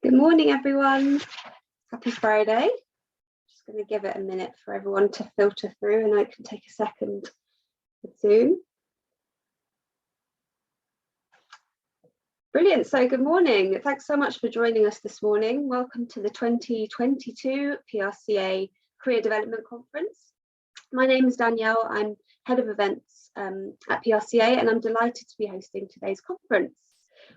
Good morning, everyone. Happy Friday. Just going to give it a minute for everyone to filter through, and I can take a second with Zoom. Brilliant. So good morning. Thanks so much for joining us this morning. Welcome to the 2022 PRCA Career Development Conference. My name is Danielle. I'm Head of Events at PRCA, and I'm delighted to be hosting today's conference.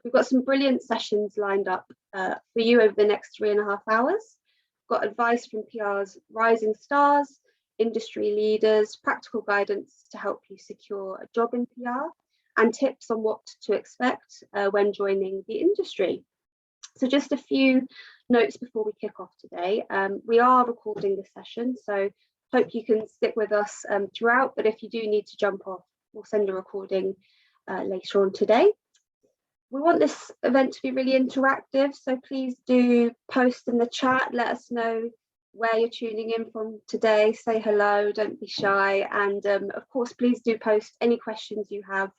We've got some brilliant sessions lined up for you over the next 3.5 hours. We've got advice from PR's rising stars, industry leaders, practical guidance to help you secure a job in PR, and tips on what to expect when joining the industry. So just a few notes before we kick off today. We are recording this session, so hope you can stick with us throughout, but if you do need to jump off, we'll send a recording later on today. We want this event to be really interactive, so please do post in the chat, let us know where you're tuning in from today, say hello, don't be shy, and of course please do post any questions you have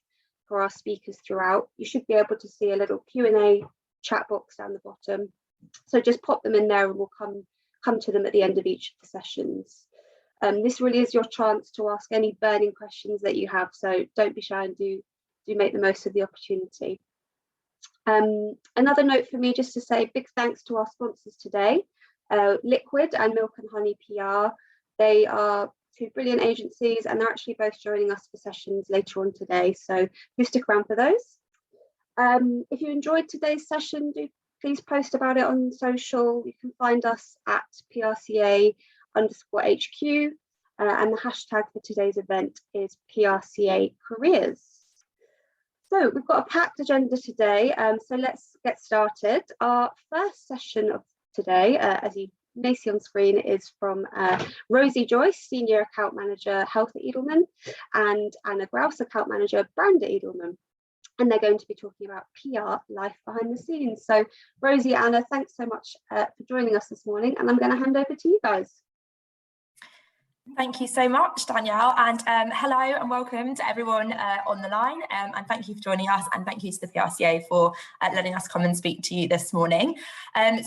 for our speakers throughout. You should be able to see a little Q&A chat box down the bottom, so just pop them in there and we'll come to them at the end of each of the sessions. This really is your chance to ask any burning questions that you have, so don't be shy and do make the most of the opportunity. Another note for me just to say big thanks to our sponsors today, Liquid and Milk and Honey PR. They are two brilliant agencies and they're actually both joining us for sessions later on today, so do stick around for those. If you enjoyed today's session, do please post about it on social. You can find us at PRCA_HQ and the hashtag for today's event is PRCA Careers. So we've got a packed agenda today, so let's get started. Our first session of today, as you may see on screen, is from Rosie Joyce, Senior Account Manager, Health at Edelman, and Anna Grouse, Account Manager, Brand at Edelman. And they're going to be talking about PR, life behind the scenes. So Rosie, Anna, thanks so much for joining us this morning, and I'm going to hand over to you guys. Thank you so much, Danielle, and hello and welcome to everyone on the line, and thank you for joining us, and thank you to the PRCA for letting us come and speak to you this morning.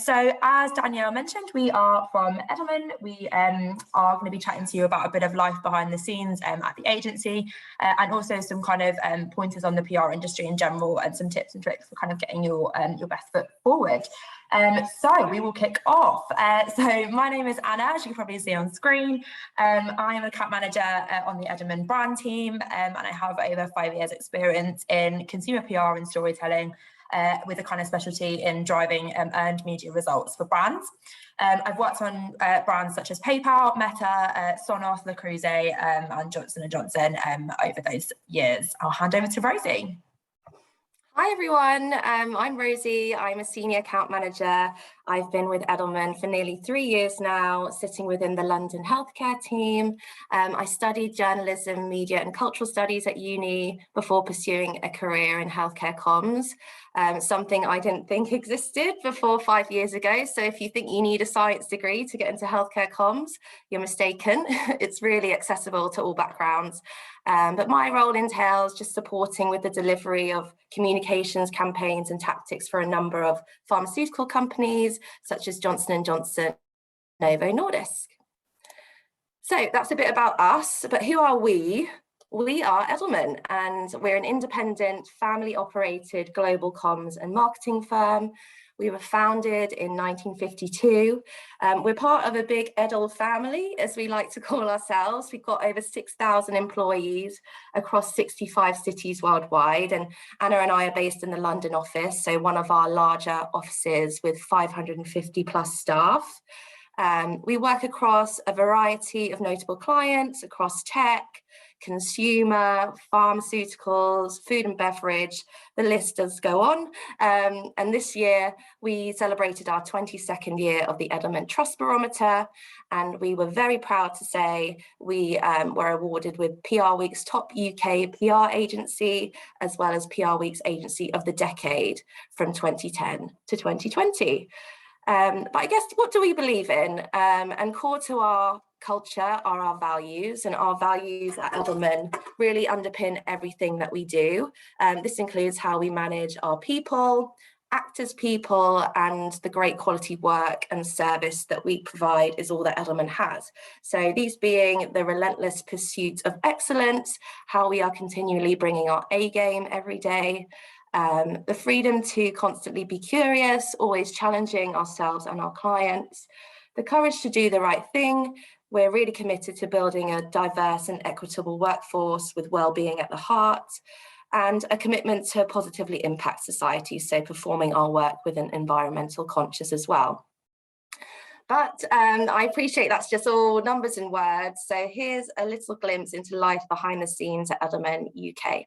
So as Danielle mentioned, we are from Edelman. We are going to be chatting to you about a bit of life behind the scenes at the agency, and also some kind of pointers on the PR industry in general, and some tips and tricks for kind of getting your best foot forward. So we will kick off. So my name is Anna, as you can probably see on screen. I am an account manager on the Edelman brand team, and I have over 5 years experience in consumer PR and storytelling, with a kind of specialty in driving earned media results for brands. I've worked on brands such as PayPal, Meta, Sonos, Le Creuset, and Johnson & Johnson over those years. I'll hand over to Rosie. Hi everyone, I'm Rosie. I'm a senior account manager. I've been with Edelman for nearly 3 years now, sitting within the London healthcare team. I studied journalism, media and cultural studies at uni before pursuing a career in healthcare comms, something I didn't think existed before 5 years ago. So if you think you need a science degree to get into healthcare comms, you're mistaken. It's really accessible to all backgrounds. But my role entails just supporting with the delivery of communications campaigns and tactics for a number of pharmaceutical companies such as Johnson & Johnson, Novo Nordisk. So that's a bit about us, but who are we? We are Edelman, and we're an independent, family-operated global comms and marketing firm. We were founded in 1952. We're part of a big Edel family, as we like to call ourselves. We've got over 6,000 employees across 65 cities worldwide, and Anna and I are based in the London office, so one of our larger offices with 550 plus staff. We work across a variety of notable clients across tech, consumer, pharmaceuticals, food and beverage, the list does go on. And this year we celebrated our 22nd year of the Edelman Trust Barometer, and we were very proud to say we were awarded with PR Week's top UK PR agency, as well as PR Week's Agency of the Decade from 2010 to 2020. But I guess, what do we believe in? And core to our culture are our values, and our values at Edelman really underpin everything that we do. This includes how we manage our people, act as people, and the great quality work and service that we provide is all that Edelman has. So these being the relentless pursuit of excellence, how we are continually bringing our A game every day, the freedom to constantly be curious, always challenging ourselves and our clients, the courage to do the right thing. We're really committed to building a diverse and equitable workforce with well-being at the heart, and a commitment to positively impact society, so performing our work with an environmental conscious as well. But I appreciate that's just all numbers and words. So here's a little glimpse into life behind the scenes at Edelman UK.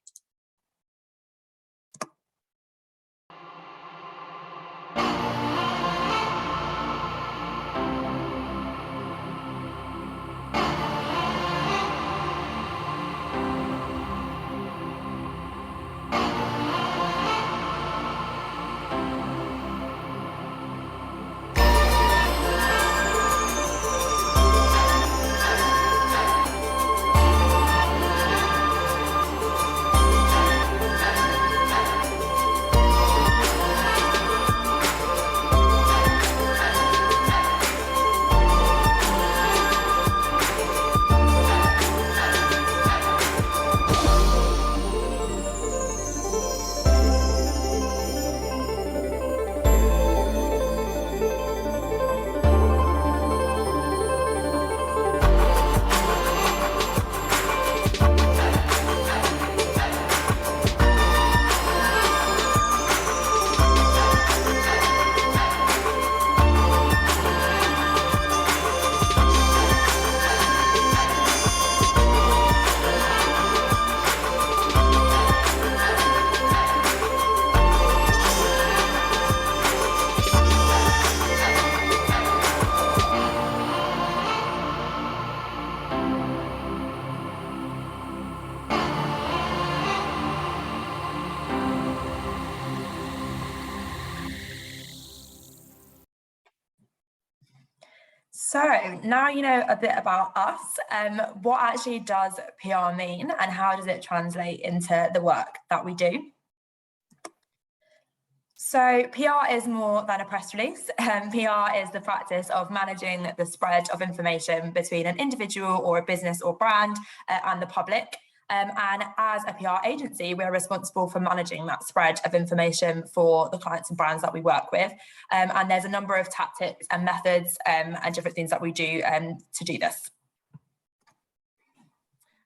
So now you know a bit about us. What actually does PR mean, and how does it translate into the work that we do? So PR is more than a press release. PR is the practice of managing the spread of information between an individual or a business or brand and the public. And as a PR agency, we're responsible for managing that spread of information for the clients and brands that we work with. And there's a number of tactics and methods and different things that we do to do this.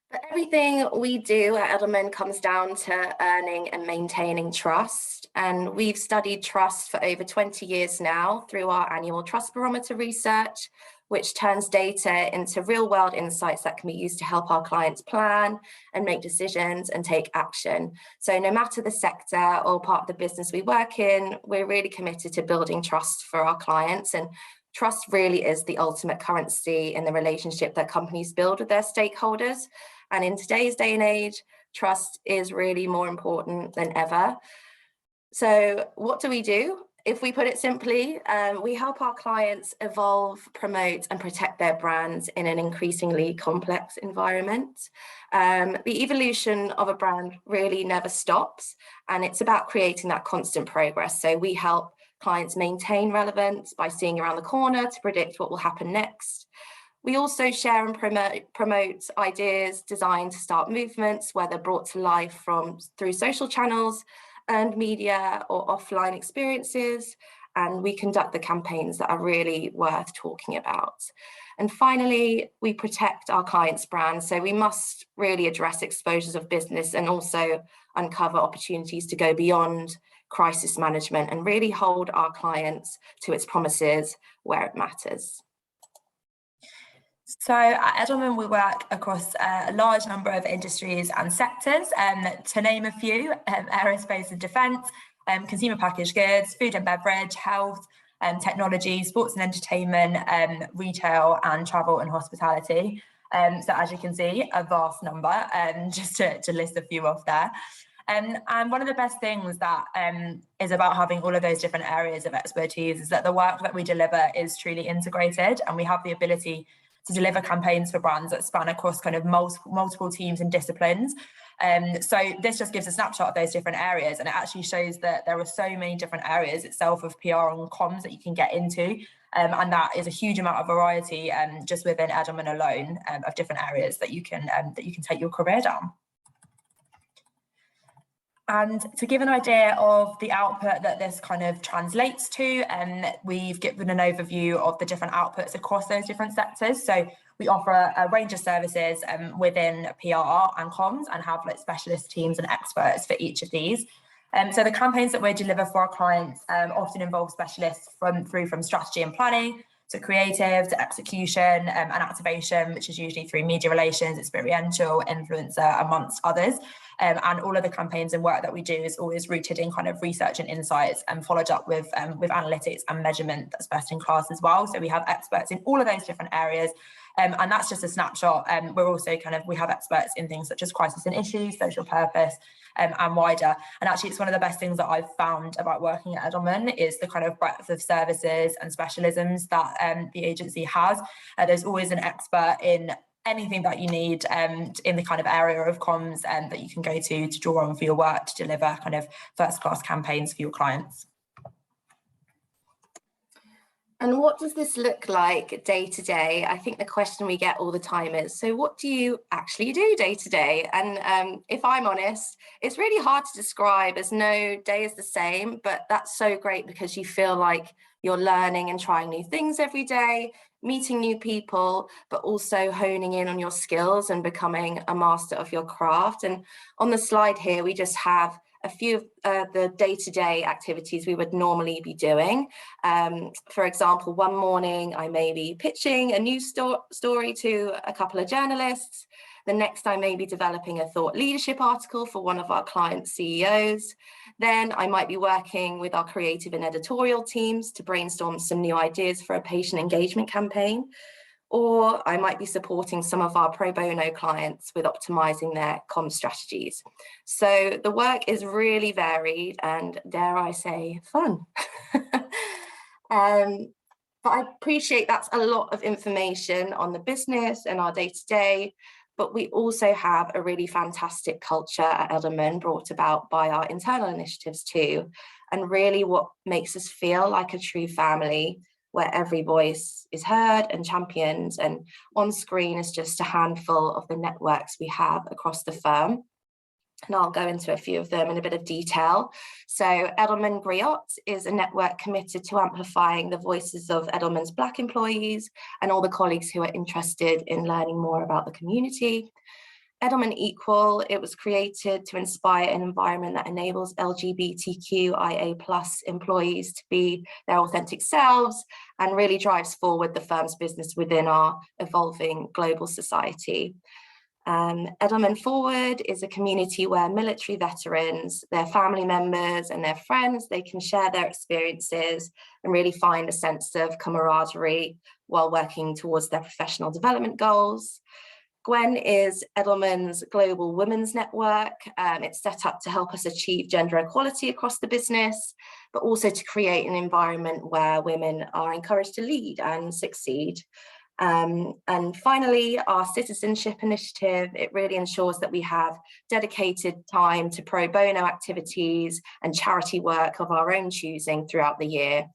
But everything we do at Edelman comes down to earning and maintaining trust. And we've studied trust for over 20 years now through our annual Trust Barometer research, which turns data into real-world insights that can be used to help our clients plan and make decisions and take action. So no matter the sector or part of the business we work in, we're really committed to building trust for our clients. And trust really is the ultimate currency in the relationship that companies build with their stakeholders. And in today's day and age, trust is really more important than ever. So what do we do? If we put it simply, we help our clients evolve, promote, and protect their brands in an increasingly complex environment. The evolution of a brand really never stops, and it's about creating that constant progress. So we help clients maintain relevance by seeing around the corner to predict what will happen next. We also share and promote ideas designed to start movements, whether brought to life through social channels, earned media or offline experiences, and we conduct the campaigns that are really worth talking about. And finally, we protect our clients' brands. So we must really address exposures of business and also uncover opportunities to go beyond crisis management and really hold our clients to its promises where it matters. So at Edelman, we work across a large number of industries and sectors. To name a few, aerospace and defence, consumer packaged goods, food and beverage, health, technology, sports and entertainment, retail, and travel and hospitality. So as you can see, a vast number, just to list a few off there. And one of the best things that is about having all of those different areas of expertise is that the work that we deliver is truly integrated, and we have the ability to deliver campaigns for brands that span across kind of multiple teams and disciplines. So this just gives a snapshot of those different areas, and it actually shows that there are so many different areas itself of PR and comms that you can get into, and that is a huge amount of variety just within Edelman alone of different areas that you can take your career down. And to give an idea of the output that this kind of translates to, we've given an overview of the different outputs across those different sectors. So we offer a range of services within PR and comms, and have like specialist teams and experts for each of these. So the campaigns that we deliver for our clients often involve specialists from strategy and planning, to creative, to execution and activation, which is usually through media relations, experiential, influencer, amongst others. And all of the campaigns and work that we do is always rooted in kind of research and insights, and followed up with analytics and measurement that's best in class as well. So we have experts in all of those different areas. And that's just a snapshot. We're also we have experts in things such as crisis and issues, social purpose, and wider. And actually, it's one of the best things that I've found about working at Edelman is the kind of breadth of services and specialisms that the agency has. There's always an expert in anything that you need in the kind of area of comms that you can go to draw on for your work to deliver kind of first-class campaigns for your clients. And what does this look like day to day? I think the question we get all the time is, so what do you actually do day to day? And if I'm honest, it's really hard to describe, as no day is the same, but that's so great because you feel like you're learning and trying new things every day, meeting new people, but also honing in on your skills and becoming a master of your craft. And on the slide here, we just have a few of the day-to-day activities we would normally be doing. For example, one morning I may be pitching a news story to a couple of journalists. The next I may be developing a thought leadership article for one of our client CEOs. Then I might be working with our creative and editorial teams to brainstorm some new ideas for a patient engagement campaign. Or I might be supporting some of our pro bono clients with optimizing their comm strategies. So the work is really varied and, dare I say, fun. But I appreciate that's a lot of information on the business and our day-to-day, but we also have a really fantastic culture at Edelman brought about by our internal initiatives too, and really what makes us feel like a true family, where every voice is heard and championed, and on screen is just a handful of the networks we have across the firm. And I'll go into a few of them in a bit of detail. So Edelman Griot is a network committed to amplifying the voices of Edelman's Black employees and all the colleagues who are interested in learning more about the community. Edelman Equal, it was created to inspire an environment that enables LGBTQIA+ employees to be their authentic selves and really drives forward the firm's business within our evolving global society. Edelman Forward is a community where military veterans, their family members and their friends, they can share their experiences and really find a sense of camaraderie while working towards their professional development goals. Gwen is Edelman's Global Women's Network. It's set up to help us achieve gender equality across the business, but also to create an environment where women are encouraged to lead and succeed. And finally, our citizenship initiative, it really ensures that we have dedicated time to pro bono activities and charity work of our own choosing throughout the year.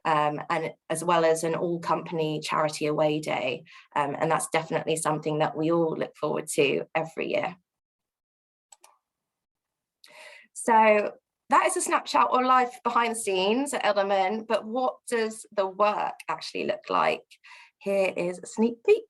And as well as an all-company charity away day. And that's definitely something that we all look forward to every year. So that is a snapshot of life behind the scenes at Edelman, but what does the work actually look like? Here is a sneak peek.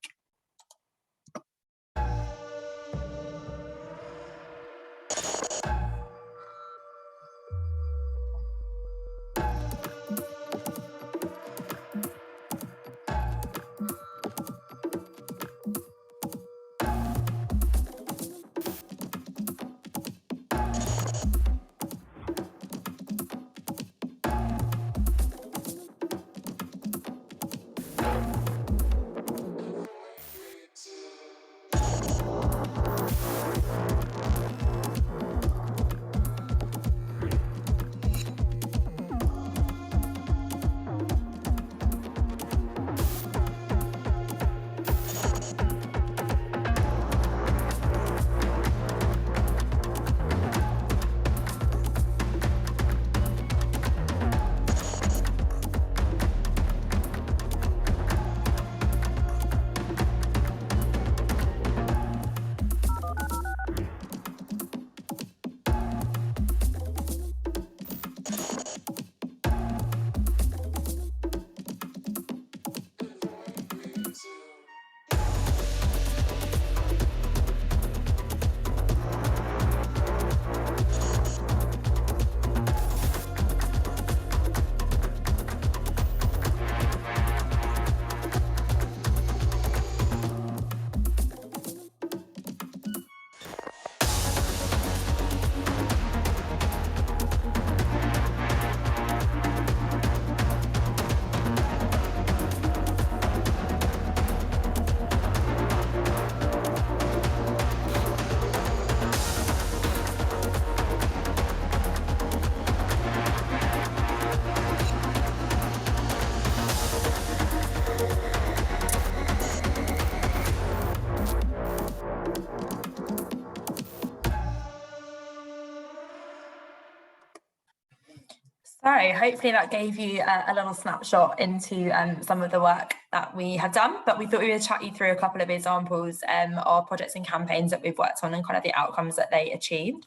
So hopefully that gave you a little snapshot into some of the work that we have done, but we thought we would chat you through a couple of examples of projects and campaigns that we've worked on and kind of the outcomes that they achieved.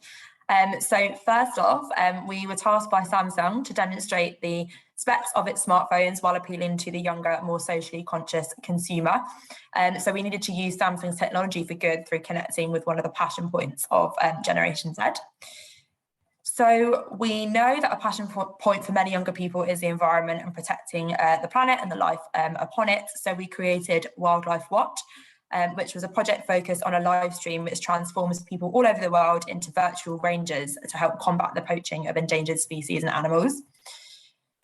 So first off, we were tasked by Samsung to demonstrate the specs of its smartphones while appealing to the younger, more socially conscious consumer. So we needed to use Samsung's technology for good through connecting with one of the passion points of Generation Z. So we know that a passion point for many younger people is the environment and protecting the planet and the life upon it. So we created Wildlife Watch, which was a project focused on a live stream which transforms people all over the world into virtual rangers to help combat the poaching of endangered species and animals.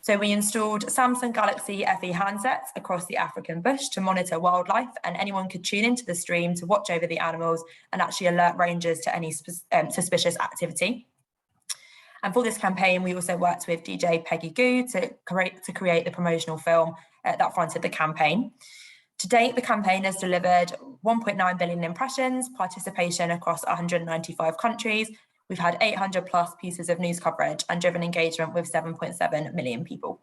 So we installed Samsung Galaxy FE handsets across the African bush to monitor wildlife, and anyone could tune into the stream to watch over the animals and actually alert rangers to any suspicious activity. And for this campaign, we also worked with DJ Peggy Goo to create the promotional film that fronted the campaign. To date, the campaign has delivered 1.9 billion impressions, participation across 195 countries. We've had 800 plus pieces of news coverage and driven engagement with 7.7 million people.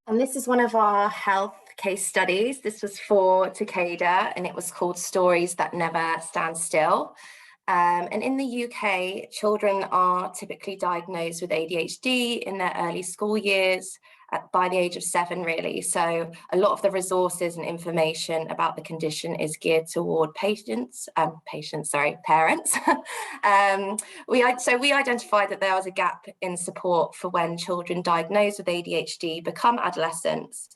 And this is one of our health case studies. This was for Takeda, and it was called Stories That Never Stand Still. And in the UK, children are typically diagnosed with ADHD in their early school years by the age of 7, really. So a lot of the resources and information about the condition is geared toward parents. So we identified that there was a gap in support for when children diagnosed with ADHD become adolescents,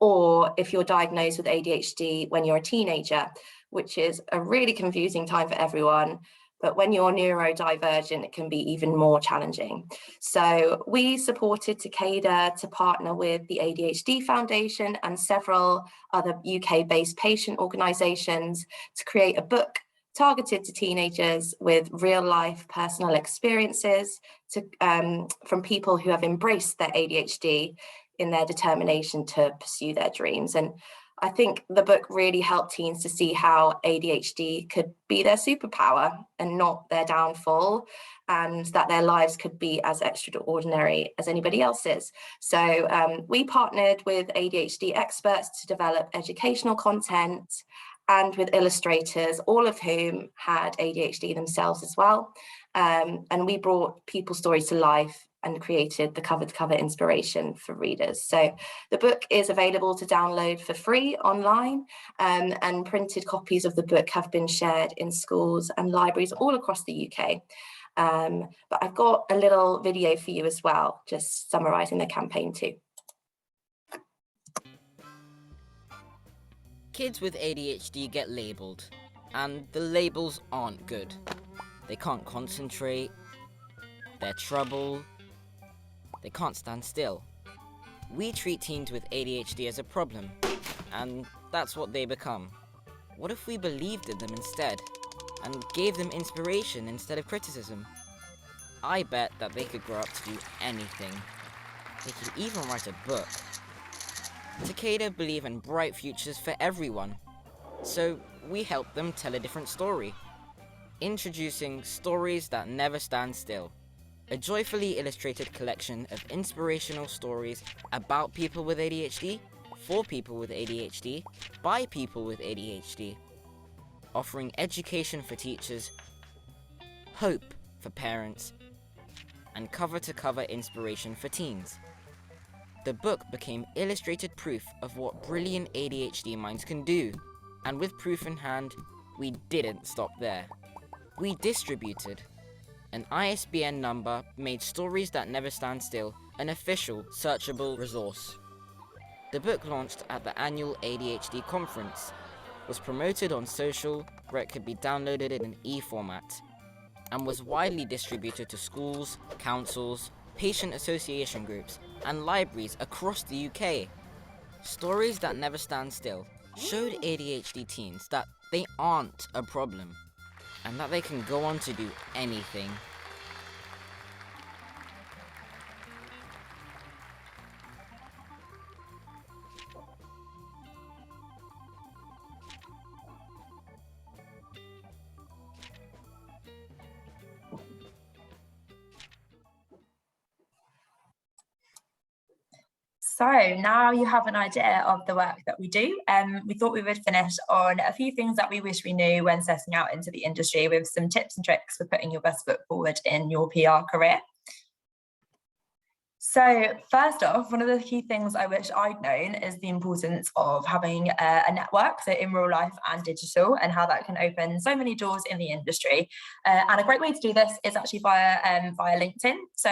or if you're diagnosed with ADHD when you're a teenager, which is a really confusing time for everyone. But when you're neurodivergent, it can be even more challenging. So we supported Takeda to partner with the ADHD Foundation and several other UK-based patient organisations to create a book targeted to teenagers with real-life personal experiences from people who have embraced their ADHD in their determination to pursue their dreams. And I think the book really helped teens to see how ADHD could be their superpower and not their downfall, and that their lives could be as extraordinary as anybody else's. So we partnered with ADHD experts to develop educational content and with illustrators, all of whom had ADHD themselves as well. And we brought people's stories to life and created the cover-to-cover inspiration for readers. So the book is available to download for free online, and printed copies of the book have been shared in schools and libraries all across the UK. But I've got a little video for you as well, just summarising the campaign too. Kids with ADHD get labelled, and the labels aren't good. They can't concentrate, they're trouble, they can't stand still. We treat teens with ADHD as a problem, and that's what they become. What if we believed in them instead, and gave them inspiration instead of criticism? I bet that they could grow up to do anything. They could even write a book. Takeda believe in bright futures for everyone, so we help them tell a different story. Introducing Stories That Never Stand Still, a joyfully illustrated collection of inspirational stories about people with ADHD, for people with ADHD, by people with ADHD, offering education for teachers, hope for parents, and cover-to-cover inspiration for teens. The book became illustrated proof of what brilliant ADHD minds can do, and with proof in hand, we didn't stop there. We distributed. An ISBN number made Stories That Never Stand Still an official searchable resource. The book launched at the annual ADHD conference, was promoted on social where it could be downloaded in an e-format, and was widely distributed to schools, councils, patient association groups, and libraries across the UK. Stories That Never Stand Still showed ADHD teens that they aren't a problem, and that they can go on to do anything. So now you have an idea of the work that we do. We thought we would finish on a few things that we wish we knew when setting out into the industry, with some tips and tricks for putting your best foot forward in your PR career. So first off, one of the key things I wish I'd known is the importance of having a network, so in real life and digital, and how that can open so many doors in the industry. And a great way to do this is actually via LinkedIn. So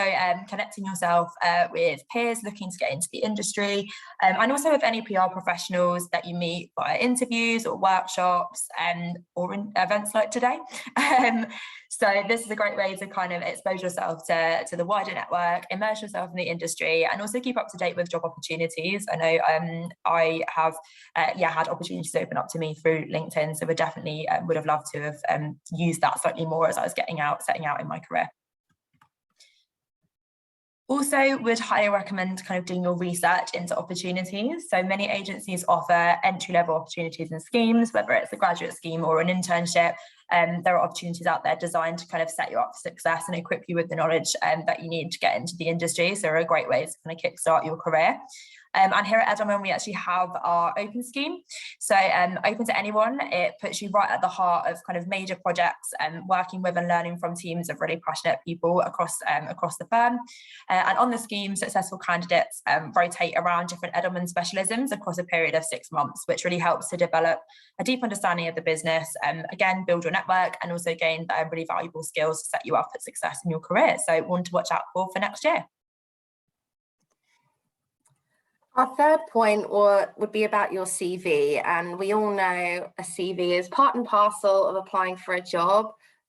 connecting yourself with peers looking to get into the industry, and also with any PR professionals that you meet via interviews or workshops or in events like today. So this is a great way to kind of expose yourself to the wider network, immerse yourself in the industry, and also keep up to date with job opportunities. I know I have had opportunities open up to me through LinkedIn, so we definitely would have loved to have used that slightly more as I was setting out in my career. Also, would highly recommend kind of doing your research into opportunities. So many agencies offer entry-level opportunities and schemes, whether it's a graduate scheme or an internship. There are opportunities out there designed to kind of set you up for success and equip you with the knowledge that you need to get into the industry. So they're a great way to kind of kickstart your career. And here at Edelman, we actually have our open scheme. So open to anyone. It puts you right at the heart of kind of major projects and working with and learning from teams of really passionate people across the firm. And on the scheme, successful candidates rotate around different Edelman specialisms across a period of 6 months, which really helps to develop a deep understanding of the business, again, build your network, and also gain really valuable skills to set you up for success in your career. So one to watch out for next year. Our third point would be about your CV, and we all know a CV is part and parcel of applying for a job,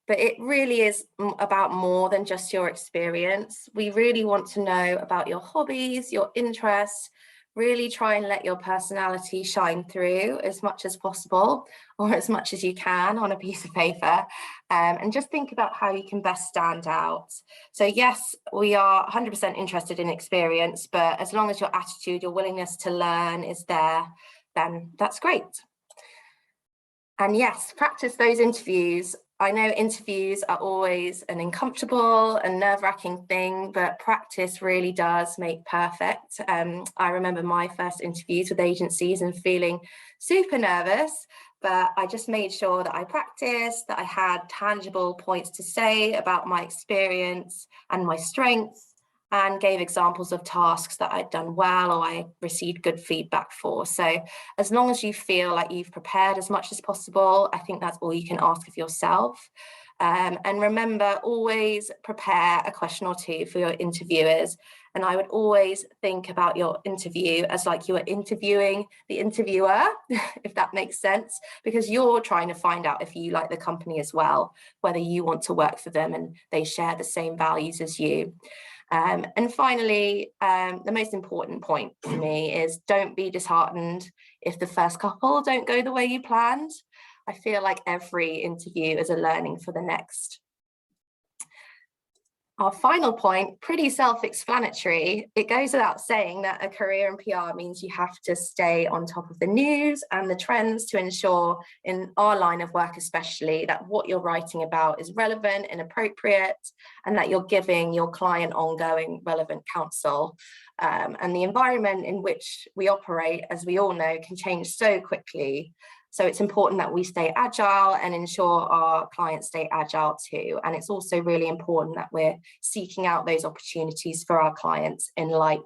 but it really is about more than just your experience. We really want to know about your hobbies, your interests. Really try and let your personality shine through as much as possible, or as much as you can on a piece of paper, and just think about how you can best stand out. So yes, we are 100% interested in experience, but as long as your attitude, your willingness to learn is there, then that's great. And yes, practice those interviews. I know interviews are always an uncomfortable and nerve-wracking thing, but practice really does make perfect. I remember my first interviews with agencies and feeling super nervous, but I just made sure that I practiced, that I had tangible points to say about my experience and my strengths, and gave examples of tasks that I'd done well or I received good feedback for. So as long as you feel like you've prepared as much as possible, I think that's all you can ask of yourself. And remember, always prepare a question or two for your interviewers. And I would always think about your interview as like you are interviewing the interviewer, if that makes sense, because you're trying to find out if you like the company as well, whether you want to work for them and they share the same values as you. And finally, the most important point for me is don't be disheartened if the first couple don't go the way you planned. I feel like every interview is a learning for the next. Our final point, pretty self-explanatory. It goes without saying that a career in PR means you have to stay on top of the news and the trends to ensure, in our line of work especially, that what you're writing about is relevant and appropriate, and that you're giving your client ongoing relevant counsel. And the environment in which we operate, as we all know, can change so quickly. So it's important that we stay agile and ensure our clients stay agile too. And it's also really important that we're seeking out those opportunities for our clients in light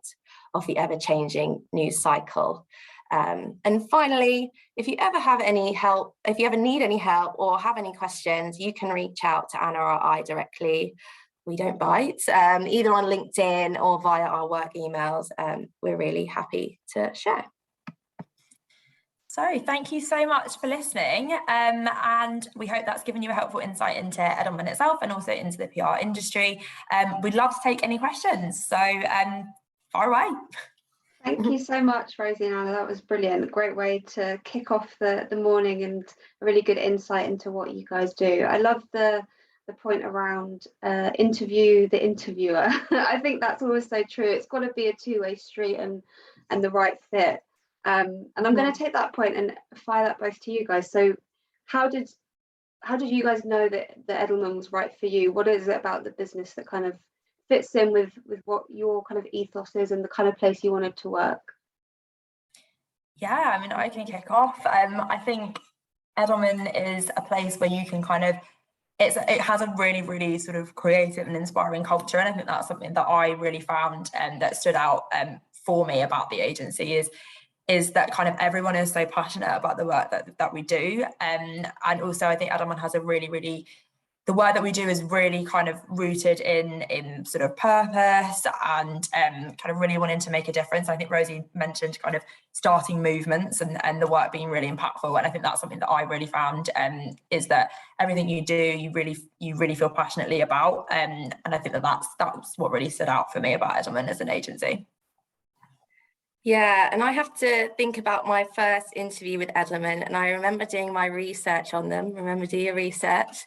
of the ever-changing news cycle. And finally, if you ever have any help, if you ever need any help or have any questions, you can reach out to Anna or I directly. We don't bite, either on LinkedIn or via our work emails. We're really happy to share. So thank you so much for listening, and we hope that's given you a helpful insight into Edelman itself and also into the PR industry. We'd love to take any questions, so fire away. Thank you so much, Rosie and Anna. That was brilliant. A great way to kick off the morning and a really good insight into what you guys do. I love the point around interview the interviewer. I think that's always so true. It's got to be a two-way street and the right fit. And I'm going to take that point and fire that both to you guys. So how did you guys know that the Edelman was right for you? What is it about the business that kind of fits in with what your kind of ethos is and the kind of place you wanted to work. Yeah, I mean, I can kick off. I think Edelman is a place where you can kind of, it has a really, really sort of creative and inspiring culture. And I think that's something that I really found that stood out for me about the agency is that kind of everyone is so passionate about the work that we do. And also I think Edelman has a really, really, the work that we do is really kind of rooted in sort of purpose and kind of really wanting to make a difference. I think Rosie mentioned kind of starting movements and the work being really impactful. And I think that's something that I really found is that everything you do, you really feel passionately about. And I think that's what really stood out for me about Edelman as an agency. Yeah, and I have to think about my first interview with Edelman, and I remember doing my research on them. Remember, do your research,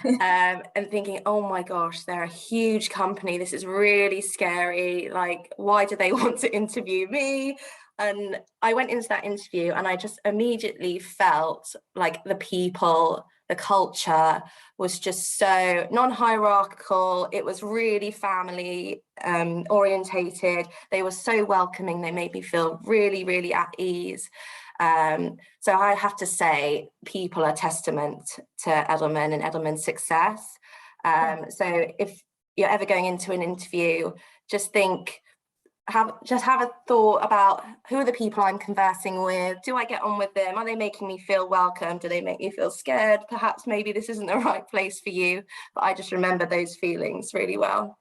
and thinking, oh my gosh, they're a huge company. This is really scary. Like, why do they want to interview me? And I went into that interview, and I just immediately felt like the people, the culture was just so non-hierarchical. It was really family orientated. They were so welcoming. They made me feel really, really at ease. So I have to say, people are testament to Edelman and Edelman's success. So if you're ever going into an interview, just have a thought about who are the people I'm conversing with. Do I get on with them? Are they making me feel welcome? Do they make me feel scared? Perhaps maybe this isn't the right place for you, but I just remember those feelings really well.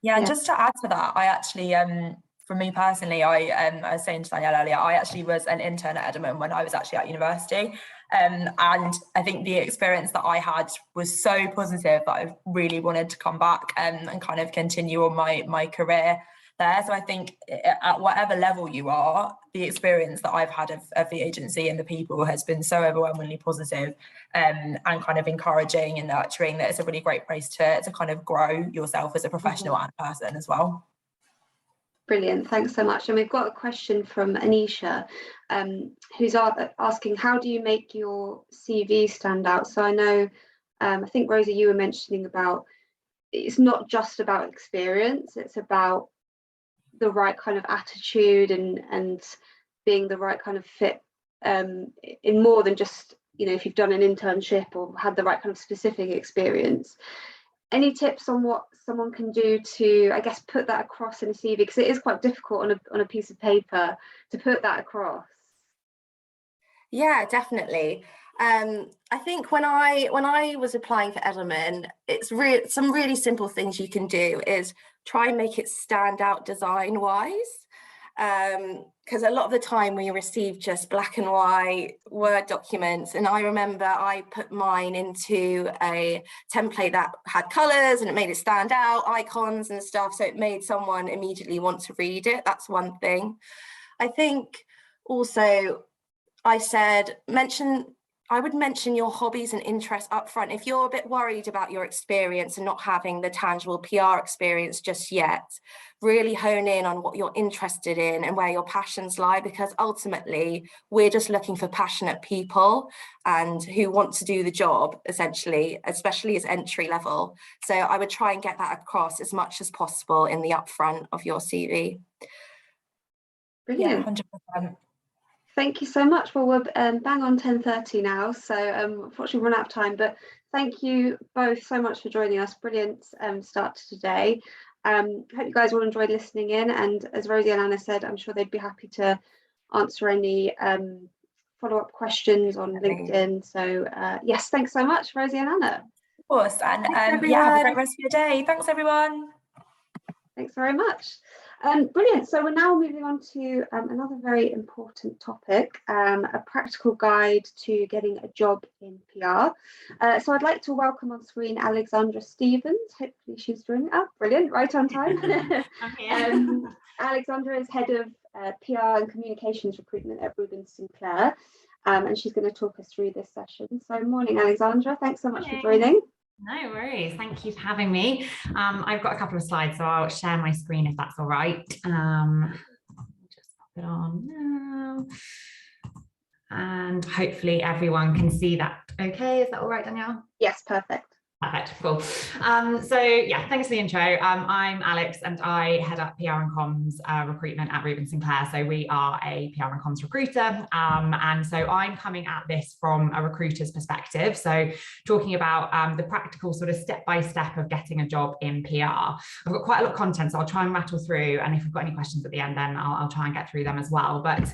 Yeah, and just to add to that, I actually, for me personally, I was saying to Danielle earlier, I actually was an intern at Edelman when I was actually at university. And I think the experience that I had was so positive that I really wanted to come back and kind of continue on my career there. So I think at whatever level you are, the experience that I've had of the agency and the people has been so overwhelmingly positive and kind of encouraging and nurturing that it's a really great place to kind of grow yourself as a professional and person as well. Brilliant, thanks so much. And we've got a question from Anisha, who's asking, how do you make your CV stand out? So I know, I think Rosie, you were mentioning about, it's not just about experience, it's about the right kind of attitude and being the right kind of fit in more than just, if you've done an internship or had the right kind of specific experience. Any tips on what someone can do to, I guess, put that across in a CV, because it is quite difficult on a piece of paper to put that across? Yeah, definitely. I think when I was applying for Edelman, it's some really simple things you can do is try and make it stand out design wise. Because a lot of the time we receive just black and white Word documents, and I remember I put mine into a template that had colours and it made it stand out, icons and stuff, so it made someone immediately want to read it. That's one thing. I think also I would mention your hobbies and interests up front. If you're a bit worried about your experience and not having the tangible PR experience just yet, really hone in on what you're interested in and where your passions lie, because ultimately we're just looking for passionate people and who want to do the job, essentially, especially as entry level. So I would try and get that across as much as possible in the upfront of your CV. Brilliant. Yeah, 100%. Thank you so much. Well, we're bang on 10:30 now, so unfortunately we've run out of time, but thank you both so much for joining us. Brilliant start to today. Hope you guys all enjoyed listening in, and as Rosie and Anna said, I'm sure they'd be happy to answer any follow-up questions on LinkedIn. So yes, thanks so much, Rosie and Anna. Of course, and yeah, have a great rest of your day. Thanks, everyone. Thanks very much. Brilliant. So we're now moving on to another very important topic, a practical guide to getting a job in PR. So I'd like to welcome on screen Alexandra Stevens. Hopefully she's joining us. Brilliant, right on time. I'm here. Alexandra is head of PR and communications recruitment at Rubin Sinclair, and she's going to talk us through this session. So morning, Alexandra. Thanks so much for joining. No worries. Thank you for having me. I've got a couple of slides, so I'll share my screen if that's all right. Just pop it on now. And hopefully everyone can see that. Okay, is that all right, Danielle? Yes, perfect. Perfect, cool. So yeah, thanks for the intro. I'm Alex and I head up PR and comms recruitment at Reuben Sinclair. So we are a PR and comms recruiter. And so I'm coming at this from a recruiter's perspective. So talking about the practical sort of step-by-step of getting a job in PR. I've got quite a lot of content, so I'll try and rattle through. And if you've got any questions at the end, then I'll try and get through them as well. But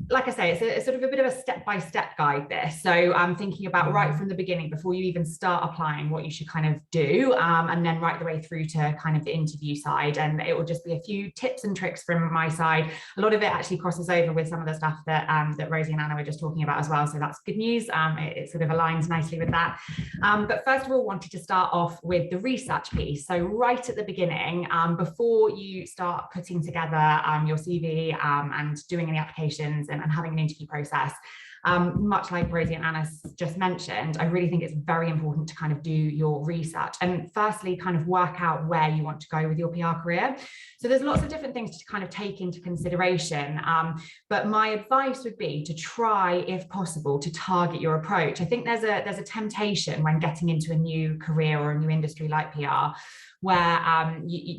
like I say, it's sort of a bit of a step-by-step guide this. So I'm thinking about right from the beginning, before you even start applying, what you should kind of do, and then right the way through to kind of the interview side. And it will just be a few tips and tricks from my side. A lot of it actually crosses over with some of the stuff that that Rosie and Anna were just talking about as well. So that's good news. It sort of aligns nicely with that. But first of all, wanted to start off with the research piece. So right at the beginning, before you start putting together your CV and doing any applications and having an interview process, much like Rosie and Anna just mentioned, I really think it's very important to kind of do your research and firstly kind of work out where you want to go with your PR career. So there's lots of different things to kind of take into consideration, but my advice would be to try, if possible, to target your approach. I think there's a temptation when getting into a new career or a new industry like PR, where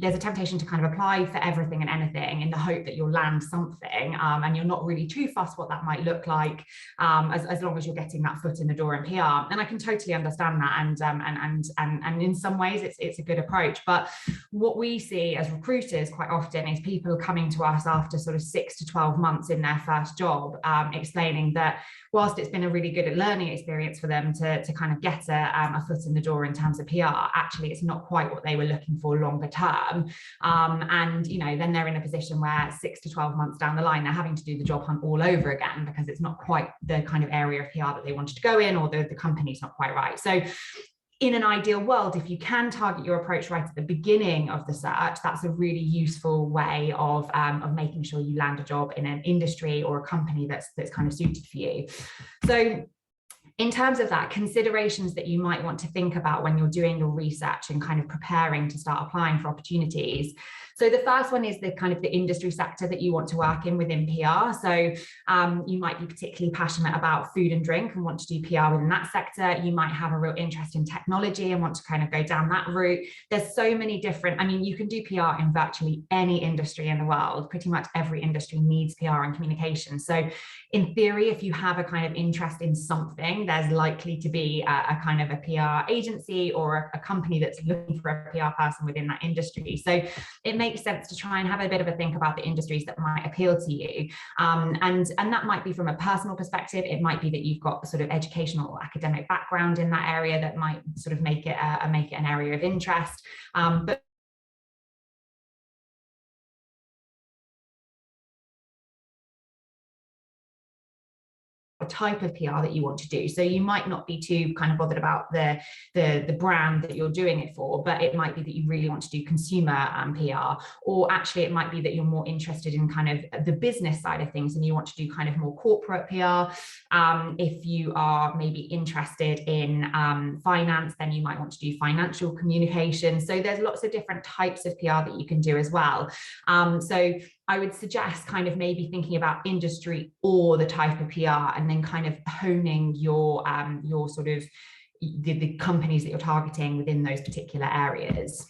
there's a temptation to kind of apply for everything and anything in the hope that you'll land something, and you're not really too fussed what that might look like, as long as you're getting that foot in the door in PR. And I can totally understand that, and in some ways it's a good approach. But what we see as recruiters quite often is people coming to us after sort of 6 to 12 months in their first job, explaining that whilst it's been a really good learning experience for them to kind of get a foot in the door in terms of PR, actually it's not quite what they were looking for longer term. And then they're in a position where 6 to 12 months down the line, they're having to do the job hunt all over again because it's not quite the kind of area of PR that they wanted to go in, or the company's not quite right. So in an ideal world, if you can target your approach right at the beginning of the search, that's a really useful way of making sure you land a job in an industry or a company that's kind of suited for you. So in terms of that, considerations that you might want to think about when you're doing your research and kind of preparing to start applying for opportunities. So the first one is the kind of the industry sector that you want to work in within PR. So you might be particularly passionate about food and drink and want to do PR within that sector. You might have a real interest in technology and want to kind of go down that route. There's so many different, you can do PR in virtually any industry in the world. Pretty much every industry needs PR and communication. So in theory, if you have a kind of interest in something, there's likely to be a kind of a PR agency or a company that's looking for a PR person within that industry. So it makes sense to try and have a bit of a think about the industries that might appeal to you. And that might be from a personal perspective. It might be that you've got sort of educational or academic background in that area that might sort of make it an area of interest. But type of PR that you want to do. So you might not be too kind of bothered about the brand that you're doing it for, but it might be that you really want to do consumer PR, or actually it might be that you're more interested in kind of the business side of things and you want to do kind of more corporate PR. If you are maybe interested in finance, then you might want to do financial communication. So there's lots of different types of PR that you can do as well. So I would suggest kind of maybe thinking about industry or the type of PR, and then kind of honing your sort of the companies that you're targeting within those particular areas.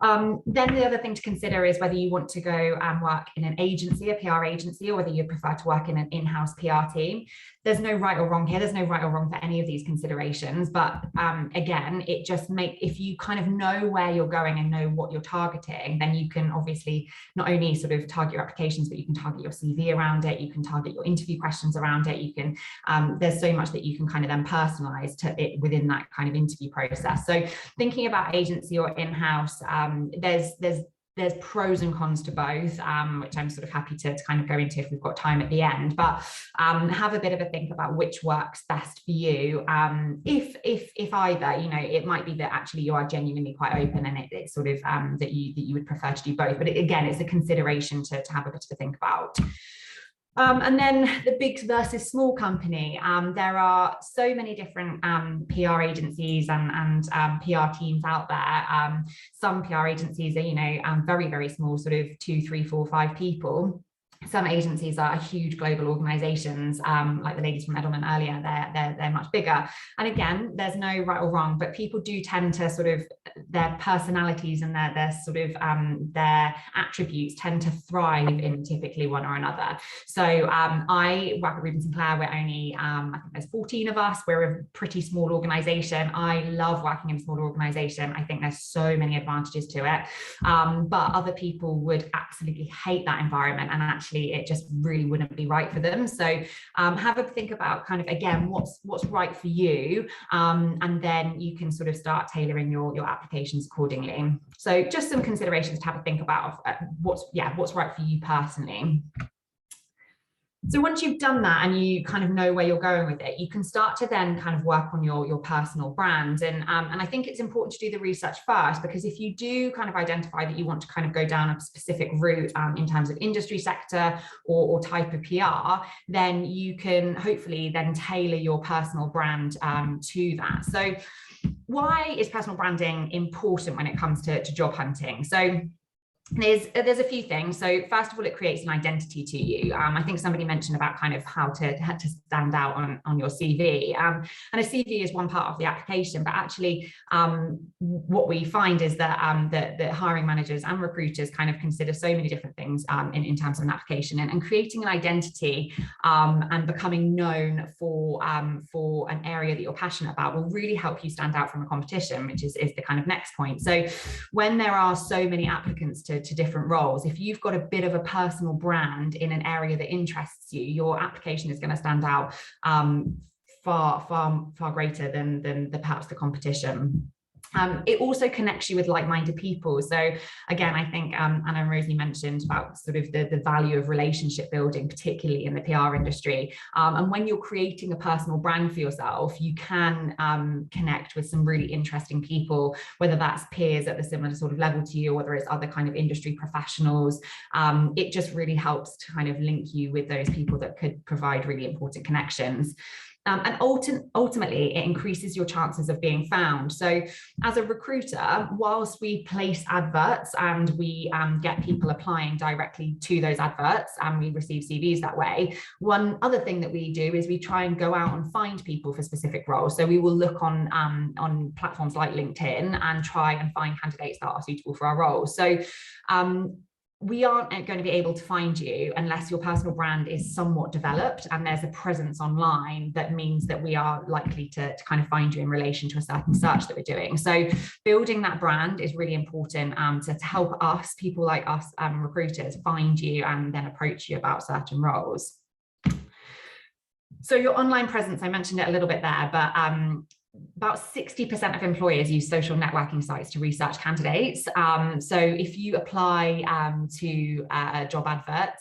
Then the other thing to consider is whether you want to go and work in an agency, a PR agency, or whether you prefer to work in an in-house PR team. There's no right or wrong here. There's no right or wrong for any of these considerations. But again, it just if you kind of know where you're going and know what you're targeting, then you can obviously not only sort of target your applications, but you can target your CV around it. You can target your interview questions around it. You can, there's so much that you can kind of then personalize to it within that kind of interview process. So thinking about agency or in-house, there's pros and cons to both, which I'm sort of happy to kind of go into if we've got time at the end, but have a bit of a think about which works best for you. If either, it might be that actually you are genuinely quite open and it's sort of that you would prefer to do both, but again, it's a consideration to have a bit of a think about. And then the big versus small company. There are so many different PR agencies and PR teams out there. Some PR agencies are, very, very small, sort of 2, 3, 4, 5 people. some agencies are huge global organizations, like the ladies from Edelman earlier, they're much bigger. And again, there's no right or wrong, but people do tend to sort of, their personalities and their sort of their attributes tend to thrive in typically one or another. So I work at Reuben Sinclair. We're only, I think there's 14 of us. We're a pretty small organization. I love working in a smaller organization. I think there's so many advantages to it. But other people would absolutely hate that environment, and actually it just really wouldn't be right for them. So have a think about kind of, again, what's right for you, and then you can sort of start tailoring your applications accordingly. So just some considerations to have a think about of what's right for you personally. So once you've done that and you kind of know where you're going with it, you can start to then kind of work on your personal brand. And I think it's important to do the research first, because if you do kind of identify that you want to kind of go down a specific route in terms of industry sector or type of PR, then you can hopefully then tailor your personal brand to that. So why is personal branding important when it comes to job hunting? So there's a few things. So first of all, it creates an identity to you. I think somebody mentioned about kind of how to stand out on your CV, and a CV is one part of the application, but actually what we find is that that hiring managers and recruiters kind of consider so many different things in terms of an application, and creating an identity and becoming known for an area that you're passionate about will really help you stand out from the competition, which is the kind of next point. So when there are so many applicants to different roles, if you've got a bit of a personal brand in an area that interests you, your application is going to stand out far greater than perhaps the competition. It also connects you with like-minded people. So again, I think Anna and Rosie mentioned about sort of the value of relationship building, particularly in the PR industry. And when you're creating a personal brand for yourself, you can connect with some really interesting people, whether that's peers at the similar sort of level to you, or whether it's other kind of industry professionals. It just really helps to kind of link you with those people that could provide really important connections. And ultimately, it increases your chances of being found. So as a recruiter, whilst we place adverts and we get people applying directly to those adverts and we receive CVs that way, one other thing that we do is we try and go out and find people for specific roles. So we will look on platforms like LinkedIn and try and find candidates that are suitable for our roles. So we aren't going to be able to find you unless your personal brand is somewhat developed and there's a presence online that means that we are likely to kind of find you in relation to a certain search that we're doing. So building that brand is really important to help us, people like us, recruiters, find you and then approach you about certain roles. So your online presence, I mentioned it a little bit there, but about 60% of employers use social networking sites to research candidates. So if you apply to a job advert,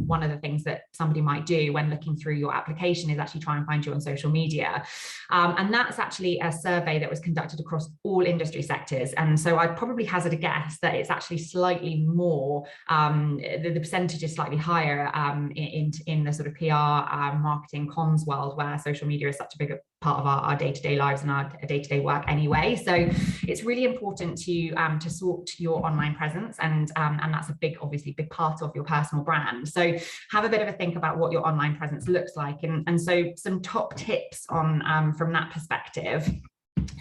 one of the things that somebody might do when looking through your application is actually try and find you on social media. And that's actually a survey that was conducted across all industry sectors. And so I'd probably hazard a guess that it's actually slightly more, the percentage is slightly higher in the sort of PR, marketing, comms world, where social media is such a big part of our day-to-day lives and our day-to-day work anyway. So it's really important to sort your online presence, and that's a obviously big part of your personal brand. So have a bit of a think about what your online presence looks like, and so some top tips on from that perspective.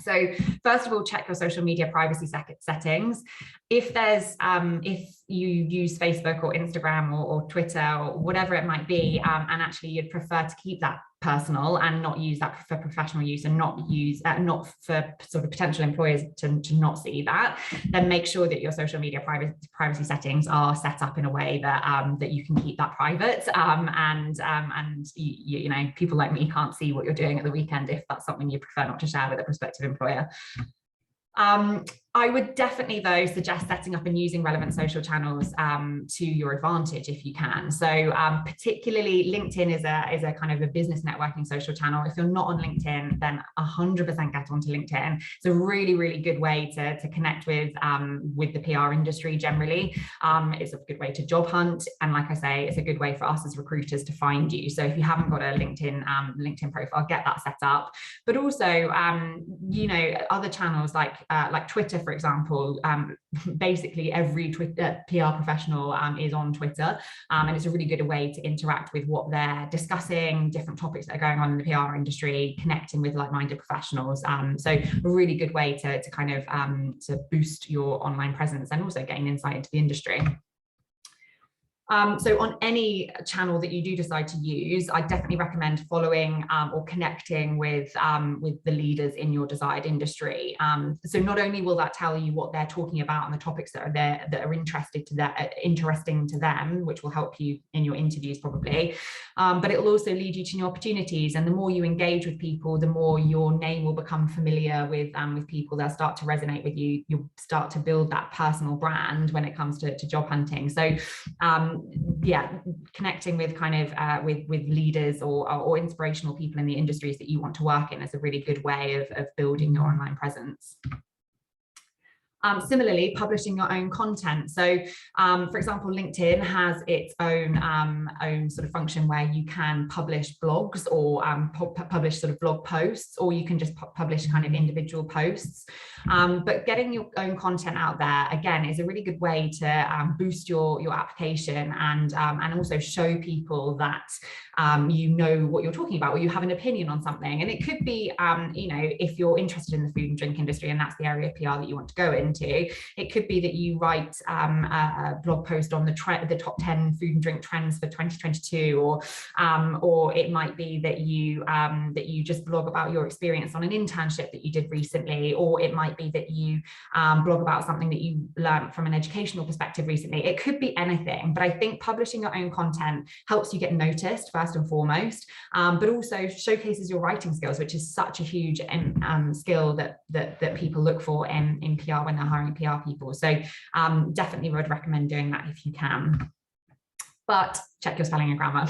So first of all, check your social media privacy settings. If you use Facebook or Instagram or Twitter or whatever it might be, and actually you'd prefer to keep that personal and not use that for professional use, and not for sort of potential employers to not see that, then make sure that your social media privacy settings are set up in a way that that you can keep that private, and you know, people like me can't see what you're doing at the weekend if that's something you prefer not to share with a prospective employer. I would definitely, though, suggest setting up and using relevant social channels to your advantage if you can. So particularly LinkedIn is a kind of a business networking social channel. If you're not on LinkedIn, then 100% get onto LinkedIn. It's a really, really good way to connect with the PR industry generally. It's a good way to job hunt. And like I say, it's a good way for us as recruiters to find you. So if you haven't got a LinkedIn profile, get that set up. But also, you know, other channels like Twitter, for example. Basically every PR professional is on Twitter, and it's a really good way to interact with what they're discussing, different topics that are going on in the PR industry, connecting with like-minded professionals. So a really good way to kind of to boost your online presence and also gain insight into the industry. So on any channel that you do decide to use, I definitely recommend following or connecting with the leaders in your desired industry. So not only will that tell you what they're talking about and the topics that are there that are interesting to them, which will help you in your interviews probably, but it will also lead you to new opportunities. And the more you engage with people, the more your name will become familiar with people. They'll start to resonate with you. You'll start to build that personal brand when it comes to job hunting. So yeah, connecting with kind of with leaders or inspirational people in the industries that you want to work in is a really good way of building your online presence. Similarly, publishing your own content. So, for example, LinkedIn has its own sort of function where you can publish blogs or publish sort of blog posts, or you can just publish kind of individual posts. But getting your own content out there, again, is a really good way to boost your application and also show people that you know what you're talking about, or you have an opinion on something. And it could be, you know, if you're interested in the food and drink industry and that's the area of PR that you want to go into, it could be that you write a blog post on the top 10 food and drink trends for 2022, or it might be that you just blog about your experience on an internship that you did recently, or it might be that you blog about something that you learned from an educational perspective recently. It could be anything, but I think publishing your own content helps you get noticed first and foremost, but also showcases your writing skills, which is such a huge skill that people look for in PR when they're hiring PR people. So definitely would recommend doing that if you can. But check your spelling and grammar,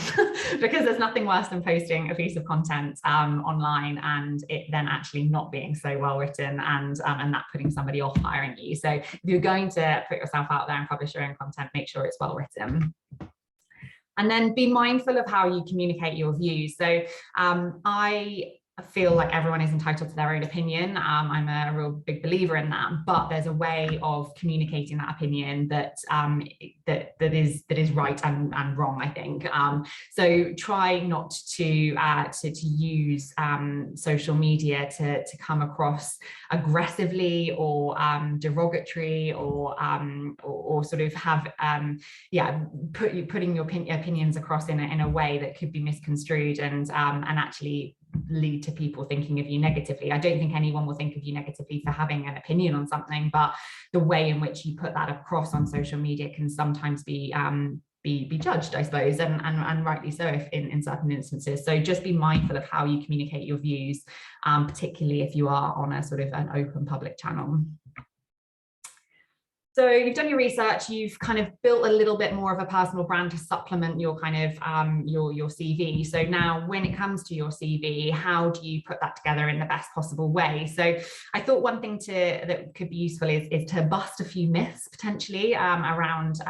because there's nothing worse than posting a piece of content online and it then actually not being so well written and that putting somebody off hiring you. So if you're going to put yourself out there and publish your own content, make sure it's well written. And then be mindful of how you communicate your views. So I feel like everyone is entitled to their own opinion. I'm a real big believer in that, but there's a way of communicating that opinion that is right and wrong, I think. So try not to use social media to come across aggressively or derogatory or sort of have putting your opinions across in a way that could be misconstrued and actually lead to people thinking of you negatively. I don't think anyone will think of you negatively for having an opinion on something, but the way in which you put that across on social media can sometimes be judged, I suppose, and rightly so if in certain instances. So just be mindful of how you communicate your views, particularly if you are on a sort of an open public channel. So you've done your research, you've kind of built a little bit more of a personal brand to supplement your kind of your CV. So now when it comes to your CV, how do you put that together in the best possible way? So I thought one thing that could be useful is to bust a few myths potentially around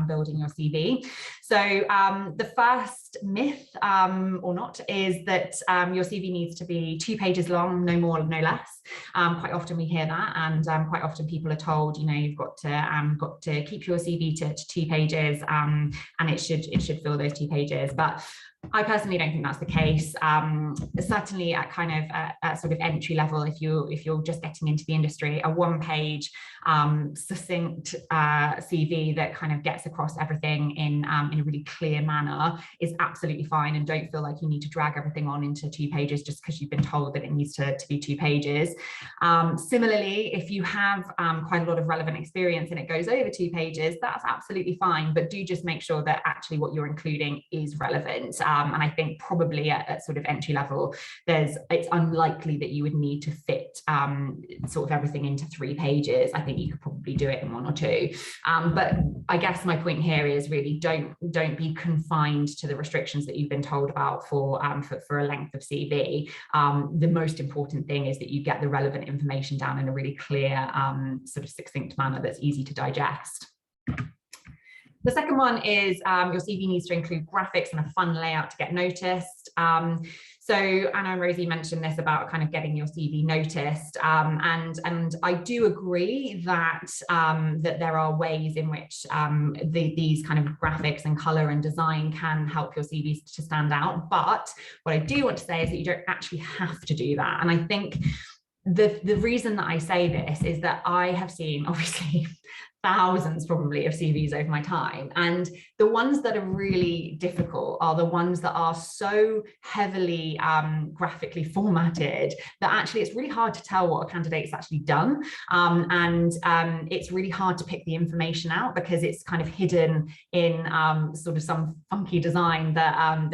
building your CV. So the first myth or not is that your CV needs to be 2 pages long, no more, no less. Quite often we hear that, and quite often people are told, you know, you've got to keep your CV to 2 pages, and it should fill those 2 pages. But I personally don't think that's the case. Certainly at kind of at sort of entry level, if you're just getting into the industry, a 1-page succinct CV that kind of gets across everything in a really clear manner is absolutely fine, and don't feel like you need to drag everything on into 2 pages just because you've been told that it needs to be 2 pages. Similarly, if you have quite a lot of relevant experience and it goes over 2 pages, that's absolutely fine, but do just make sure that actually what you're including is relevant. And I think probably at sort of entry level, it's unlikely that you would need to fit sort of everything into 3 pages. I think you could probably do it in 1 or 2. But I guess my point here is really don't be confined to the restrictions that you've been told about for a length of CV. The most important thing is that you get the relevant information down in a really clear, sort of succinct manner that's easy to digest. The second one is your CV needs to include graphics and a fun layout to get noticed. So Anna and Rosie mentioned this about kind of getting your CV noticed, and I do agree that that there are ways in which these kind of graphics and color and design can help your CVs to stand out. But what I do want to say is that you don't actually have to do that. And I think the reason that I say this is that I have seen, obviously, thousands probably of CVs over my time, and the ones that are really difficult are the ones that are so heavily graphically formatted that actually it's really hard to tell what a candidate's actually done, and it's really hard to pick the information out because it's kind of hidden in sort of some funky design that,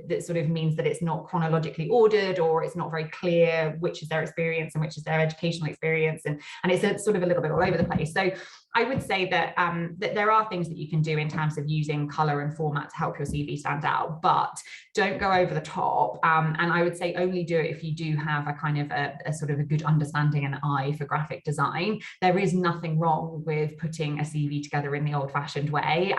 that sort of means that it's not chronologically ordered, or it's not very clear which is their experience and which is their educational experience, and it's a sort of a little bit all over the place. So I would say that, that there are things that you can do in terms of using color and format to help your CV stand out, but don't go over the top. And I would say only do it if you do have a kind of a sort of a good understanding and eye for graphic design. There is nothing wrong with putting a CV together in the old-fashioned way.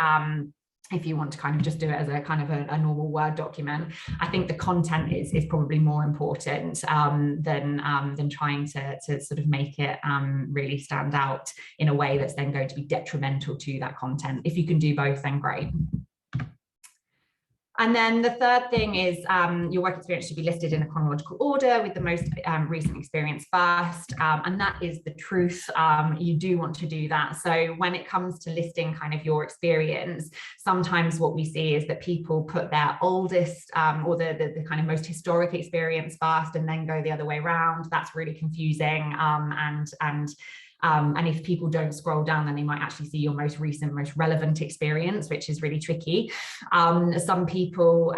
If you want to kind of just do it as a kind of a normal Word document. I think the content is probably more important than trying to sort of make it really stand out in a way that's then going to be detrimental to that content. If you can do both, then great. And then the third thing is your work experience should be listed in a chronological order with the most recent experience first. And that is the truth. You do want to do that. So when it comes to listing kind of your experience, sometimes what we see is that people put their oldest or the kind of most historic experience first and then go the other way around. That's really confusing. And if people don't scroll down, then they might actually see your most recent, most relevant experience, which is really tricky. Some people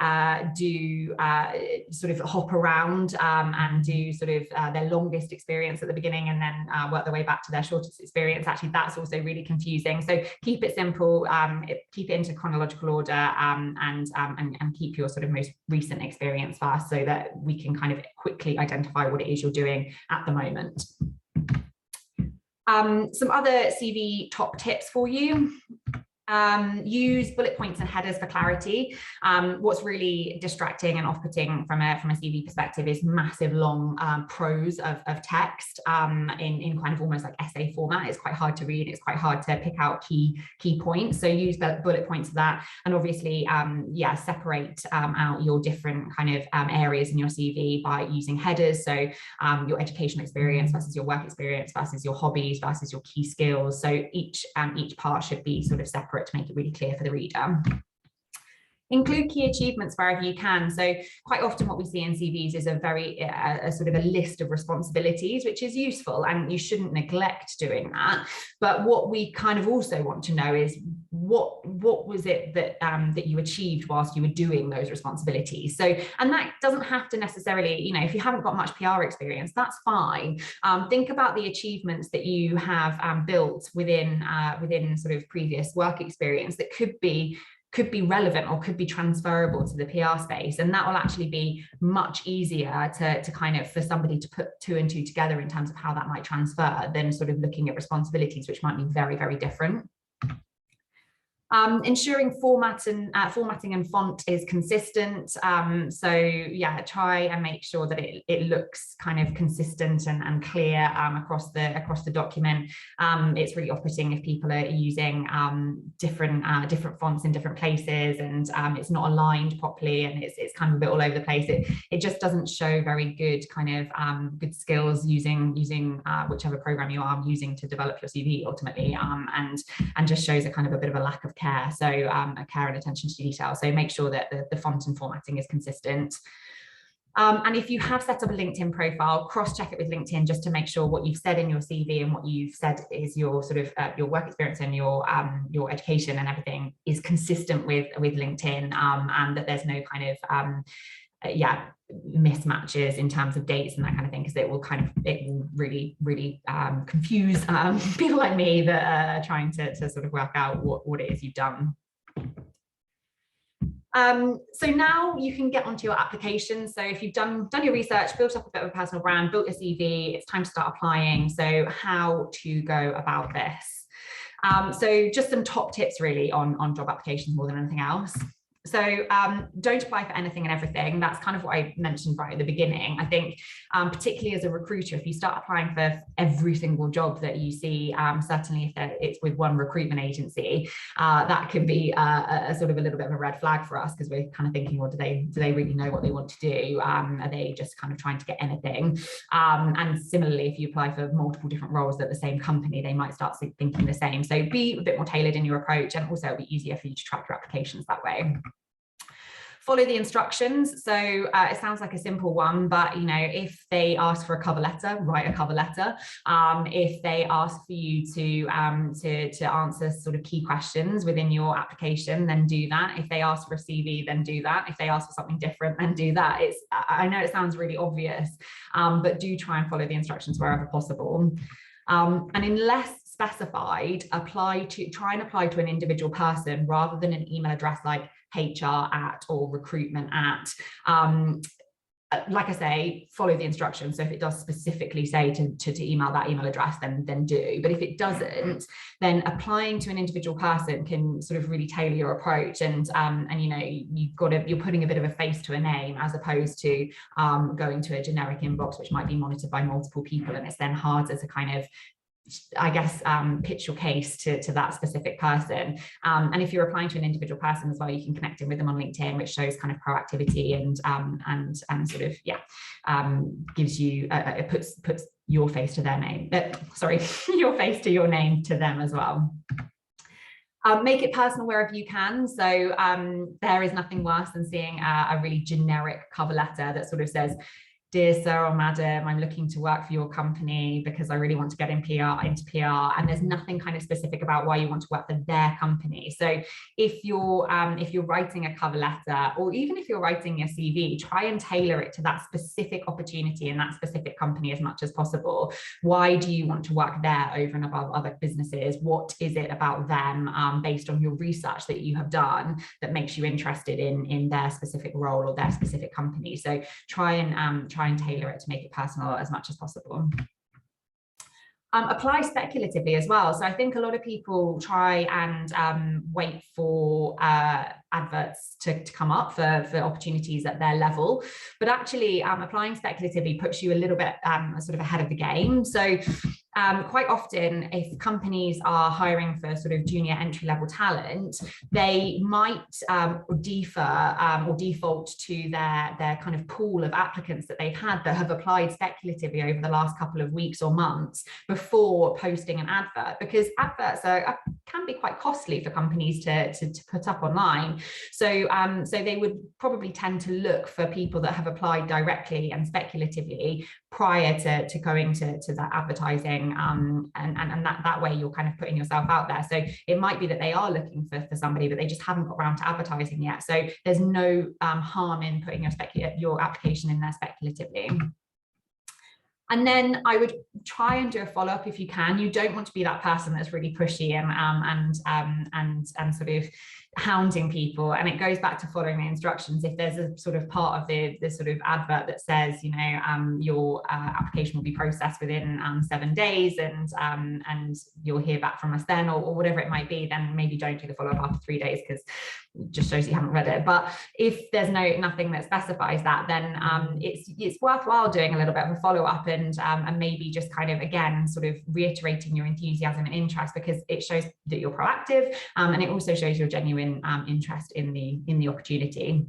do sort of hop around and do sort of their longest experience at the beginning and then work their way back to their shortest experience. Actually, that's also really confusing. So keep it simple, keep it into chronological order, and keep your sort of most recent experience first so that we can kind of quickly identify what it is you're doing at the moment. Some other CV top tips for you. Use bullet points and headers for clarity. What's really distracting and off-putting from a CV perspective is massive long prose of text in kind of almost like essay format. It's quite hard to read. It's quite hard to pick out key points. So use the bullet points of that, and obviously, yeah, separate out your different kind of areas in your CV by using headers. So your educational experience versus your work experience versus your hobbies versus your key skills. So each part should be sort of separate to make it really clear for the reader. Include key achievements wherever you can. So quite often what we see in CVs is a sort of a list of responsibilities, which is useful, and you shouldn't neglect doing that. But what we kind of also want to know is what was it that that you achieved whilst you were doing those responsibilities. So, and that doesn't have to necessarily, you know, if you haven't got much PR experience, that's fine. Think about the achievements that you have built within sort of previous work experience that could be relevant or could be transferable to the PR space, and that will actually be much easier to kind of for somebody to put two and two together in terms of how that might transfer than sort of looking at responsibilities which might be very, very different. Ensuring formatting and font is consistent. So yeah, try and make sure that it looks kind of consistent and clear across the document. It's really off-putting if people are using different fonts in different places, and it's not aligned properly, and it's kind of a bit all over the place. It just doesn't show very good kind of good skills using whichever program you are using to develop your CV ultimately, and just shows a kind of a bit of a lack of care. So care and attention to detail. So make sure that the font and formatting is consistent. And if you have set up a LinkedIn profile, cross-check it with LinkedIn just to make sure what you've said in your CV and what you've said is your sort of your work experience and your education and everything is consistent with LinkedIn, and that there's no kind of mismatches in terms of dates and that kind of thing, because it will really confuse people like me that are trying to sort of work out what it is you've done. So now you can get onto your application. So if you've done your research, built up a bit of a personal brand, built your CV, it's time to start applying. So how to go about this? So just some top tips really on job applications more than anything else. So don't apply for anything and everything. That's kind of what I mentioned right at the beginning. I think particularly as a recruiter, if you start applying for every single job that you see, certainly if it's with one recruitment agency, that can be a sort of a little bit of a red flag for us, because we're kind of thinking, well, do they really know what they want to do? Are they just kind of trying to get anything? And similarly, if you apply for multiple different roles at the same company, they might start thinking the same. So be a bit more tailored in your approach, and also it'll be easier for you to track your applications that way. Follow the instructions. So it sounds like a simple one, but if they ask for a cover letter, write a cover letter. If they ask for you to answer sort of key questions within your application, then do that. If they ask for a CV, then do that. If they ask for something different, then do that. I know it sounds really obvious, but do try and follow the instructions wherever possible. And unless specified, try and apply to an individual person rather than an email address like HR@ or recruitment@. Like I say, follow the instructions. So if it does specifically say to email that email address, then do. But if it doesn't, then applying to an individual person can sort of really tailor your approach. And you're putting a bit of a face to a name, as opposed to going to a generic inbox, which might be monitored by multiple people, and it's then harder to kind of, I guess, pitch your case to that specific person. And if you're applying to an individual person as well, you can connect in with them on LinkedIn, which shows kind of proactivity and sort of, gives you, it puts your face to their name. Your face to your name to them as well. Make it personal wherever you can. So there is nothing worse than seeing a really generic cover letter that sort of says, "Dear sir or madam, I'm looking to work for your company because I really want to get into PR, and there's nothing kind of specific about why you want to work for their company. So if you're writing a cover letter, or even if you're writing your CV, try and tailor it to that specific opportunity and that specific company as much as possible. Why do you want to work there over and above other businesses? What is it about them, based on your research that you have done, that makes you interested in their specific role or their specific company? So try and tailor it to make it personal as much as possible. Apply speculatively as well. So I think a lot of people try and wait for adverts to come up for opportunities at their level, but actually applying speculatively puts you a little bit sort of ahead of the game. So quite often, if companies are hiring for sort of junior entry-level talent, they might defer or default to their kind of pool of applicants that they've had that have applied speculatively over the last couple of weeks or months before posting an advert, because adverts can be quite costly for companies to put up online. So they would probably tend to look for people that have applied directly and speculatively prior to going to that advertising, and that way you're kind of putting yourself out there. So it might be that they are looking for somebody, but they just haven't got around to advertising yet. So there's no harm in putting your application in there speculatively. And then I would try and do a follow-up if you can. You don't want to be that person that's really pushy and sort of hounding people. And it goes back to following the instructions. If there's a sort of part of the sort of advert that says, your application will be processed within 7 days, and you'll hear back from us then, or whatever it might be, then maybe don't do the follow-up after 3 days, because it just shows you haven't read it. But if there's nothing that specifies that, then it's worthwhile doing a little bit of a follow-up and maybe just kind of, again, sort of reiterating your enthusiasm and interest, because it shows that you're proactive, and it also shows your genuine interest in the opportunity.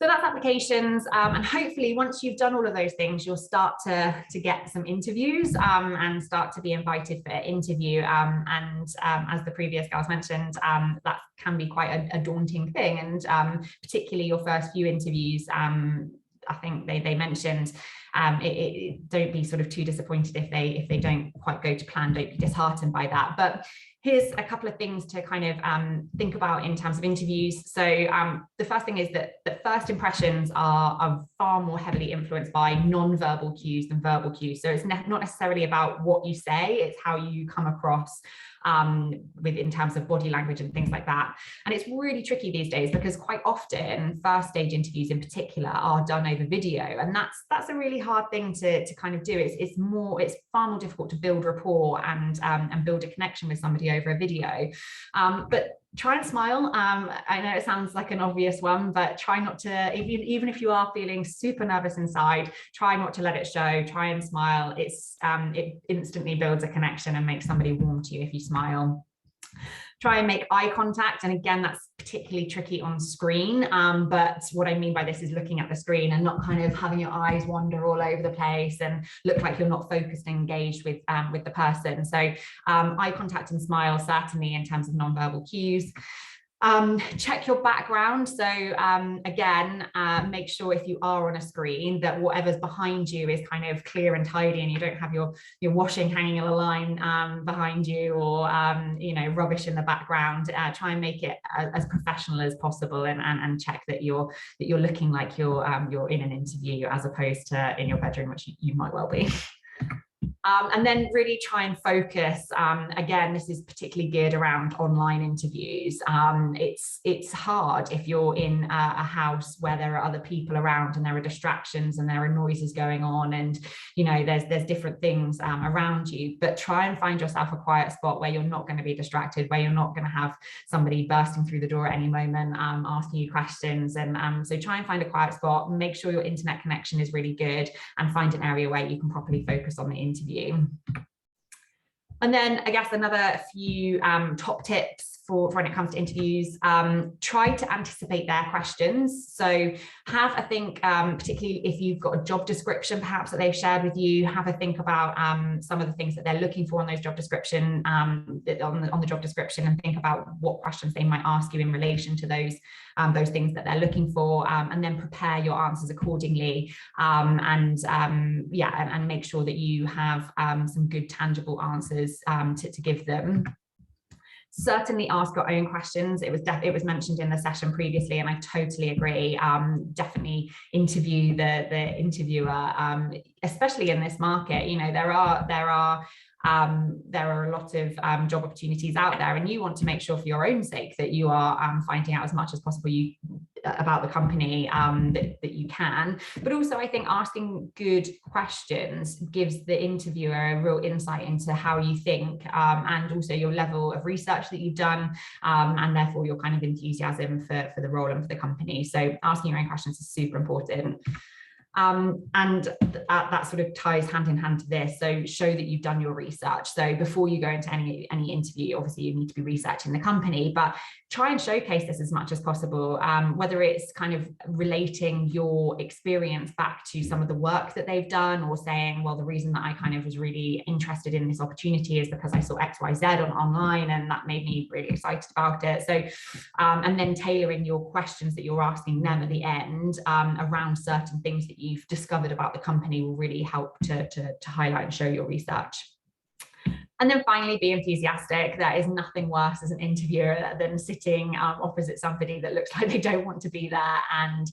So that's applications, and hopefully once you've done all of those things, you'll start to get some interviews and start to be invited for an interview. And as the previous girls mentioned, that can be quite a daunting thing, and particularly your first few interviews. I think they mentioned don't be sort of too disappointed if they don't quite go to plan. Don't be disheartened by that. But here's a couple of things to kind of think about in terms of interviews. So the first thing is that first impressions are far more heavily influenced by non-verbal cues than verbal cues. So it's not necessarily about what you say, it's how you come across in terms of body language and things like that. And it's really tricky these days because quite often first stage interviews in particular are done over video, and that's a really hard thing to kind of do. It's far more difficult to build rapport and build a connection with somebody over a video. But try and smile. I know it sounds like an obvious one, but try not to, even if you are feeling super nervous inside, try not to let it show. Try and smile. It instantly builds a connection and makes somebody warm to you if you smile. Try and make eye contact. And again, that's particularly tricky on screen. But what I mean by this is looking at the screen and not kind of having your eyes wander all over the place and look like you're not focused and engaged with the person. So eye contact and smile, certainly in terms of nonverbal cues. Check your background. So again, make sure if you are on a screen that whatever's behind you is kind of clear and tidy, and you don't have your washing hanging in a line behind you, or rubbish in the background. Try and make it as professional as possible, and check that you're looking like you're in an interview as opposed to in your bedroom, which you might well be. And then really try and focus. Again, this is particularly geared around online interviews. It's hard if you're in a house where there are other people around and there are distractions and there are noises going on, and there's different things around you. But try and find yourself a quiet spot where you're not going to be distracted, where you're not going to have somebody bursting through the door at any moment asking you questions. And so try and find a quiet spot. Make sure your internet connection is really good, and find an area where you can properly focus on the interview. And then I guess another few top tips for when it comes to interviews. Try to anticipate their questions. So have a think, particularly if you've got a job description perhaps that they've shared with you, have a think about some of the things that they're looking for on those job description, on the job description, and think about what questions they might ask you in relation to those things that they're looking for, and then prepare your answers accordingly, and make sure that you have some good tangible answers to give them. Certainly ask your own questions. It was mentioned in the session previously, and I totally agree. Definitely interview the interviewer, especially in this market. There are a lot of job opportunities out there, and you want to make sure for your own sake that you are finding out as much as possible about the company that you can. But also, I think asking good questions gives the interviewer a real insight into how you think, and also your level of research that you've done, and therefore your kind of enthusiasm for the role and for the company. So asking your own questions is super important. And that sort of ties hand in hand to this. So show that you've done your research. So before you go into any interview, obviously you need to be researching the company, but try and showcase this as much as possible, whether it's kind of relating your experience back to some of the work that they've done, or saying, well, the reason that I kind of was really interested in this opportunity is because I saw XYZ online and that made me really excited about it. So and then tailoring your questions that you're asking them at the end around certain things that you've discovered about the company will really help to highlight and show your research. And then finally, be enthusiastic. There is nothing worse as an interviewer than sitting opposite somebody that looks like they don't want to be there and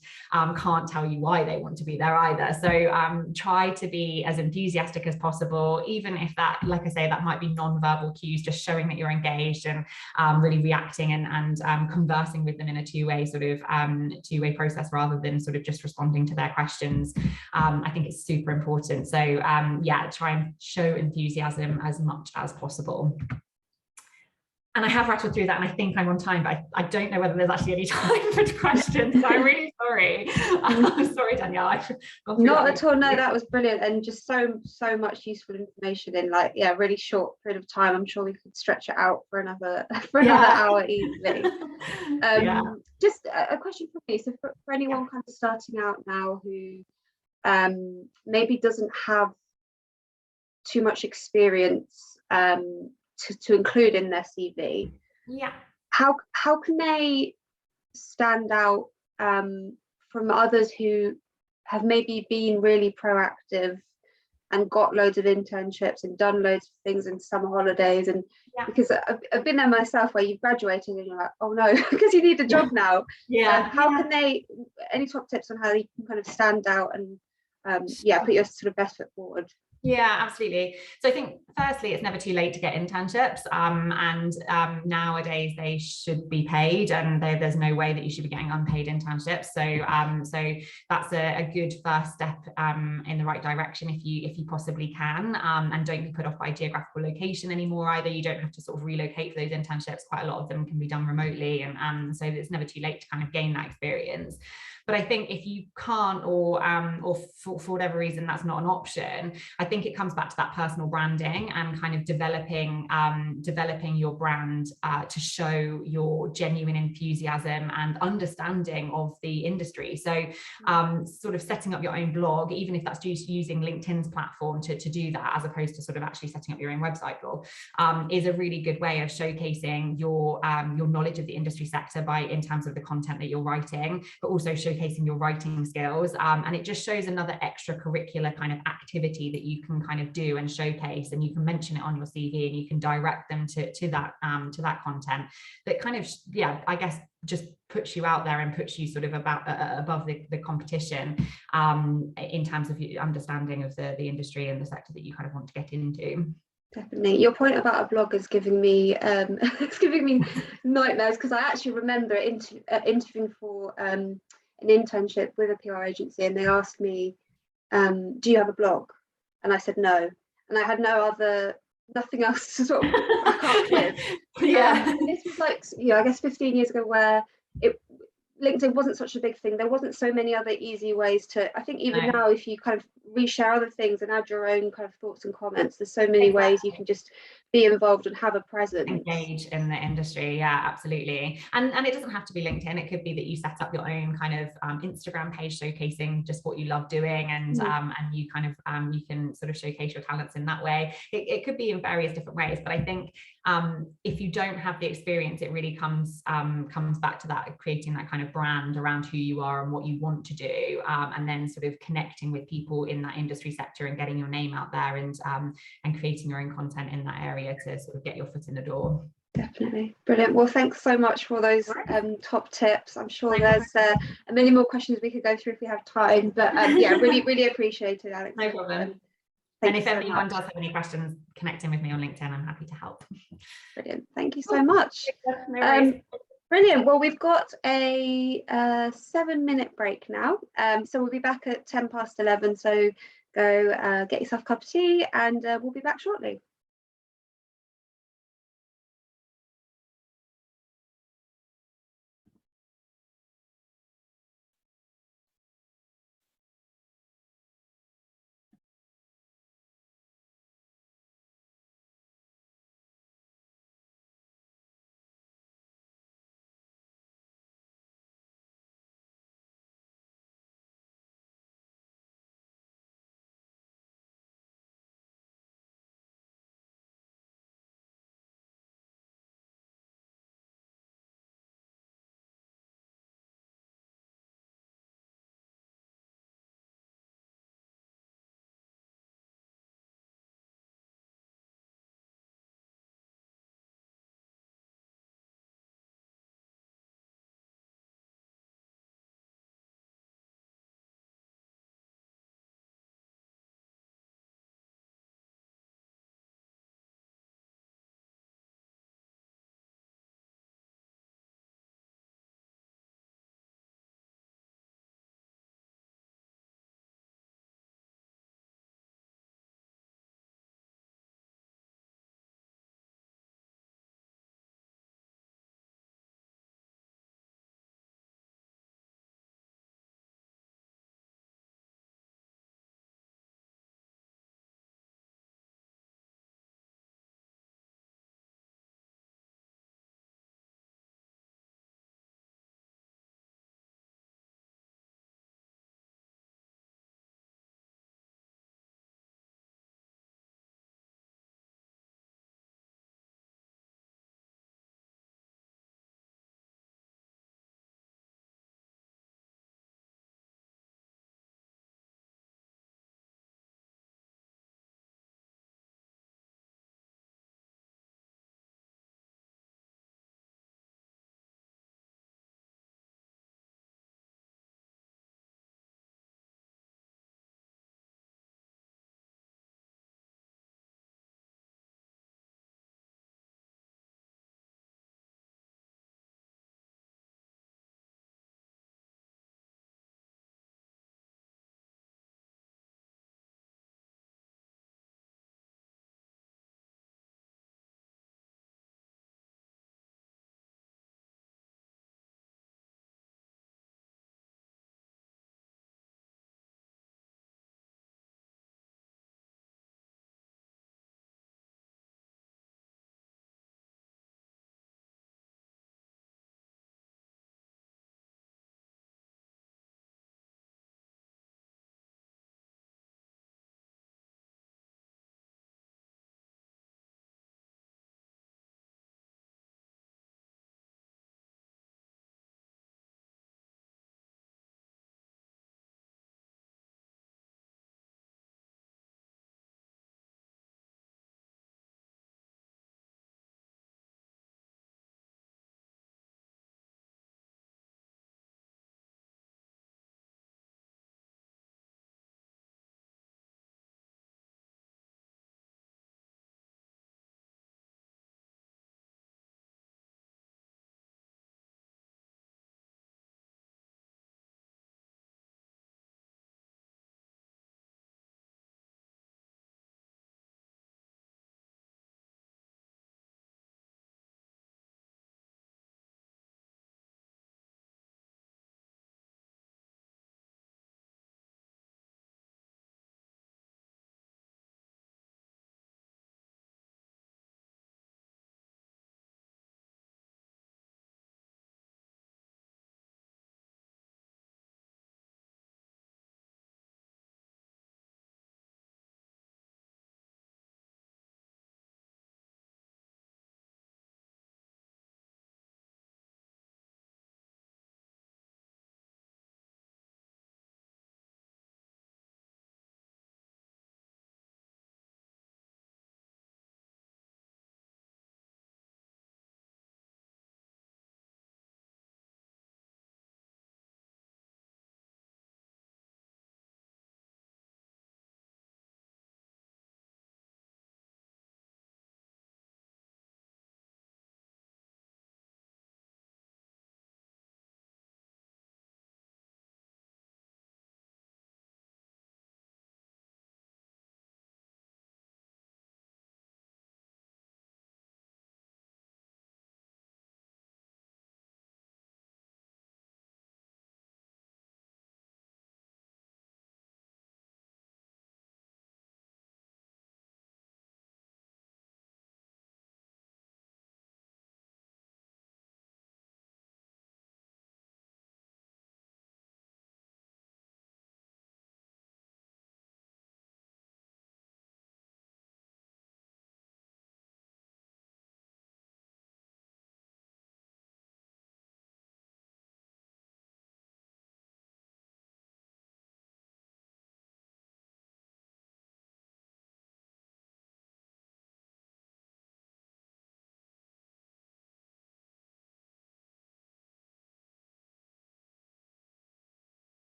can't tell you why they want to be there either. So try to be as enthusiastic as possible, even if that, like I say, that might be non-verbal cues, just showing that you're engaged and really reacting and conversing with them in a two-way two-way process, rather than sort of just responding to their questions. I think it's super important. So yeah, try and show enthusiasm as much as possible. And I have rattled through that, and I think I'm on time, but I don't know whether there's actually any time for questions. So I'm really sorry. I'm sorry, Danielle. Not at all. No, that was brilliant, and just so much useful information in really short period of time. I'm sure we could stretch it out for another hour easily. Just a question for me. So for anyone kind of starting out now who maybe doesn't have too much experience to include in their CV, how can they stand out from others who have maybe been really proactive and got loads of internships and done loads of things in summer holidays. And because I've been there myself, where you've graduated and you're like, oh no, because you need a job now. How can they, any top tips on how you can kind of stand out and put your sort of best foot forward? Yeah, absolutely. So I think firstly, it's never too late to get internships, and nowadays they should be paid, and there's no way that you should be getting unpaid internships. So that's a good first step in the right direction if you possibly can, and don't be put off by geographical location anymore either. You don't have to sort of relocate for those internships. Quite a lot of them can be done remotely, and so it's never too late to kind of gain that experience. But I think if you can't, or for whatever reason that's not an option, I think it comes back to that personal branding and kind of developing your brand to show your genuine enthusiasm and understanding of the industry. So sort of setting up your own blog, even if that's just using LinkedIn's platform to do that, as opposed to sort of actually setting up your own website blog, is a really good way of showcasing your knowledge of the industry sector in terms of the content that you're writing, but also showcasing your writing skills, and it just shows another extracurricular kind of activity that you can kind of do and showcase, and you can mention it on your CV, and you can direct them to that content that kind of I guess just puts you out there and puts you sort of above the competition in terms of your understanding of the industry and the sector that you kind of want to get into. Definitely. Your point about a blog is giving me it's giving me nightmares, because I actually remember interviewing for an internship with a PR agency, and they asked me, do you have a blog? And I said no, and I had nothing else to sort of back up with. This was like, I guess 15 years ago, where LinkedIn wasn't such a big thing. There wasn't so many other easy ways to, I think even now, if you kind of reshare other things and add your own kind of thoughts and comments, there's so many ways you can just be involved and have a presence. Engage in the industry, yeah, absolutely. And it doesn't have to be LinkedIn. It could be that you set up your own kind of Instagram page showcasing just what you love doing, and you kind of you can sort of showcase your talents in that way. It could be in various different ways, but I think if you don't have the experience, it really comes back to that, creating that kind of brand around who you are and what you want to do, and then sort of connecting with people in that industry sector and getting your name out there, and creating your own content in that area to sort of get your foot in the door. Definitely. Brilliant. Well, thanks so much for those top tips. I'm sure there's many more questions we could go through if we have time, but really appreciate it, Alex. No problem. And if anyone does have any questions, connecting with me on LinkedIn, I'm happy to help. Brilliant. Thank you so much. Brilliant. Well, we've got a 7-minute break now. So we'll be back at 11:10. So go get yourself a cup of tea, and we'll be back shortly.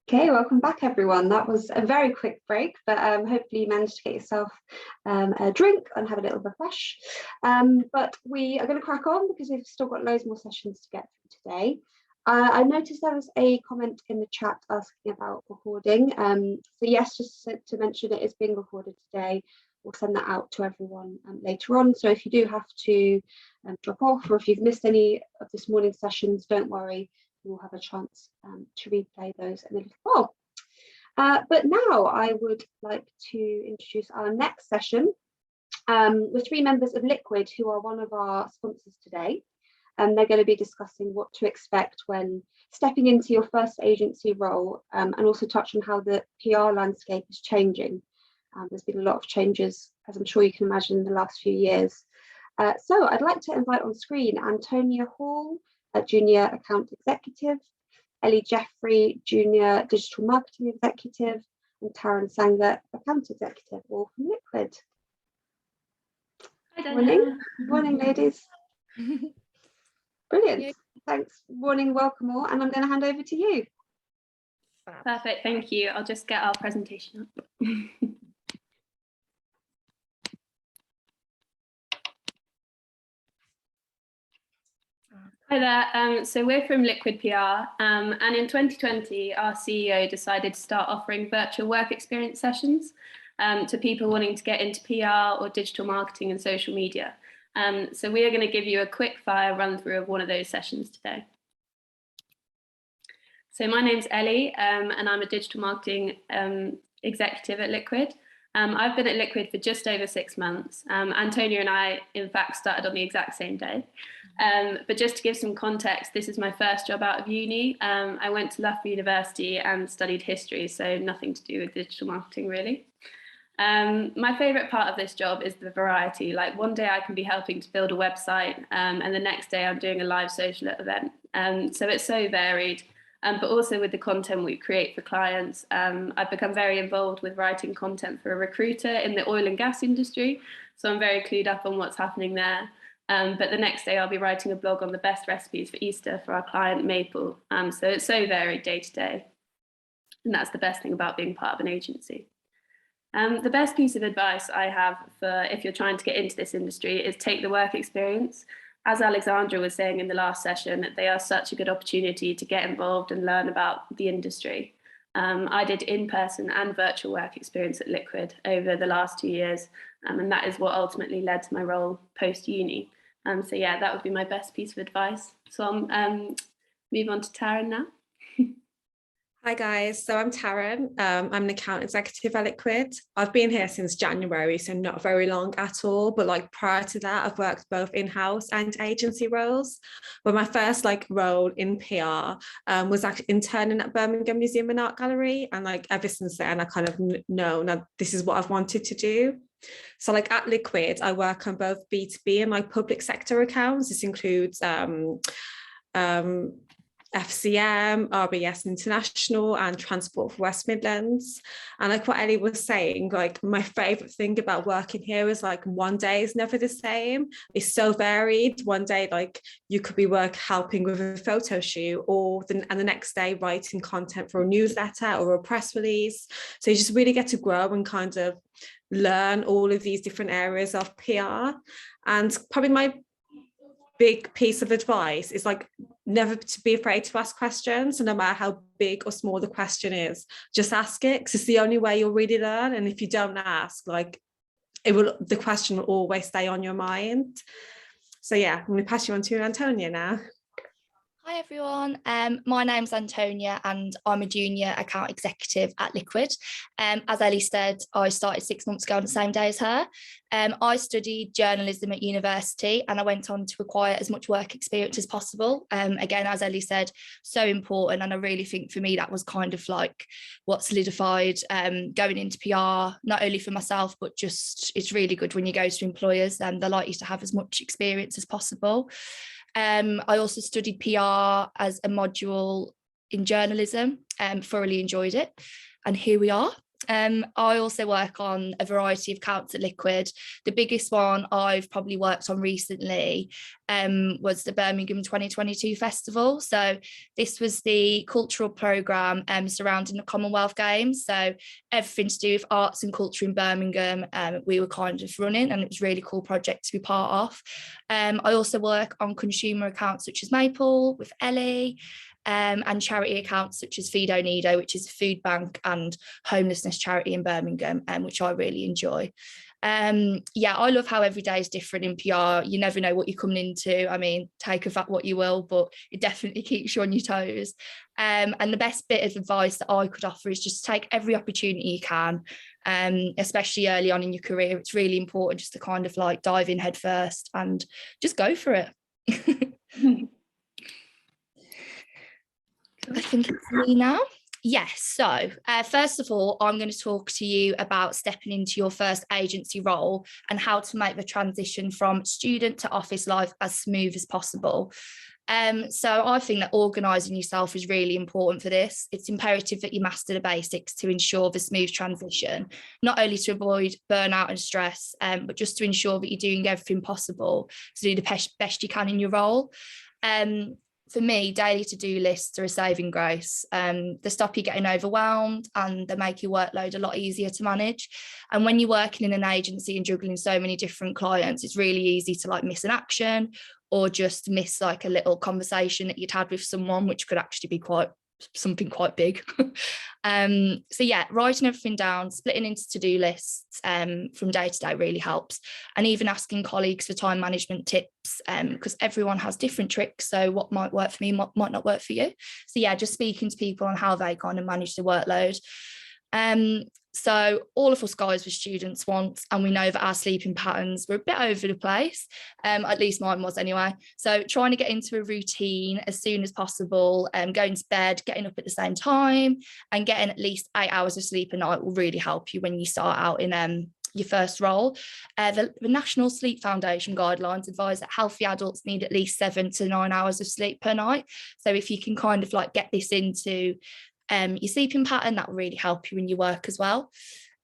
Okay, welcome back everyone. That was a very quick break, but hopefully you managed to get yourself a drink and have a little refresh. But we are going to crack on because we've still got loads more sessions to get through today. I noticed there was a comment in the chat asking about recording. So yes, just to mention, it is being recorded today. We'll send that out to everyone later on. So if you do have to drop off, or if you've missed any of this morning's sessions, don't worry. We'll have a chance to replay those in a little while. But now I would like to introduce our next session with 3 members of Liquid, who are one of our sponsors today. And they're going to be discussing what to expect when stepping into your first agency role, and also touch on how the PR landscape is changing. There's been a lot of changes, as I'm sure you can imagine, in the last few years. So I'd like to invite on screen Antonia Hall, a Junior Account Executive, Ellie Jeffrey, Junior Digital Marketing Executive, and Taryn Sanger, Account Executive, all from Liquid. Hi, Morning. Morning, ladies. Brilliant. Thanks. Morning, welcome all. And I'm going to hand over to you. Perfect, thank you. I'll just get our presentation up. Hi there, so we're from Liquid PR, and in 2020 our CEO decided to start offering virtual work experience sessions to people wanting to get into PR or digital marketing and social media. So we are going to give you a quick fire run through of one of those sessions today. So my name's Ellie, and I'm a digital marketing executive at Liquid. I've been at Liquid for just over 6 months. Antonia and I, in fact, started on the exact same day. But just to give some context, this is my first job out of uni. I went to Loughborough University and studied history, so nothing to do with digital marketing, really. My favourite part of this job is the variety. Like, one day I can be helping to build a website, and the next day I'm doing a live social event. So it's so varied. But also with the content we create for clients, I've become very involved with writing content for a recruiter in the oil and gas industry. So I'm very clued up on what's happening there. But the next day I'll be writing a blog on the best recipes for Easter for our client Maple. So it's so varied day to day. And that's the best thing about being part of an agency. The best piece of advice I have for if you're trying to get into this industry is take the work experience. As Alexandra was saying in the last session, they are such a good opportunity to get involved and learn about the industry. I did in-person and virtual work experience at Liquid over the last 2 years, and that is what ultimately led to my role post-uni. So yeah, that would be my best piece of advice. So I'll move on to Taryn now. Hi guys, so I'm Taryn. I'm an account executive at Liquid. I've been here since January, so not very long at all. But like prior to that, I've worked both in-house and agency roles. But my first like role in PR was actually interning at Birmingham Museum and Art Gallery, and like ever since then, I kind of know now this is what I've wanted to do. So like at Liquid, I work on both B2B and like public sector accounts. This includes FCM, RBS International, and Transport for West Midlands. And like what Ellie was saying, like my favourite thing about working here is like one day is never the same. It's so varied. One day like you could be helping with a photo shoot, and the next day writing content for a newsletter or a press release. So you just really get to grow and kind of learn all of these different areas of PR. And probably my big piece of advice is like never to be afraid to ask questions. So no matter how big or small the question is, just ask it, because it's the only way you'll really learn. And if you don't ask, like the question will always stay on your mind. So yeah, I'm going to pass you on to Antonia now. Hi everyone, my name's Antonia and I'm a junior account executive at Liquid. As Ellie said, I started 6 months ago on the same day as her. I studied journalism at university and I went on to acquire as much work experience as possible. Again, as Ellie said, so important, and I really think for me that was kind of like what solidified going into PR, not only for myself, but just it's really good when you go to employers and they like you to have as much experience as possible. I also studied PR as a module in journalism and thoroughly enjoyed it. And here we are. I also work on a variety of accounts at Liquid. The biggest one I've probably worked on recently was the Birmingham 2022 festival. So this was the cultural programme surrounding the Commonwealth Games. So everything to do with arts and culture in Birmingham, we were kind of running, and it was a really cool project to be part of. I also work on consumer accounts such as Maple with Ellie, and charity accounts such as Fido Nido, which is a food bank and homelessness charity in Birmingham, which I really enjoy. Yeah, I love how every day is different in PR. You never know what you're coming into. I mean, take of that what you will, but it definitely keeps you on your toes. And the best bit of advice that I could offer is just take every opportunity you can, especially early on in your career. It's really important just to kind of like dive in head first and just go for it. I think it's me now. Yes, so first of all, I'm going to talk to you about stepping into your first agency role and how to make the transition from student to office life as smooth as possible. So I think that organising yourself is really important for this. It's imperative that you master the basics to ensure the smooth transition, not only to avoid burnout and stress, but just to ensure that you're doing everything possible to do the best you can in your role. For me, daily to-do lists are a saving grace. They stop you getting overwhelmed and they make your workload a lot easier to manage. And when you're working in an agency and juggling so many different clients, it's really easy to like miss an action or just miss like a little conversation that you'd had with someone, which could actually be something quite big. So yeah, writing everything down, splitting into to-do lists from day to day really helps, and even asking colleagues for time management tips, because everyone has different tricks, so what might work for me might not work for you. So yeah, just speaking to people on how they kind of manage the workload. So all of us guys were students once, and we know that our sleeping patterns were a bit over the place, at least mine was anyway. So trying to get into a routine as soon as possible, going to bed, getting up at the same time and getting at least 8 hours of sleep a night will really help you when you start out in your first role. The National Sleep Foundation guidelines advise that healthy adults need at least 7 to 9 hours of sleep per night. So if you can kind of like get this into your sleeping pattern, that will really help you in your work as well.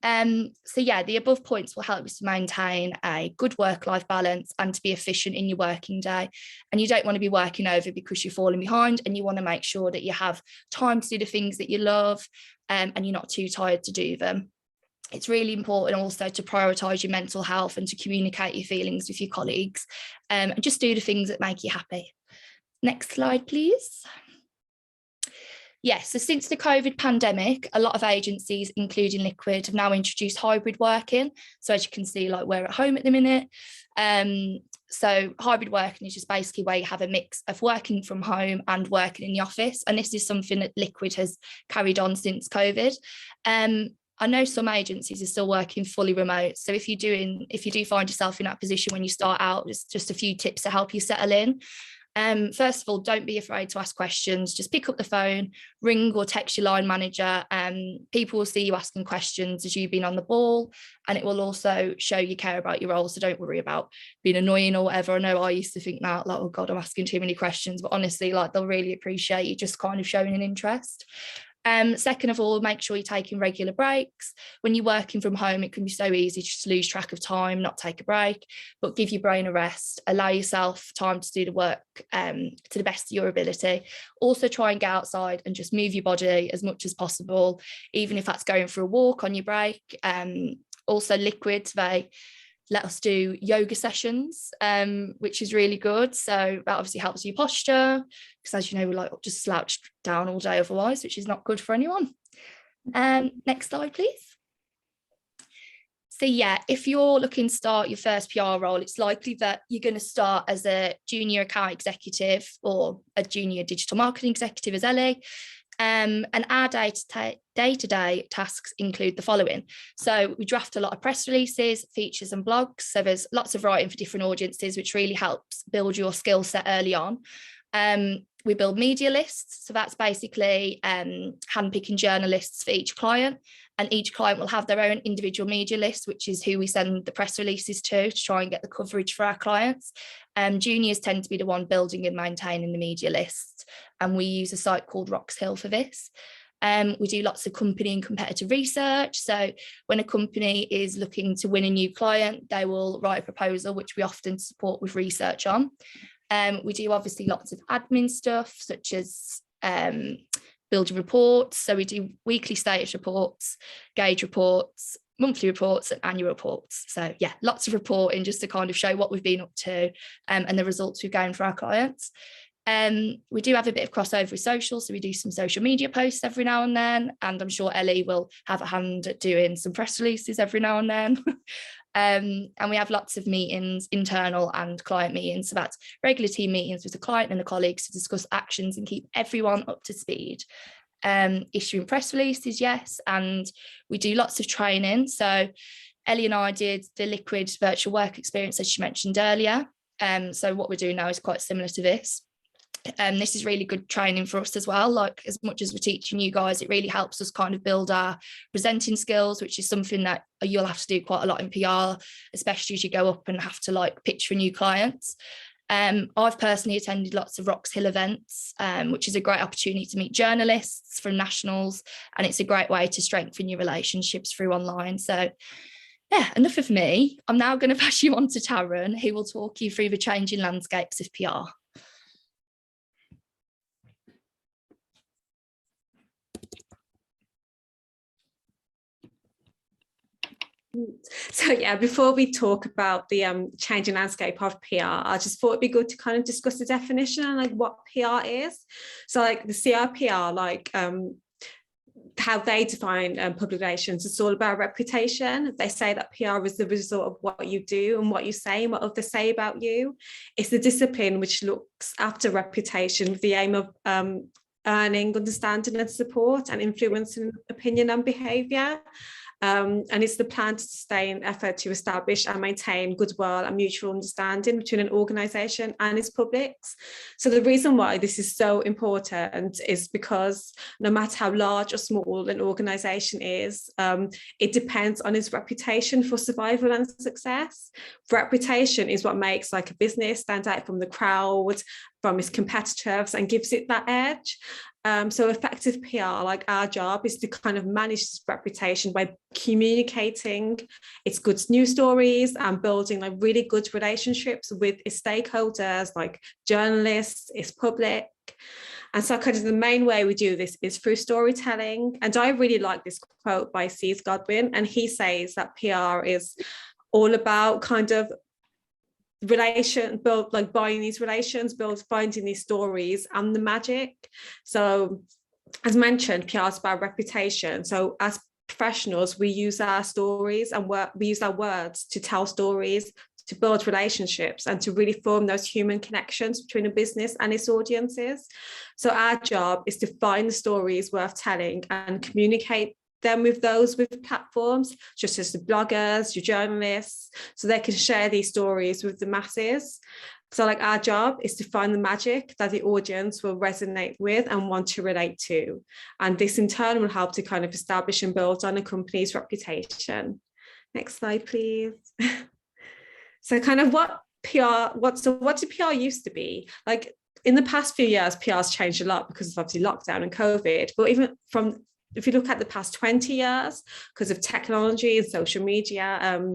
So yeah, the above points will help you to maintain a good work-life balance and to be efficient in your working day. And you don't want to be working over because you're falling behind, and you want to make sure that you have time to do the things that you love, and you're not too tired to do them. It's really important also to prioritise your mental health and to communicate your feelings with your colleagues, and just do the things that make you happy. Next slide, please. Yes, so since the COVID pandemic, a lot of agencies, including Liquid, have now introduced hybrid working. So as you can see, like we're at home at the minute. So hybrid working is just basically where you have a mix of working from home and working in the office. And this is something that Liquid has carried on since COVID. I know some agencies are still working fully remote. So if you do find yourself in that position when you start out, just a few tips to help you settle in. First of all, don't be afraid to ask questions. Just pick up the phone, ring or text your line manager. People will see you asking questions as you've been on the ball, and it will also show you care about your role. So don't worry about being annoying or whatever. I know I used to think that, like, oh God, I'm asking too many questions, but honestly, like, they'll really appreciate you just kind of showing an interest. Second of all, make sure you're taking regular breaks. When you're working from home, it can be so easy just to lose track of time, not take a break, but give your brain a rest, allow yourself time to do the work to the best of your ability. Also try and get outside and just move your body as much as possible, even if that's going for a walk on your break. Also Liquid, they let us do yoga sessions, which is really good. So that obviously helps your posture, because as you know, we're like just slouched down all day otherwise, which is not good for anyone. Next slide, please. So yeah, if you're looking to start your first PR role, it's likely that you're going to start as a junior account executive or a junior digital marketing executive as Ellie. And our day-to-day tasks include the following. So we draft a lot of press releases, features and blogs. So there's lots of writing for different audiences, which really helps build your skill set early on. We build media lists. So that's basically handpicking journalists for each client. And each client will have their own individual media list, which is who we send the press releases to try and get the coverage for our clients. Juniors tend to be the one building and maintaining the media lists. And we use a site called Roxhill for this. We do lots of company and competitor research. So when a company is looking to win a new client, they will write a proposal, which we often support with research on. We do obviously lots of admin stuff, such as building reports. So we do weekly status reports, gauge reports, monthly reports and annual reports. So yeah, lots of reporting just to kind of show what we've been up to and the results we've gained for our clients. We do have a bit of crossover with social, so we do some social media posts every now and then, and I'm sure Ellie will have a hand at doing some press releases every now and then. And we have lots of meetings, internal and client meetings, so that's regular team meetings with the client and the colleagues to discuss actions and keep everyone up to speed. Issuing press releases, yes, and we do lots of training. So Ellie and I did the Liquid virtual work experience, as she mentioned earlier. So what we're doing now is quite similar to this. This is really good training for us as well. Like, as much as we're teaching you guys, it really helps us kind of build our presenting skills, which is something that you'll have to do quite a lot in PR, especially as you go up and have to like pitch for new clients. I've personally attended lots of Rocks Hill events, which is a great opportunity to meet journalists from nationals, and it's a great way to strengthen your relationships through online. So yeah, enough of me. I'm now going to pass you on to Taryn, who will talk you through the changing landscapes of PR. So yeah, before we talk about the changing landscape of PR, I just thought it'd be good to kind of discuss the definition and like what PR is. So like the CRPR, like how they define public relations, it's all about reputation. They say that PR is the result of what you do and what you say and what others say about you. It's the discipline which looks after reputation with the aim of earning understanding and support and influencing opinion and behaviour. And it's the plan to sustain effort to establish and maintain goodwill and mutual understanding between an organisation and its publics. So the reason why this is so important is because no matter how large or small an organisation is, it depends on its reputation for survival and success. Reputation is what makes like a business stand out from the crowd, from its competitors, and gives it that edge. So effective PR, like our job, is to kind of manage this reputation by communicating its good news stories and building like really good relationships with its stakeholders, like journalists, its public. And so kind of the main way we do this is through storytelling. And I really like this quote by C. Godwin, and he says that PR is all about kind of build like buying these relations, finding these stories and the magic. So as mentioned, PR is about reputation. So as professionals, we use our stories and we use our words to tell stories, to build relationships and to really form those human connections between a business and its audiences. So our job is to find the stories worth telling and communicate them with those with platforms, just as the bloggers, your journalists, so they can share these stories with the masses. So like our job is to find the magic that the audience will resonate with and want to relate to. And this in turn will help to kind of establish and build on a company's reputation. Next slide, please. So kind of what did PR used to be? Like in the past few years, PR's changed a lot because of obviously lockdown and COVID, but even if you look at the past 20 years, because of technology and social media,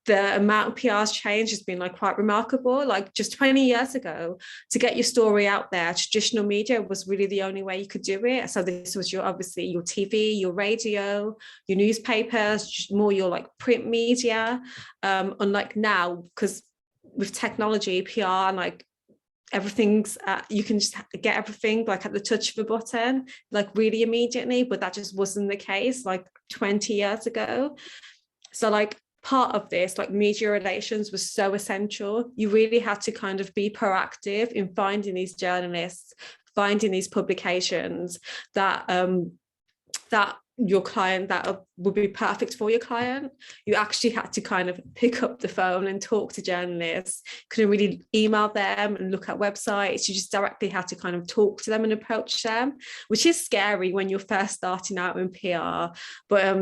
the amount of PR's change has been like quite remarkable. Like just 20 years ago, to get your story out there, traditional media was really the only way you could do it. So this was obviously your TV, your radio, your newspapers, more your like print media. Unlike now, because with technology, PR and like everything's you can just get everything like at the touch of a button, like really immediately, but that just wasn't the case like 20 years ago. So like part of this, like media relations was so essential. You really had to kind of be proactive in finding these journalists, finding these publications that your client that would be perfect for your client. You actually had to kind of pick up the phone and talk to journalists. Couldn't really email them and look at websites. You just directly had to kind of talk to them and approach them, which is scary when you're first starting out in PR, but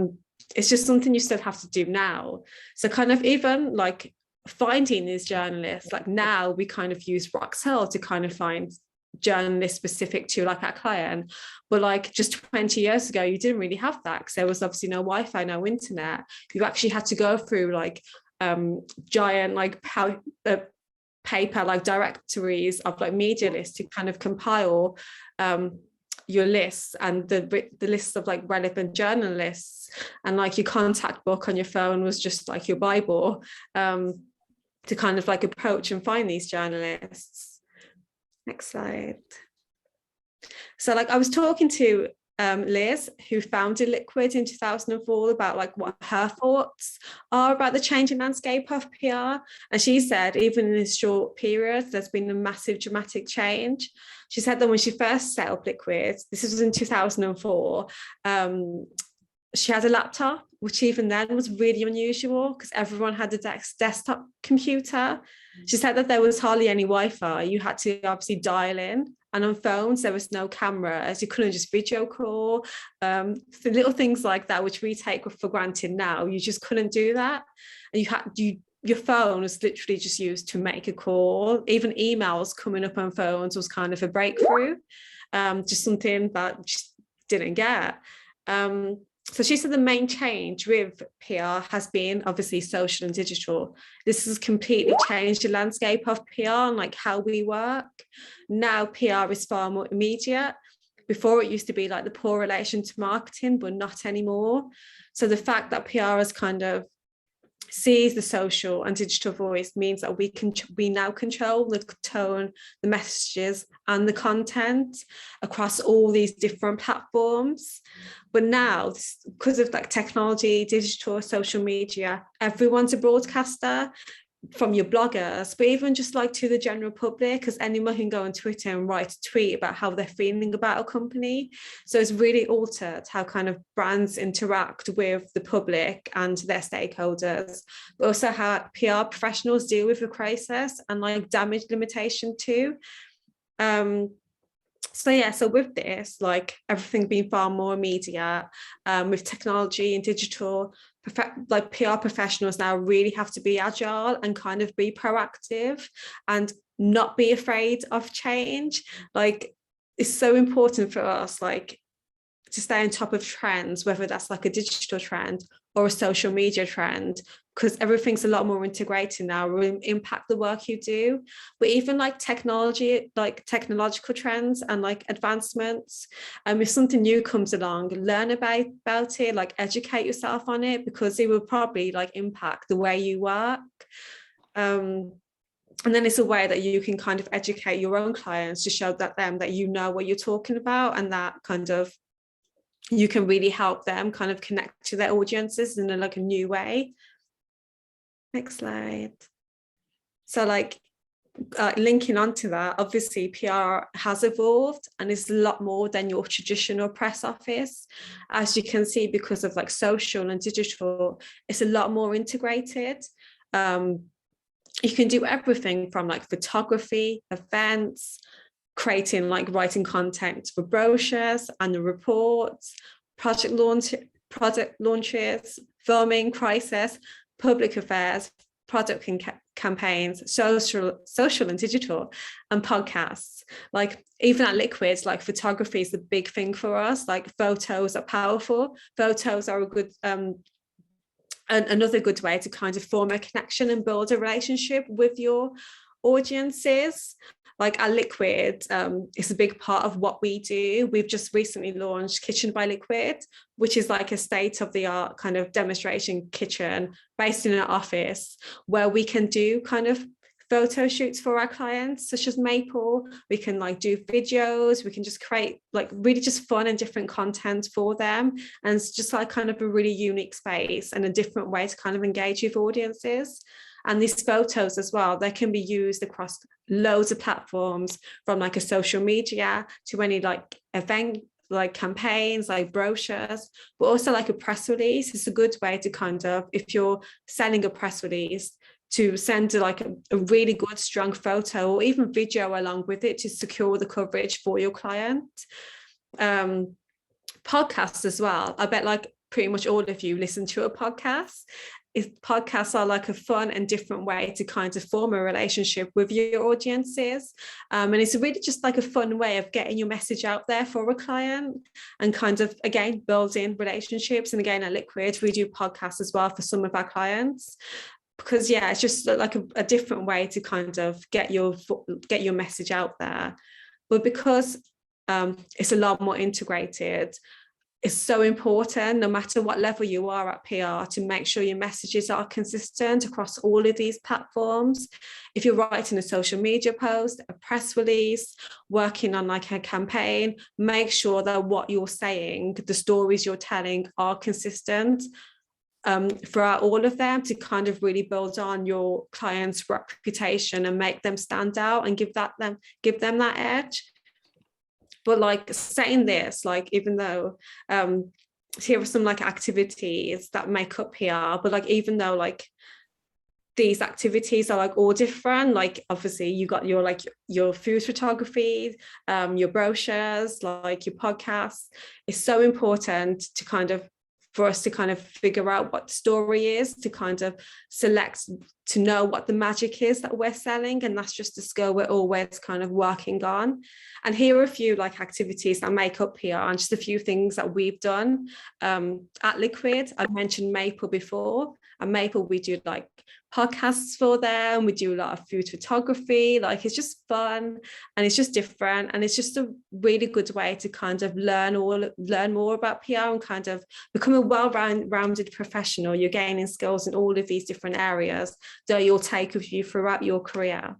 it's just something you still have to do now. So kind of even like finding these journalists, like now we kind of use Rocks Hill to kind of find journalist specific to like our client. But like just 20 years ago, you didn't really have that because there was obviously no Wi-Fi, no internet. You actually had to go through like giant like paper like directories of like media lists to kind of compile your lists and the lists of like relevant journalists, and like your contact book on your phone was just like your Bible to kind of like approach and find these journalists. Next slide. So like I was talking to Liz, who founded Liquid in 2004, about like what her thoughts are about the changing landscape of PR. And she said even in this short period, there's been a massive dramatic change. She said that when she first set up Liquid, this was in 2004, she had a laptop, which even then was really unusual because everyone had a desktop computer. She said that there was hardly any Wi-Fi. You had to obviously dial in. And on phones, there was no cameras. You couldn't just video call. So little things like that, which we take for granted now, you just couldn't do that. And your phone was literally just used to make a call. Even emails coming up on phones was kind of a breakthrough, just something that just didn't get. So she said the main change with PR has been obviously social and digital. This has completely changed the landscape of PR and like how we work. Now PR is far more immediate. Before it used to be like the poor relation to marketing, but not anymore. So the fact that PR has kind of sees the social and digital voice means that we now control the tone, the messages and the content across all these different platforms. But now, because of like technology, digital, social media, everyone's a broadcaster, from your bloggers, but even just like to the general public, because anyone can go on Twitter and write a tweet about how they're feeling about a company. So it's really altered how kind of brands interact with the public and their stakeholders, but also how PR professionals deal with the crisis and like damage limitation too. So with this, like everything being far more immediate, with technology and digital, like PR professionals now really have to be agile and kind of be proactive and not be afraid of change. Like it's so important for us, like to stay on top of trends, whether that's like a digital trend or a social media trend, because everything's a lot more integrated now, will impact the work you do. But even like technology, like technological trends and like advancements, if something new comes along, learn about it, like educate yourself on it, because it will probably like impact the way you work. And then it's a way that you can kind of educate your own clients to show them that you know what you're talking about, and that kind of you can really help them kind of connect to their audiences in a new way. Next slide. So like linking onto that, obviously PR has evolved and is a lot more than your traditional press office. As you can see, because of like social and digital, it's a lot more integrated. You can do everything from like photography, events, creating like writing content for brochures and the reports, project launches, filming, crisis, public affairs, product campaigns, social and digital, and podcasts. Like even at Liquid, like photography is a big thing for us. Like photos are powerful. Photos are a good another good way to kind of form a connection and build a relationship with your audiences. Like at Liquid, it's a big part of what we do. We've just recently launched Kitchen by Liquid, which is like a state-of-the-art kind of demonstration kitchen based in an office where we can do kind of photo shoots for our clients, such as Maple. We can like do videos, we can just create like really just fun and different content for them. And it's just like kind of a really unique space and a different way to kind of engage with audiences. And these photos as well, they can be used across loads of platforms, from like a social media to any like event, like campaigns, like brochures, but also like a press release. It's a good way to kind of, if you're selling a press release, to send like a really good, strong photo or even video along with it to secure the coverage for your client. Podcasts as well. I bet like pretty much all of you listen to a podcast. podcasts are like a fun and different way to kind of form a relationship with your audiences. And it's really just like a fun way of getting your message out there for a client and kind of, again, building relationships. And again, at Liquid, we do podcasts as well for some of our clients. Because yeah, it's just like a different way to kind of get your message out there. But because it's a lot more integrated, it's so important, no matter what level you are at PR, to make sure your messages are consistent across all of these platforms. If you're writing a social media post, a press release, working on like a campaign, make sure that what you're saying, the stories you're telling, are consistent throughout all of them, to kind of really build on your client's reputation and make them stand out and give them that edge. But like saying this, like, even though here are some like activities that make up PR, but like even though like these activities are like all different, like obviously you got your food photography, your brochures, like your podcasts, it's so important to kind of for us to kind of figure out what the story is, to kind of select, to know what the magic is that we're selling. And that's just a skill we're always kind of working on. And here are a few like activities that make up PR and just a few things that we've done at Liquid. I mentioned Maple before. At Maple, we do like podcasts for them. We do a lot of food photography. Like, it's just fun and it's just different. And it's just a really good way to kind of learn more about PR and kind of become a well-rounded professional. You're gaining skills in all of these different areas that you'll take with you throughout your career.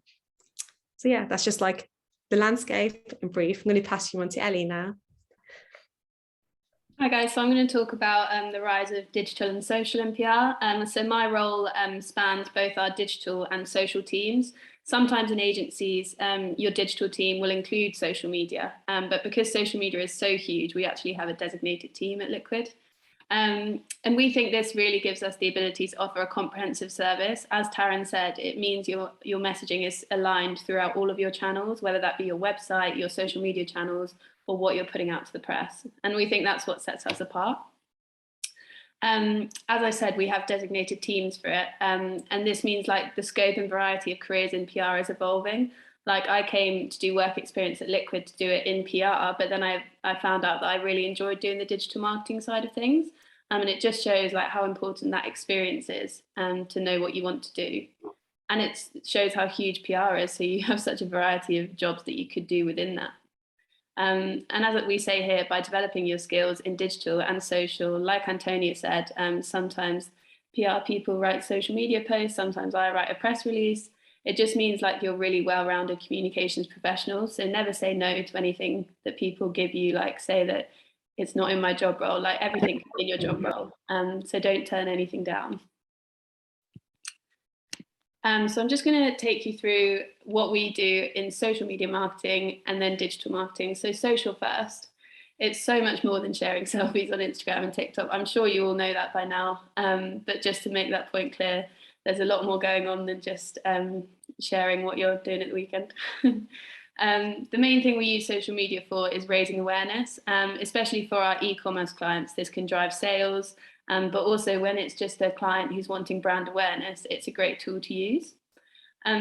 So yeah, that's just like the landscape in brief. I'm going to pass you on to Ellie now. Hi guys, so I'm going to talk about the rise of digital and social in PR. So my role spans both our digital and social teams. Sometimes in agencies, your digital team will include social media, but because social media is so huge, we actually have a designated team at Liquid. And we think this really gives us the ability to offer a comprehensive service. As Taryn said, it means your messaging is aligned throughout all of your channels, whether that be your website, your social media channels, or what you're putting out to the press. And we think that's what sets us apart. As I said, we have designated teams for it. And this means like the scope and variety of careers in PR is evolving. Like, I came to do work experience at Liquid to do it in PR, but then I found out that I really enjoyed doing the digital marketing side of things. And it just shows like how important that experience is to know what you want to do. And it shows how huge PR is. So you have such a variety of jobs that you could do within that. And as we say here, by developing your skills in digital and social, like Antonia said, sometimes PR people write social media posts, sometimes I write a press release. It just means like you're really well-rounded communications professionals. So never say no to anything that people give you, like say that it's not in my job role, like everything in your job role. So don't turn anything down. So I'm just going to take you through what we do in social media marketing and then digital marketing. So social first. It's so much more than sharing selfies on Instagram and TikTok. I'm sure you all know that by now. But just to make that point clear, there's a lot more going on than just sharing what you're doing at the weekend. The main thing we use social media for is raising awareness, especially for our e-commerce clients. This can drive sales. But also when it's just a client who's wanting brand awareness, it's a great tool to use.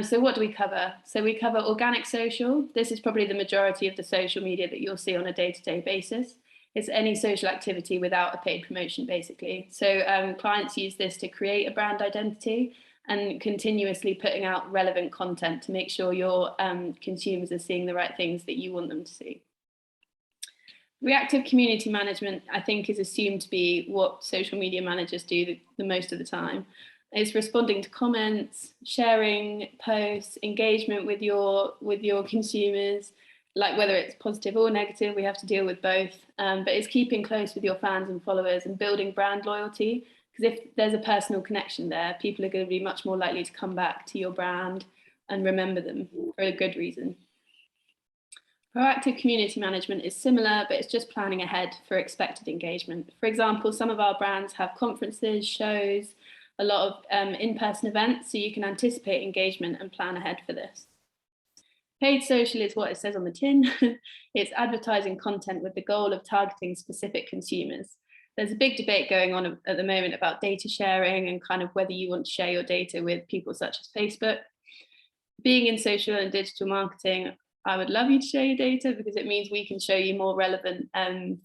So what do we cover? So we cover organic social. This is probably the majority of the social media that you'll see on a day-to-day basis. It's any social activity without a paid promotion, basically. So clients use this to create a brand identity and continuously putting out relevant content to make sure your consumers are seeing the right things that you want them to see. Reactive community management, I think, is assumed to be what social media managers do the most of the time. It's responding to comments, sharing posts, engagement with your consumers, like whether it's positive or negative, we have to deal with both. But it's keeping close with your fans and followers and building brand loyalty, because if there's a personal connection there, people are going to be much more likely to come back to your brand and remember them for a good reason. Proactive community management is similar, but it's just planning ahead for expected engagement. For example, some of our brands have conferences, shows, a lot of in-person events, so you can anticipate engagement and plan ahead for this. Paid social is what it says on the tin. It's advertising content with the goal of targeting specific consumers. there's a big debate going on at the moment about data sharing and kind of whether you want to share your data with people such as Facebook. Being in social and digital marketing, I would love you to share your data because it means we can show you more relevant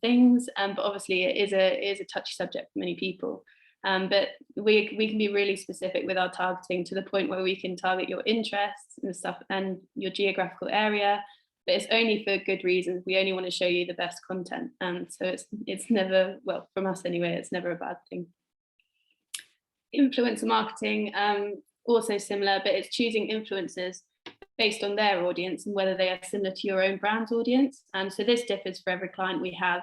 things. But obviously it is a touchy subject for many people. But we can be really specific with our targeting to the point where we can target your interests and stuff and your geographical area. But it's only for good reasons. We only want to show you the best content. So it's never, well, from us anyway, it's never a bad thing. Influencer marketing, also similar, but it's choosing influencers based on their audience and whether they are similar to your own brand's audience. So this differs for every client we have.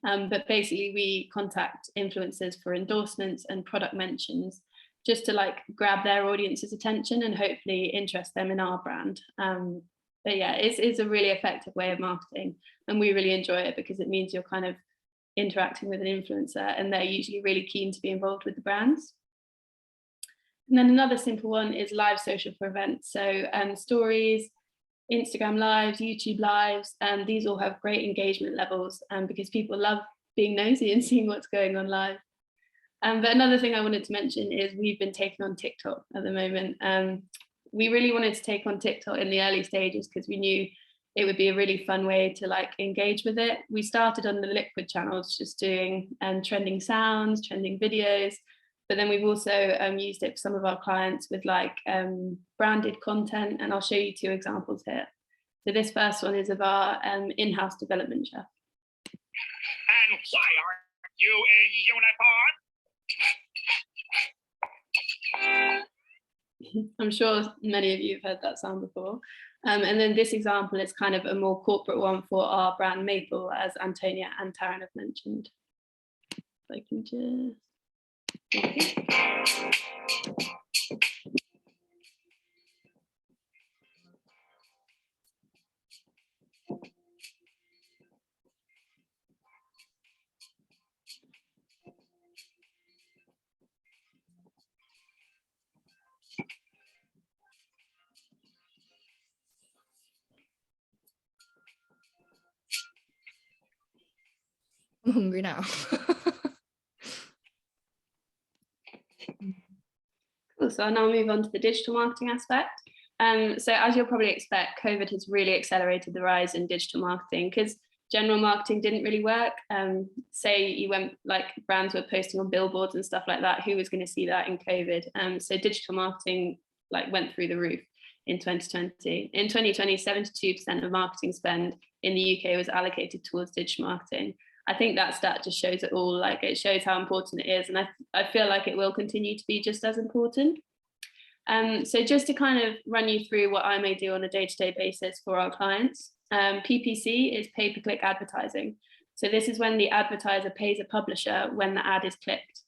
But basically we contact influencers for endorsements and product mentions just to like grab their audience's attention and hopefully interest them in our brand. But yeah, it's a really effective way of marketing and we really enjoy it because it means you're kind of interacting with an influencer and they're usually really keen to be involved with the brands. And then another simple one is live social for events. So stories, Instagram lives, YouTube lives, these all have great engagement levels because people love being nosy and seeing what's going on live. But another thing I wanted to mention is we've been taking on TikTok at the moment. We really wanted to take on TikTok in the early stages because we knew it would be a really fun way to like engage with it. We started on the Liquid channels, just doing trending sounds, trending videos. But then we've also used it for some of our clients with like branded content, and I'll show you 2 examples here. So this first one is of our in-house development chef. And why aren't you in uniform? I'm sure many of you have heard that sound before. And then this example is kind of a more corporate one for our brand Maple, as Antonia and Taryn have mentioned. If I can just... I'm hungry now. Cool, so I'll now move on to the digital marketing aspect. So as you'll probably expect, COVID has really accelerated the rise in digital marketing because general marketing didn't really work. Say you went, like brands were posting on billboards and stuff like that, who was going to see that in COVID? So digital marketing like went through the roof in 2020. In 2020, 72% of marketing spend in the UK was allocated towards digital marketing. I think that stat just shows it all, like it shows how important it is. And I feel like it will continue to be just as important. So just to kind of run you through what I may do on a day-to-day basis for our clients. PPC is pay-per-click advertising. So this is when the advertiser pays a publisher when the ad is clicked.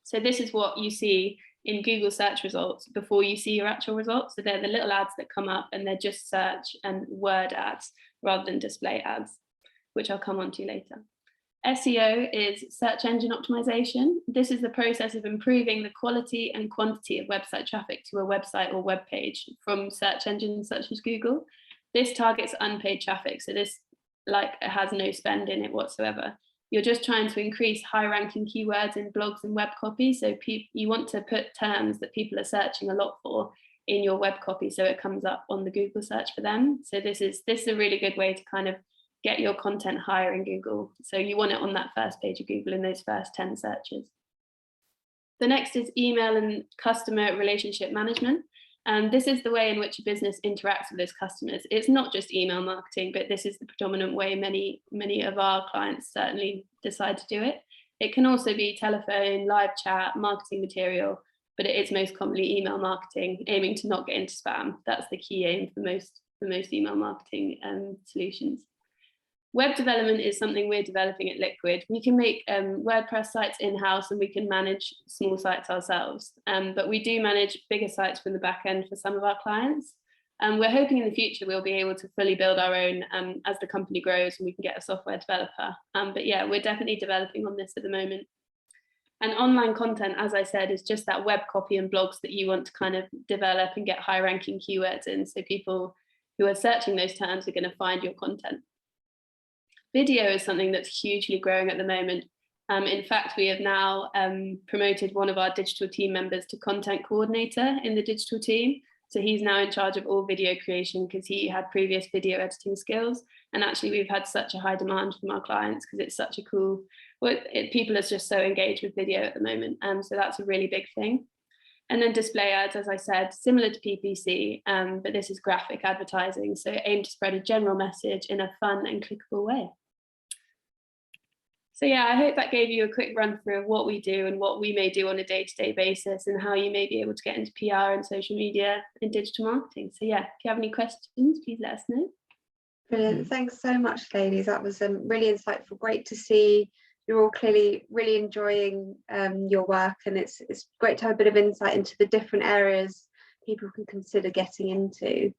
So this is what you see in Google search results before you see your actual results. So they're the little ads that come up and they're just search and word ads rather than display ads, which I'll come on to later. SEO is search engine optimization. This is the process of improving the quality and quantity of website traffic to a website or web page from search engines such as Google. This targets unpaid traffic, so this like has no spend in it whatsoever. You're just trying to increase high ranking keywords in blogs and web copy. So you want to put terms that people are searching a lot for in your web copy so it comes up on the Google search for them. So this is a really good way to kind of get your content higher in Google. So you want it on that first page of Google in those first 10 searches. The next is email and customer relationship management. And this is the way in which a business interacts with its customers. It's not just email marketing, but this is the predominant way many of our clients certainly decide to do it. It can also be telephone, live chat, marketing material, but it is most commonly email marketing, aiming to not get into spam. That's the key aim for most email marketing solutions. Web development is something we're developing at Liquid. We can make WordPress sites in-house and we can manage small sites ourselves. But we do manage bigger sites from the back end for some of our clients. We're hoping in the future we'll be able to fully build our own as the company grows and we can get a software developer. But yeah, we're definitely developing on this at the moment. And online content, as I said, is just that web copy and blogs that you want to kind of develop and get high ranking keywords in. So people who are searching those terms are going to find your content. Video is something that's hugely growing at the moment. In fact, we have now promoted one of our digital team members to content coordinator in the digital team. So he's now in charge of all video creation because he had previous video editing skills. And actually, we've had such a high demand from our clients because it's such a cool, people are just so engaged with video at the moment. So that's a really big thing. And then display ads, as I said, similar to PPC, but this is graphic advertising. So aim to spread a general message in a fun and clickable way. So yeah, I hope that gave you a quick run through of what we do and what we may do on a day-to-day basis and how you may be able to get into PR and social media and digital marketing. So yeah, if you have any questions, please let us know. Brilliant. Thanks so much, ladies. That was really insightful. Great to see you're all clearly really enjoying your work, and it's great to have a bit of insight into the different areas people can consider getting into.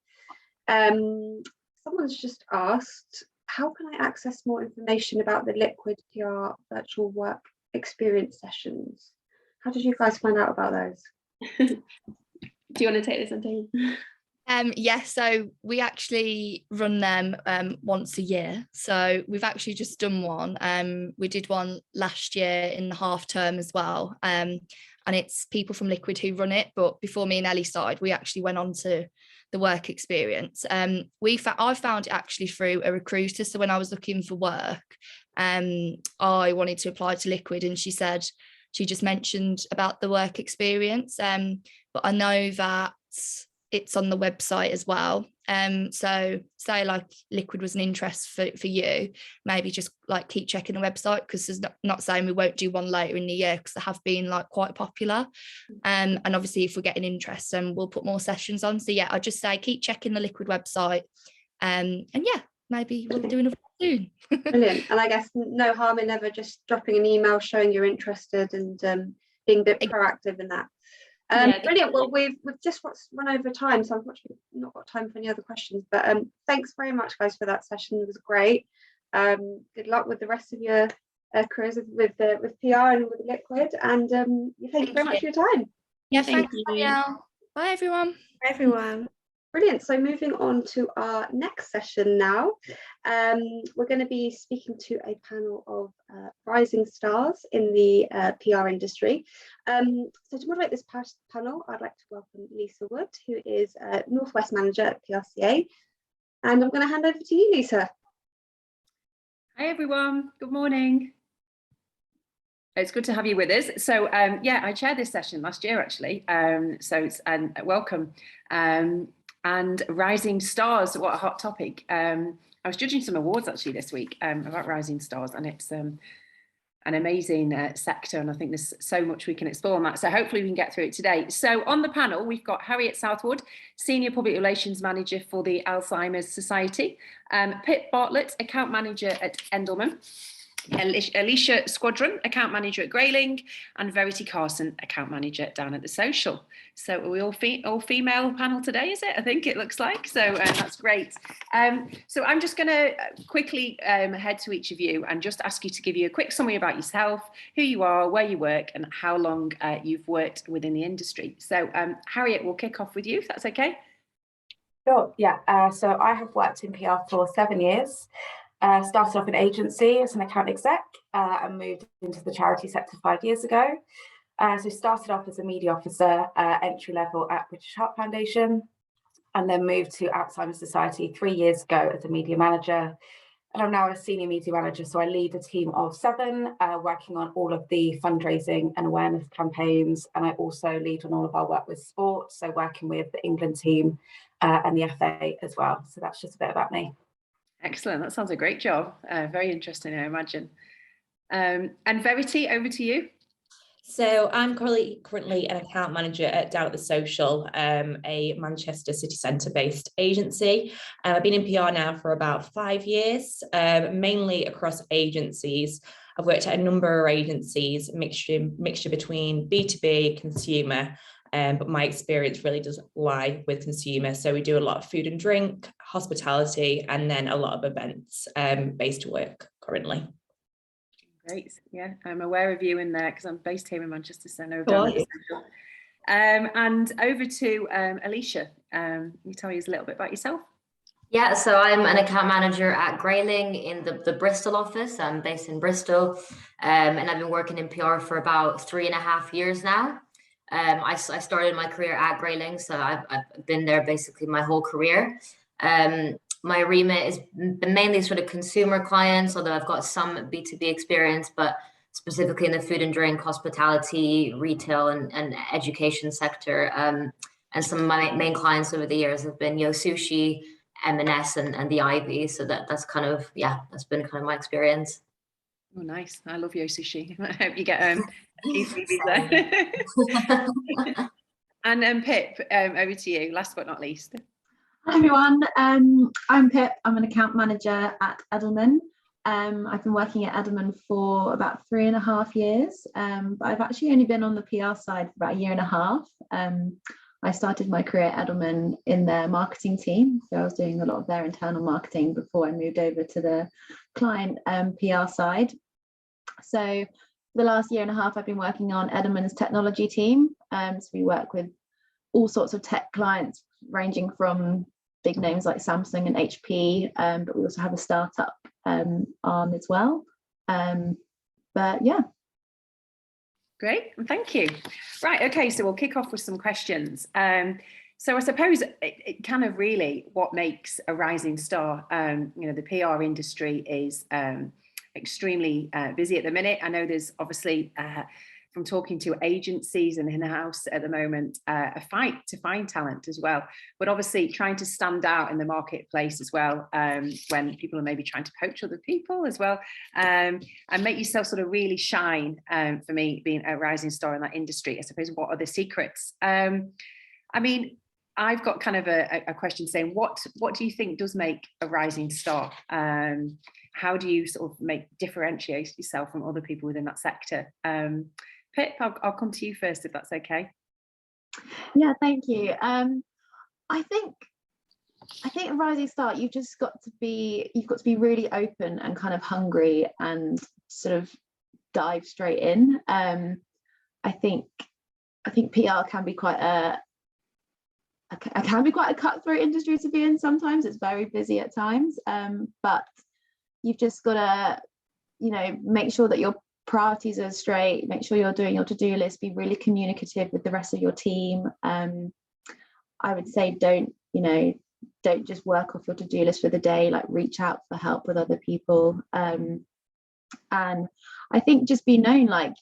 Someone's just asked, how can I access more information about the Liquid PR virtual work experience sessions? How did you guys find out about those? Do you want to take this, Entail? Yes, so we actually run them once a year. So we've actually just done one. We did one last year in the half term as well. And it's people from Liquid who run it. But before me and Ellie started, we actually went on to the work experience. I found it actually through a recruiter. So when I was looking for work, I wanted to apply to Liquid, and she said, she just mentioned about the work experience. But I know that it's on the website as well. So say like Liquid was an interest for you, maybe just like keep checking the website, because there's not saying we won't do one later in the year, because they have been like quite popular. And obviously if we're getting interest, we'll put more sessions on. So yeah, I just say keep checking the Liquid website. And yeah, maybe we'll do another soon. Brilliant. And I guess no harm in ever just dropping an email showing you're interested and being a bit proactive in that. Brilliant. Well, we've just run over time, so unfortunately not got time for any other questions. But thanks very much, guys, for that session. It was great. Good luck with the rest of your careers with PR and with Liquid. And thank you very much for your time. Yeah, thanks. Bye, everyone. Bye, everyone. Brilliant. So moving on to our next session now, we're going to be speaking to a panel of rising stars in the PR industry. So to moderate this panel, I'd like to welcome Lisa Wood, who is Northwest Manager at PRCA. And I'm going to hand over to you, Lisa. Hi, everyone. Good morning. It's good to have you with us. So yeah, I chaired this session last year, actually. So it's welcome. And rising stars, what a hot topic. I was judging some awards actually this week about rising stars, and it's an amazing sector, and I think there's so much we can explore on that. So hopefully we can get through it today. So on the panel, we've got Harriet Southwood, Senior Public Relations Manager for the Alzheimer's Society, Pip Bartlett, Account Manager at Endelman, Alicia Squadron, Account Manager at Grayling, and Verity Carson, Account Manager down at the Social. So are we all female panel today, is it? I think it looks like. So that's great. So I'm just going to quickly head to each of you and just ask you to give you a quick summary about yourself, who you are, where you work, and how long you've worked within the industry. So Harriet, we'll kick off with you, if that's okay. Sure, yeah. So I have worked in PR for 7 years. Started off in agency as an account exec and moved into the charity sector 5 years ago. So started off as a media officer, entry level at British Heart Foundation, and then moved to Alzheimer's Society 3 years ago as a media manager. And I'm now a senior media manager, so I lead a team of 7, working on all of the fundraising and awareness campaigns. And I also lead on all of our work with sport, so working with the England team and the FA as well. So that's just a bit about me. Excellent. That sounds a great job. Very interesting, I imagine. And Verity, over to you. So I'm currently an account manager down at the Social, a Manchester city centre based agency. I've been in PR now for about 5 years, mainly across agencies. I've worked at a number of agencies, mixture between B2B, consumer, but my experience really does lie with consumer. So we do a lot of food and drink, hospitality, and then a lot of events based work currently. Great. Yeah, I'm aware of you in there because I'm based here in Manchester, so I know down the Central. And over to Alicia. You tell us a little bit about yourself. Yeah, so I'm an account manager at Grayling in the Bristol office. I'm based in Bristol, and I've been working in PR for about 3.5 years now. I started my career at Grayling, so I've been there basically my whole career. My remit is mainly sort of consumer clients, although I've got some B2B experience, but specifically in the food and drink, hospitality, retail, and education sector. And some of my main clients over the years have been Yo Sushi, M&S, and the Ivy. So that's kind of, yeah, that's been kind of my experience. Oh, nice. I love Yo Sushi. I hope you get a few freebies there. And Pip, over to you, last but not least. Hi everyone, I'm Pip. I'm an account manager at Edelman. I've been working at Edelman for about 3.5 years, but I've actually only been on the PR side for about 1.5 years. I started my career at Edelman in their marketing team, so I was doing a lot of their internal marketing before I moved over to the client PR side. So for the last 1.5 years, I've been working on Edelman's technology team. So we work with all sorts of tech clients, ranging from big names like Samsung and HP, but we also have a startup arm as well. But yeah. Great, thank you. Right, okay, so we'll kick off with some questions. So I suppose it kind of really what makes a rising star. You know, the PR industry is extremely busy at the minute. I know there's obviously, from talking to agencies and in-house at the moment, a fight to find talent as well, but obviously trying to stand out in the marketplace as well, when people are maybe trying to poach other people as well, and make yourself sort of really shine. For me, being a rising star in that industry, I suppose, what are the secrets? I mean, I've got kind of a question saying, what do you think does make a rising star? How do you sort of differentiate yourself from other people within that sector? Pip, I'll come to you first, if that's okay. Yeah, thank you. I think a rising star, you've got to be really open and kind of hungry and sort of dive straight in. I think PR can be quite a cutthroat industry to be in. Sometimes it's very busy at times, but you've just got to, you know, make sure that your priorities are straight, make sure you're doing your to-do list, be really communicative with the rest of your team. I would say don't just work off your to-do list for the day, like reach out for help with other people. And I think just be known, like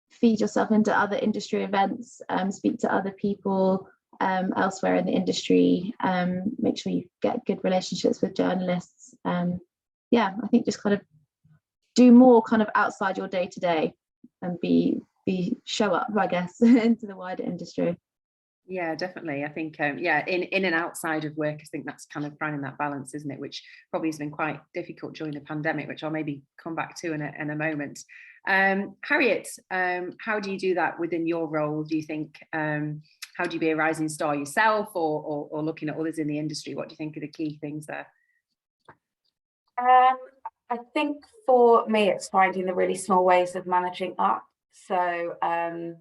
feed yourself into other industry events, speak to other people elsewhere in the industry, make sure you get good relationships with journalists. Yeah, I think just kind of do more kind of outside your day-to-day and show up, I guess, into the wider industry. Yeah, definitely. I think, yeah, in and outside of work, I think that's kind of finding that balance, isn't it? Which probably has been quite difficult during the pandemic, which I'll maybe come back to in a moment. Harriet, how do you do that within your role? Do you think, how do you be a rising star yourself, or looking at others in the industry? What do you think are the key things there? I think for me, it's finding the really small ways of managing up. So I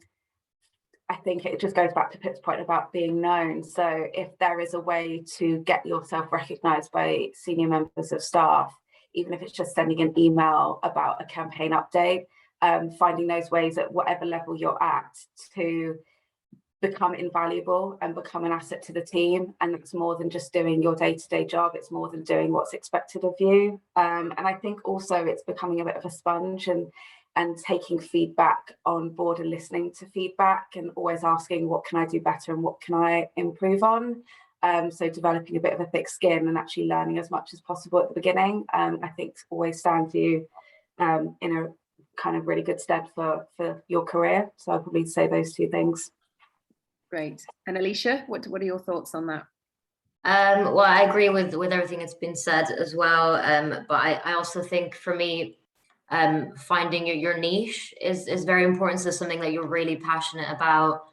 think it just goes back to Pip's point about being known. So if there is a way to get yourself recognised by senior members of staff, even if it's just sending an email about a campaign update, finding those ways at whatever level you're at to become invaluable and become an asset to the team. And it's more than just doing your day-to-day job, it's more than doing what's expected of you. And I think also it's becoming a bit of a sponge and taking feedback on board and listening to feedback and always asking, what can I do better and what can I improve on? So developing a bit of a thick skin and actually learning as much as possible at the beginning, I think always stands you in a kind of really good stead for your career. So I'd probably say those two things. Great. And Alicia, what are your thoughts on that? Well, I agree with everything that's been said as well. But I also think for me, finding your niche is very important. So something that you're really passionate about,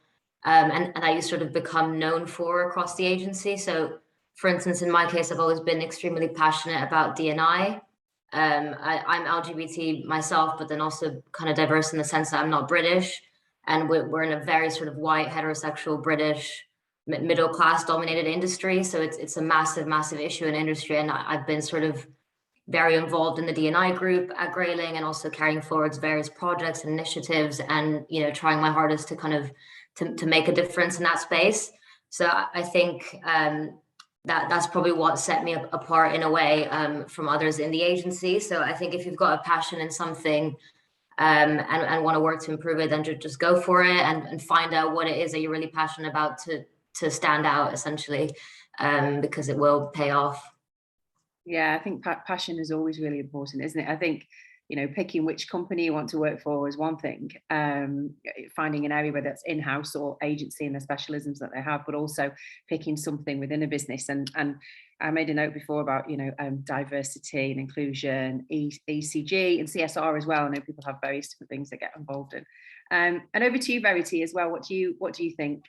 and that you sort of become known for across the agency. So for instance, in my case, I've always been extremely passionate about D&I. I'm LGBT myself, but then also kind of diverse in the sense that I'm not British. And we're in a very sort of white, heterosexual, British middle class dominated industry. So it's a massive issue in industry. And I've been sort of very involved in the D&I group at Grayling, and also carrying forward various projects and initiatives, and trying my hardest to kind of to make a difference in that space. So I think that's probably what set me apart in a way from others in the agency. So I think if you've got a passion in something and want to work to improve it, then just go for it and find out what it is that you're really passionate about to stand out, essentially, because it will pay off. Yeah, I think passion is always really important, isn't it? I think, picking which company you want to work for is one thing, finding an area, whether it's in-house or agency and the specialisms that they have, but also picking something within a business. And I made a note before about, diversity and inclusion, ECG and CSR as well. I know people have various different things they get involved in. And over to you, Verity, as well. What do you think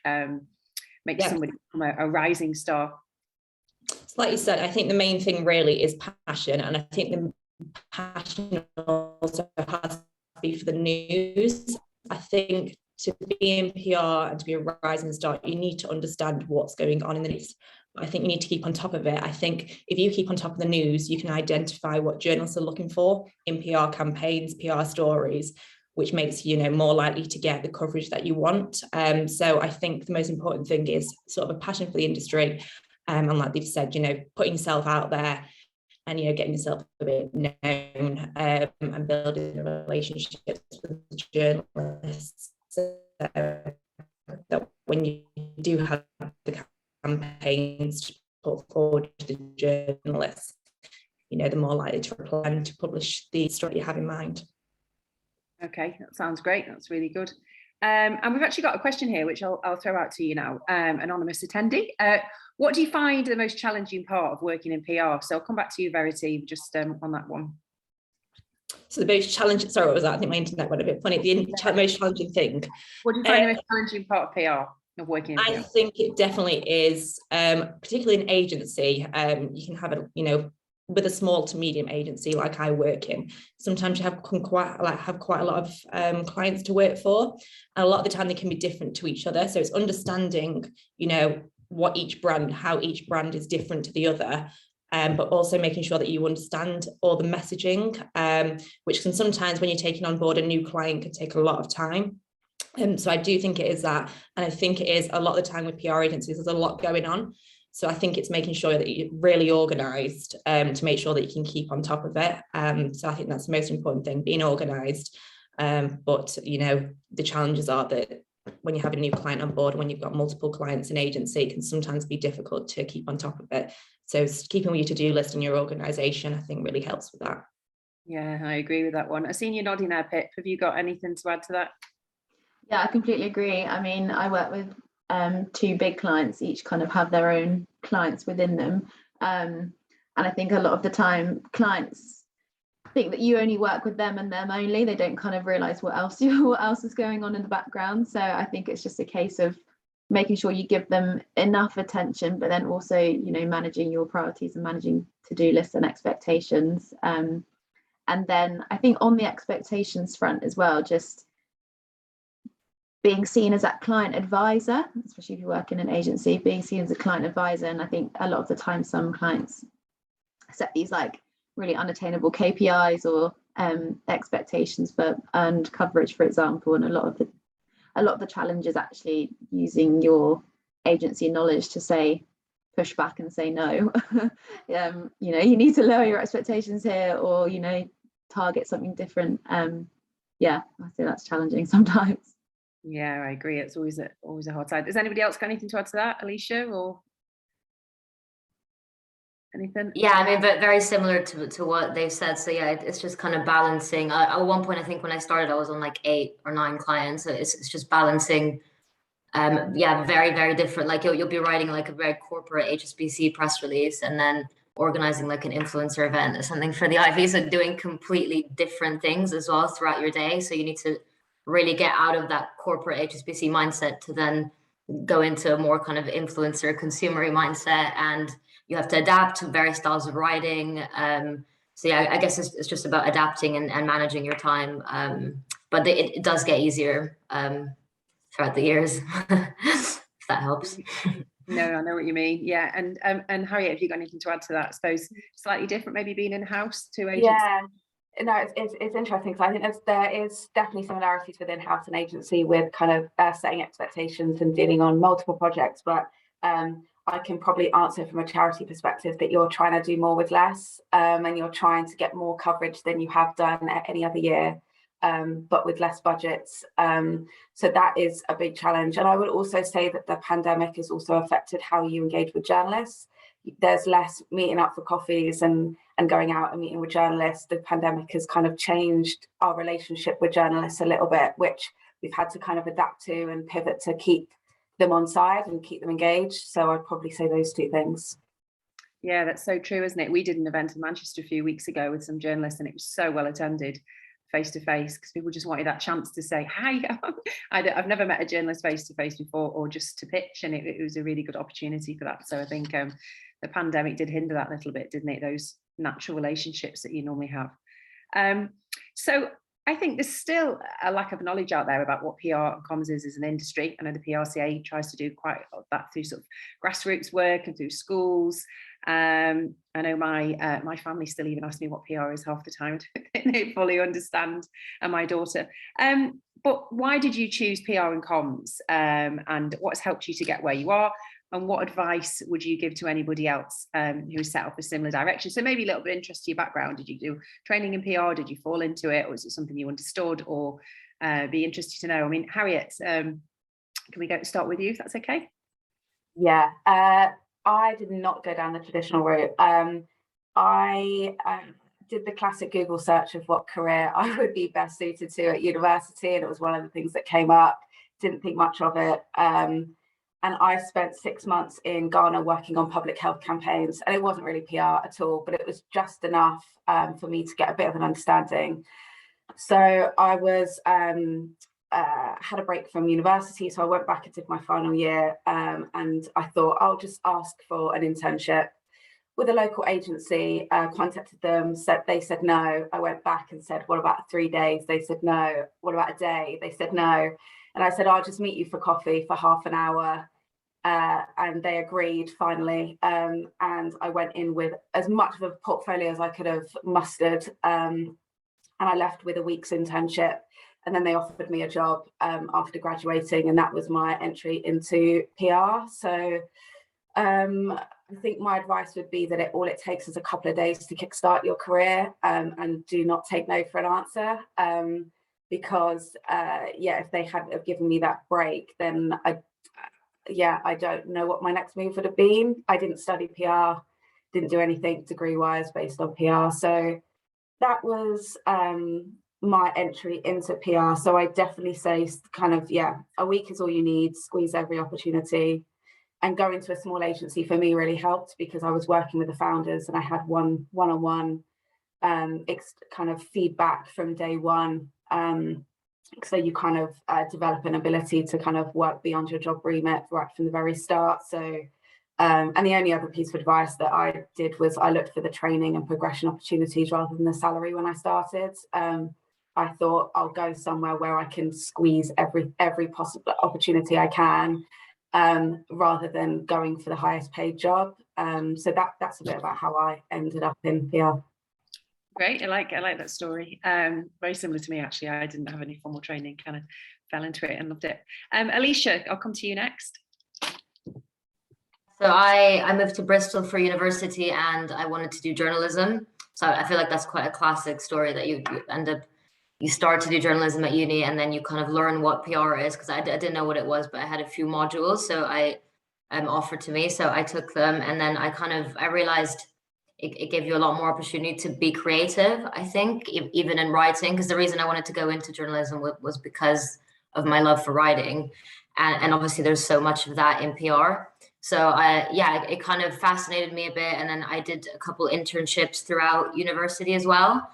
makes somebody become a rising star? Like you said, I think the main thing really is passion, and I think the passion also has to be for the news. I think to be in PR and to be a rising star, you need to understand what's going on in the news. I think you need to keep on top of it. I think if you keep on top of the news, you can identify what journalists are looking for in PR campaigns, PR stories, which makes you more likely to get the coverage that you want. So I think the most important thing is sort of a passion for the industry. And like they've said, putting yourself out there and, getting yourself a bit known and building relationships with journalists. So that when you do have the campaigns to put forward to the journalists, they're more likely to reply and to publish the story you have in mind. Okay, that sounds great. That's really good. And we've actually got a question here, which I'll throw out to you now, anonymous attendee. What do you find the most challenging part of working in PR? So I'll come back to you, Verity, just on that one. So the most challenging, sorry, what was that? I think my internet went a bit funny. The most challenging thing. What do you find the most challenging part of PR, of working in PR? I think it definitely is, particularly in agency, you can have with a small to medium agency like I work in, sometimes you have quite a lot of clients to work for, and a lot of the time they can be different to each other. So it's understanding, how each brand is different to the other, but also making sure that you understand all the messaging, which can sometimes, when you're taking on board a new client, can take a lot of time. So I do think it is that, and I think it is a lot of the time with PR agencies, there's a lot going on. So I think it's making sure that you're really organised to make sure that you can keep on top of it. So I think that's the most important thing, being organised. But, the challenges are that when you have a new client on board, when you've got multiple clients in agency, it can sometimes be difficult to keep on top of it. So keeping with your to-do list and your organisation, I think, really helps with that. Yeah, I agree with that one. I've seen you nodding there, Pip. Have you got anything to add to that? Yeah, I completely agree. I mean, I work with two big clients, each kind of have their own clients within them, and I think a lot of the time clients think that you only work with them and them only. They don't kind of realize what else is going on in the background. So I think it's just a case of making sure you give them enough attention, but then also managing your priorities and managing to-do lists and expectations, and then I think on the expectations front as well, just being seen as that client advisor, especially if you work in an agency, being seen as a client advisor. And I think a lot of the time some clients set these like really unattainable KPIs or expectations for earned coverage, for example, and a lot of the challenge is actually using your agency knowledge to push back and say no. You need to lower your expectations here, or target something different. Yeah, I say that's challenging sometimes. Yeah, I agree. It's always a hard side. Has anybody else got anything to add to that, Alicia, or anything? Yeah, I mean, but very similar to what they've said. So yeah, it's just kind of balancing. At one point, I think when I started, I was on like 8 or 9 clients. So it's just balancing. Yeah, very, very different. Like you'll be writing like a very corporate HSBC press release, and then organizing like an influencer event or something for the Ivy. So doing completely different things as well throughout your day. So you need to really get out of that corporate HSBC mindset to then go into a more kind of influencer consumery mindset, and you have to adapt to various styles of writing. So yeah, I guess it's just about adapting and managing your time. But it does get easier throughout the years. that helps. No, I know what you mean. Yeah, and Harriet, have you got anything to add to that? I suppose slightly different, maybe being in-house to agency. Yeah, no, it's interesting because I think there is definitely similarities with in-house and agency with kind of setting expectations and dealing on multiple projects. But I can probably answer from a charity perspective that you're trying to do more with less, and you're trying to get more coverage than you have done any other year, but with less budgets. So that is a big challenge. And I would also say that the pandemic has also affected how you engage with journalists. There's less meeting up for coffees and going out and meeting with journalists. The pandemic has kind of changed our relationship with journalists a little bit, which we've had to kind of adapt to and pivot to keep them on side and keep them engaged. So I'd probably say those two things. Yeah, that's so true, isn't it? We did an event in Manchester a few weeks ago with some journalists, and it was so well attended face to face because people just wanted that chance to say hi. I've never met a journalist face to face before, or just to pitch, and it was a really good opportunity for that. So I think the pandemic did hinder that a little bit, didn't it? Those natural relationships that you normally have. So I think there's still a lack of knowledge out there about what PR and comms is as an industry. I know the PRCA tries to do quite a lot of that through sort of grassroots work and through schools. I know my family still even ask me what PR is half the time. I don't fully understand, and my daughter. But why did you choose PR and comms, and what's helped you to get where you are? And what advice would you give to anybody else who's set off a similar direction? So maybe a little bit of interest to your background. Did you do training in PR? Did you fall into it? Or was it something you understood, or be interested to know? I mean, Harriet, can we start with you, if that's okay? Yeah, I did not go down the traditional route. I did the classic Google search of what career I would be best suited to at university, and it was one of the things that came up. Didn't think much of it. And I spent 6 months in Ghana working on public health campaigns, and it wasn't really PR at all, but it was just enough for me to get a bit of an understanding. So I was had a break from university, so I went back and did my final year, and I thought I'll just ask for an internship with a local agency. Contacted them, they said no. I went back and said, what about 3 days? They said no. What about a day? They said no. And I said, I'll just meet you for coffee for half an hour. And they agreed finally. And I went in with as much of a portfolio as I could have mustered. And I left with a week's internship. And then they offered me a job after graduating. And that was my entry into PR. So I think my advice would be that all it takes is a couple of days to kickstart your career, and do not take no for an answer. Because if they hadn't have given me that break, then I don't know what my next move would have been. I didn't study PR, didn't do anything degree-wise based on PR. So that was my entry into PR. So I definitely say kind of, a week is all you need, squeeze every opportunity. And going to a small agency for me really helped because I was working with the founders and I had one-on-one kind of feedback from day one. So you kind of develop an ability to kind of work beyond your job remit right from the very start. So and the only other piece of advice that I did was I looked for the training and progression opportunities rather than the salary when I started. I thought I'll go somewhere where I can squeeze every possible opportunity I can, rather than going for the highest paid job. So that's a bit about how I ended up in PR. Great, I like that story. Very similar to me, actually. I didn't have any formal training, kind of fell into it and loved it. Alicia, I'll come to you next. So I moved to Bristol for university and I wanted to do journalism. So I feel like that's quite a classic story that you start to do journalism at uni and then you kind of learn what PR is, because I didn't know what it was, but I had a few modules, so I offered to me, so I took them, and then I realized it gave you a lot more opportunity to be creative, I think, even in writing, because the reason I wanted to go into journalism was because of my love for writing, and obviously there's so much of that in PR. So it kind of fascinated me a bit, and then I did a couple internships throughout university as well,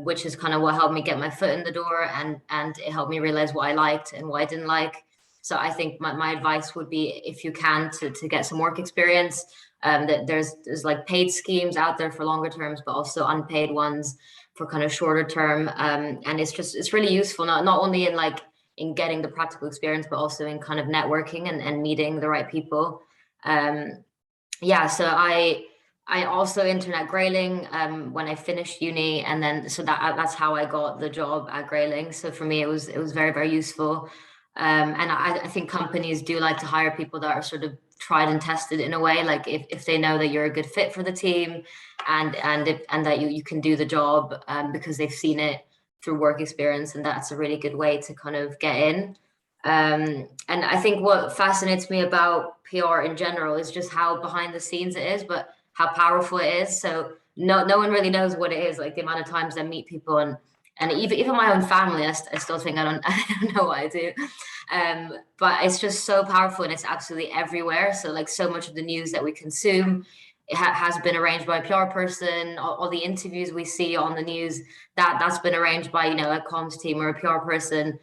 which is kind of what helped me get my foot in the door, and it helped me realize what I liked and what I didn't like. So I think my advice would be, if you can, to get some work experience. That there's like paid schemes out there for longer terms, but also unpaid ones for kind of shorter term. And it's really useful, not only in like in getting the practical experience, but also in kind of networking and meeting the right people. Yeah, so I also interned at Grayling when I finished uni, and then so that's how I got the job at Grayling. So for me, it was very, very useful. And I think companies do like to hire people that are sort of tried and tested in a way, like if they know that you're a good fit for the team, and that you can do the job because they've seen it through work experience, and that's a really good way to kind of get in. And I think what fascinates me about PR in general is just how behind the scenes it is, but how powerful it is. So no one really knows what it is, like the amount of times I meet people, and even my own family, I still think I don't know what I do. But it's just so powerful, and it's absolutely everywhere. So like so much of the news that we consume, it has been arranged by a PR person. All the interviews we see on the news, that's been arranged by, a comms team or a PR person.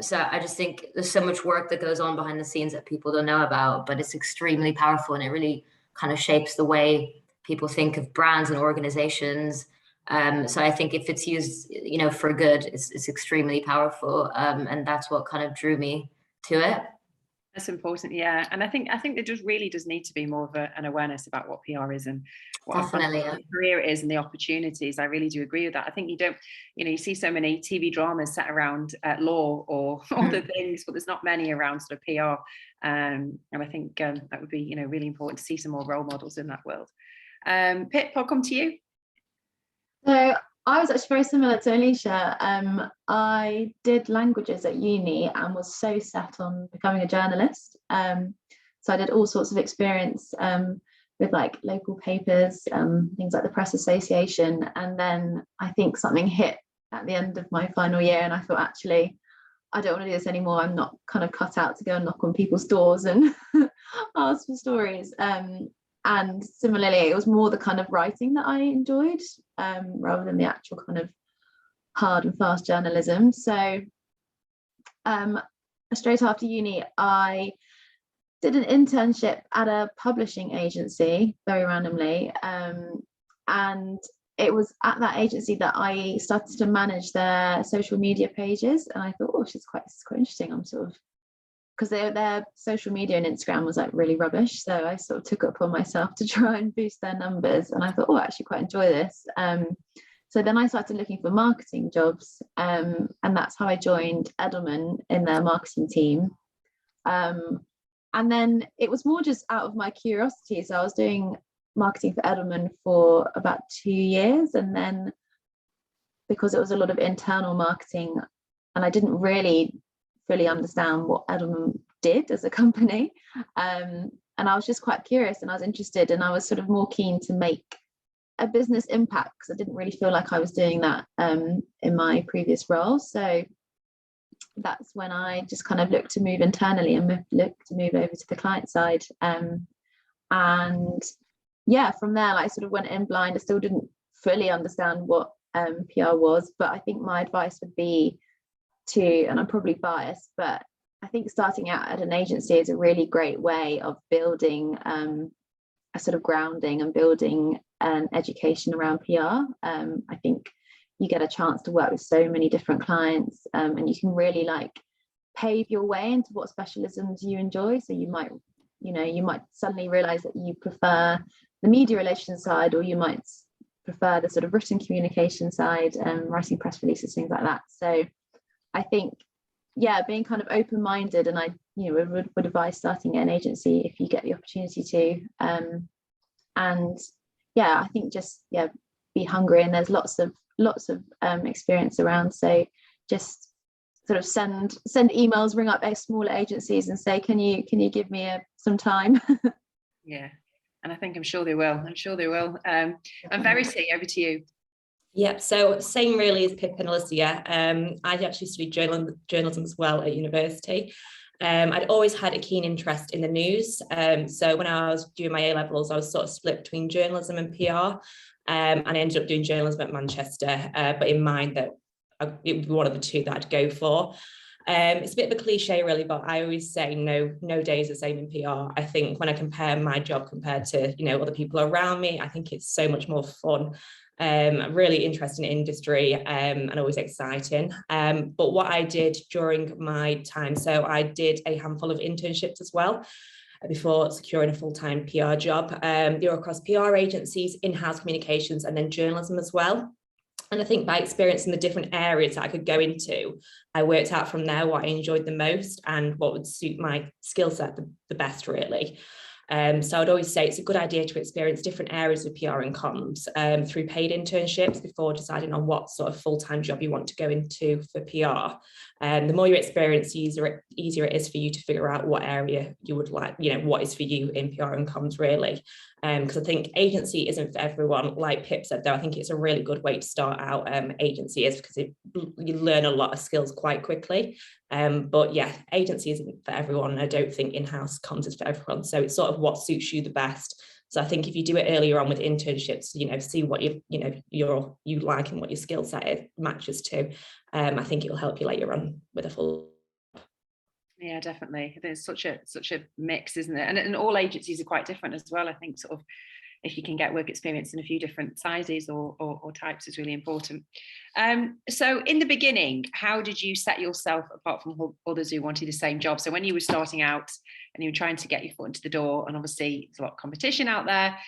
So I just think there's so much work that goes on behind the scenes that people don't know about, but it's extremely powerful, and it really kind of shapes the way people think of brands and organizations. So I think if it's used, for good, it's extremely powerful. And that's what kind of drew me to it. That's important, yeah. And I think there just really does need to be more of an awareness about what PR is and what a career it is and the opportunities. I really do agree with that. I think you see so many TV dramas set around law or other things, but there's not many around sort of PR. And I think that would be, really important to see some more role models in that world. Pip, I'll come to you. So I was actually very similar to Alicia. I did languages at uni and was so set on becoming a journalist. So I did all sorts of experience with like local papers, things like the Press Association. And then I think something hit at the end of my final year, and I thought, actually, I don't want to do this anymore. I'm not kind of cut out to go and knock on people's doors and ask for stories. And similarly, it was more the kind of writing that I enjoyed rather than the actual kind of hard and fast journalism. So straight after uni, I did an internship at a publishing agency, very randomly. And it was at that agency that I started to manage their social media pages. And I thought, oh, this is quite interesting. I'm sort of, because their social media and Instagram was like really rubbish. So I sort of took it upon myself to try and boost their numbers. And I thought, oh, I actually quite enjoy this. So then I started looking for marketing jobs. And that's how I joined Edelman in their marketing team. And then it was more just out of my curiosity. So I was doing marketing for Edelman for about 2 years. And then because it was a lot of internal marketing and I didn't really fully understand what Edelman did as a company. And I was just quite curious and I was interested, and I was sort of more keen to make a business impact because I didn't really feel like I was doing that in my previous role. So that's when I just kind of looked to move internally and looked to move over to the client side. And yeah, from there, I sort of went in blind. I still didn't fully understand what PR was, but I think my advice would be to, and I'm probably biased, but I think starting out at an agency is a really great way of building a sort of grounding and building an education around PR. I think you get a chance to work with so many different clients, and you can really like pave your way into what specialisms you enjoy. So you might suddenly realize that you prefer the media relations side, or you might prefer the sort of written communication side, writing press releases, things like that. So I think, yeah, being kind of open-minded, and I would advise starting an agency if you get the opportunity to. And yeah, I think just be hungry, and there's lots of experience around. So just sort of send emails, ring up smaller agencies and say, can you give me some time? Yeah, and I think I'm sure they will. And Verity, over to you. Yeah, so same really as Pip and Alicia. I actually studied journalism as well at university. I'd always had a keen interest in the news. So when I was doing my A-levels, I was sort of split between journalism and PR. And I ended up doing journalism at Manchester, but in mind that it would be one of the two that I'd go for. It's a bit of a cliche really, but I always say no day is the same in PR. I think when I compare my job compared to other people around me, I think it's so much more fun. Really interesting industry and always exciting. But what I did during my time, so I did a handful of internships as well before securing a full-time PR job. They were across PR agencies, in-house communications, and then journalism as well. And I think by experiencing the different areas that I could go into, I worked out from there what I enjoyed the most and what would suit my skill set the best, really. So I'd always say it's a good idea to experience different areas of PR and comms through paid internships before deciding on what sort of full-time job you want to go into for PR. The more you experience, the easier it is for you to figure out what area you would like, what is for you in PR and comms, really. Because I think agency isn't for everyone. Like Pip said, though, I think it's a really good way to start out. Agency is because you learn a lot of skills quite quickly. But yeah, agency isn't for everyone. I don't think in-house comms is for everyone. So it's sort of what suits you the best. So I think if you do it earlier on with internships, see what you like and what your skill set matches to. I think it will help you later on with a full. Yeah, definitely. There's such a mix, isn't it? And all agencies are quite different as well. I think sort of if you can get work experience in a few different sizes or types is really important. So in the beginning, how did you set yourself apart from others who wanted the same job? So when you were starting out and you were trying to get your foot into the door, and obviously there's a lot of competition out there,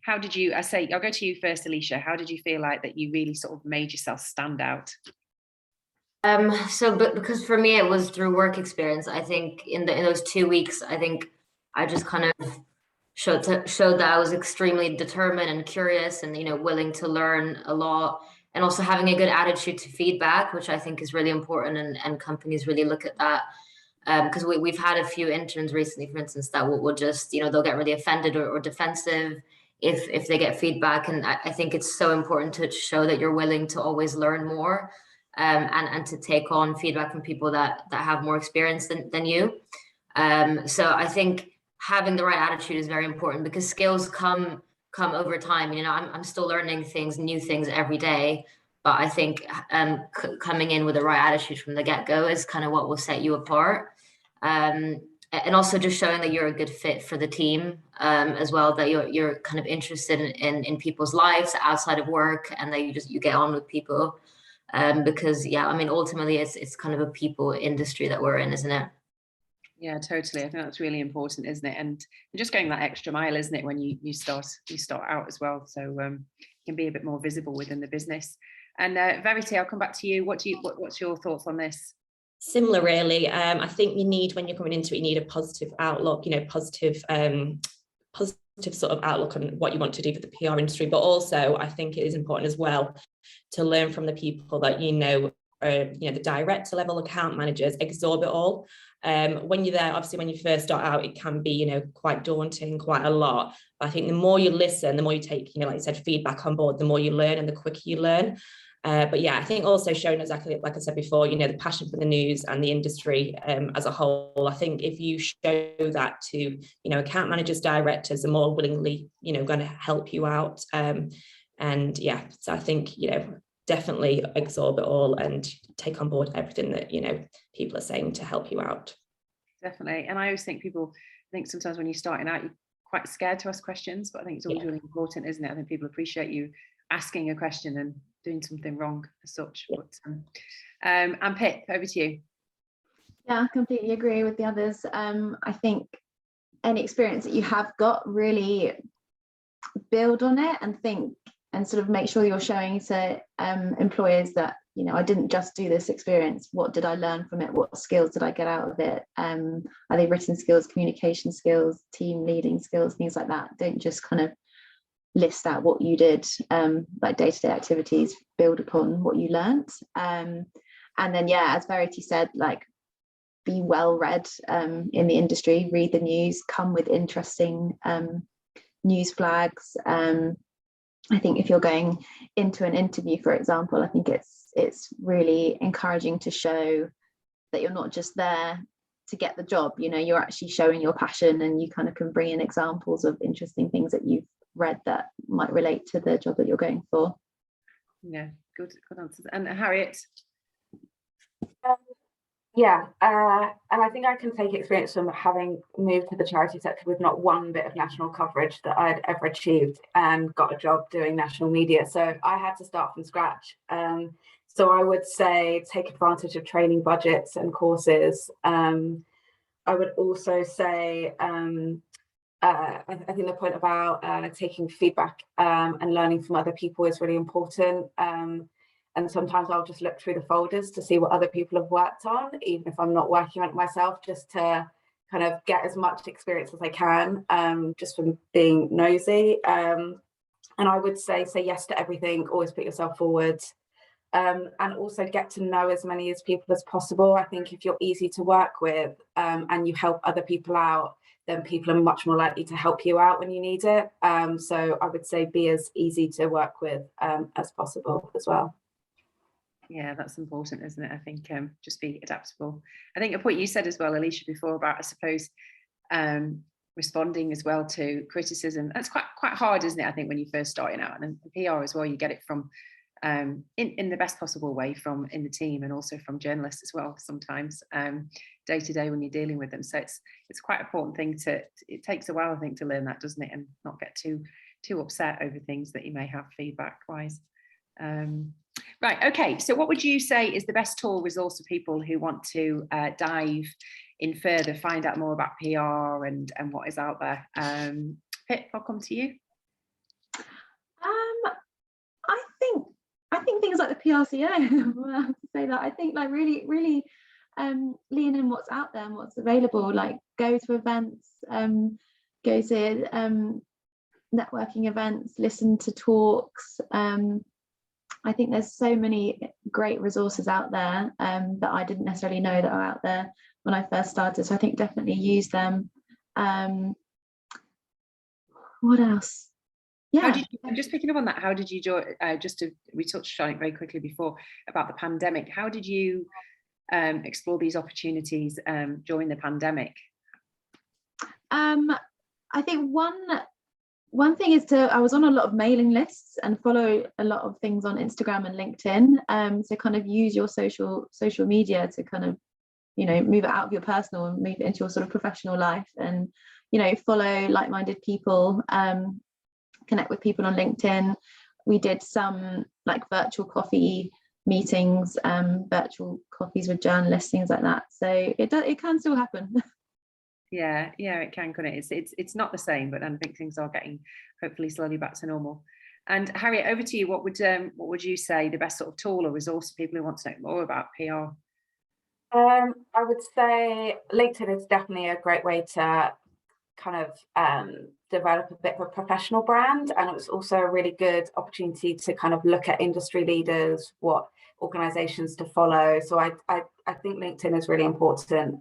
how did you, I'll go to you first, Alicia. How did you feel like that you really sort of made yourself stand out? But because for me it was through work experience. I think in those 2 weeks, I think I just kind of showed that I was extremely determined and curious and willing to learn a lot, and also having a good attitude to feedback, which I think is really important, and companies really look at that. Because we've had a few interns recently, for instance, that will just they'll get really offended or defensive if they get feedback, and I think it's so important to show that you're willing to always learn more. And to take on feedback from people that have more experience than you. So I think having the right attitude is very important, because skills come over time. I'm still learning new things every day, but I think coming in with the right attitude from the get-go is kind of what will set you apart. And also just showing that you're a good fit for the team as well, that you're kind of interested in people's lives outside of work, and that you get on with people. Because ultimately it's kind of a people industry that we're in, isn't it? Yeah, totally. I think that's really important, isn't it? And just going that extra mile, isn't it, when you start out as well, so you can be a bit more visible within the business. And Verity, I'll come back to you. What's your thoughts on this? Similar, really. I think when you're coming into it, you need a positive outlook, positive sort of outlook on what you want to do for the PR industry. But also I think it is important as well to learn from the people that the director level account managers, absorb it all. When you're there, obviously when you first start out, it can be quite daunting, quite a lot. But I think the more you listen, the more you take like you said, feedback on board, the more you learn and the quicker you learn. But yeah, I think also showing exactly like I said before, the passion for the news and the industry as a whole. I think if you show that to account managers, directors, are more willingly going to help you out. And yeah, so I think definitely absorb it all and take on board everything that people are saying to help you out. Definitely. And I always think sometimes when you're starting out, you're quite scared to ask questions, but I think it's always really important, isn't it? I think people appreciate you asking a question and doing something wrong as such. But and Pip, over to you. Yeah, I completely agree with the others. I think any experience that you have got, really build on it and sort of make sure you're showing to employers that I didn't just do this experience. What did I learn from it? What skills did I get out of it? Are they written skills, communication skills, team leading skills, things like that? Don't just kind of list out what you did, like day-to-day activities. Build upon what you learnt. And then yeah, as Verity said, like be well read in the industry, read the news, come with interesting news flags. I think if you're going into an interview, for example, I think it's really encouraging to show that you're not just there to get the job. You're actually showing your passion, and you kind of can bring in examples of interesting things that you've read that might relate to the job that you're going for. Yeah, good answers. And Harriet? Yeah, and I think I can take experience from having moved to the charity sector with not one bit of national coverage that I'd ever achieved, and got a job doing national media. So I had to start from scratch. So I would say take advantage of training budgets and courses. I would also say, I think the point about taking feedback and learning from other people is really important. And sometimes I'll just look through the folders to see what other people have worked on, even if I'm not working on it myself, just to kind of get as much experience as I can, just from being nosy. And I would say yes to everything, always put yourself forward. And also get to know as many as people as possible. I think if you're easy to work with and you help other people out, then people are much more likely to help you out when you need it. So I would say be as easy to work with as possible as well. Yeah, that's important, isn't it? I think just be adaptable. I think a point you said as well, Alicia, before about, I suppose, responding as well to criticism. That's quite hard, isn't it? I think when you're first starting out, and PR as well, you get it from in the best possible way from in the team, and also from journalists as well sometimes, day to day when you're dealing with them. So it's quite an important thing it takes a while, I think, to learn that, doesn't it, and not get too upset over things that you may have feedback wise. Right, okay, so what would you say is the best tool resource for people who want to dive in further, find out more about PR and what is out there? Pip, I'll come to you. I think things like the PRCA, well, I have to say that, I think like really lean in what's out there and what's available, like go to events, go to networking events, listen to talks. I think there's so many great resources out there that I didn't necessarily know that are out there when I first started. So I think definitely use them. What else? Yeah. I'm just picking up on that. How did you join? We touched on it very quickly before about the pandemic. How did you explore these opportunities during the pandemic? I think one thing is I was on a lot of mailing lists and follow a lot of things on Instagram and LinkedIn. So kind of use your social media to kind of, move it out of your personal and move it into your sort of professional life, and, follow like-minded people, connect with people on LinkedIn. We did some like virtual coffee meetings, virtual coffees with journalists, things like that. So it can still happen. Yeah, it can, couldn't it? It's not the same, but I think things are getting hopefully slowly back to normal. And Harriet, over to you. What would you say the best sort of tool or resource for people who want to know more about PR? I would say LinkedIn is definitely a great way to kind of develop a bit of a professional brand, and it's also a really good opportunity to kind of look at industry leaders, what organizations to follow. So I think LinkedIn is really important.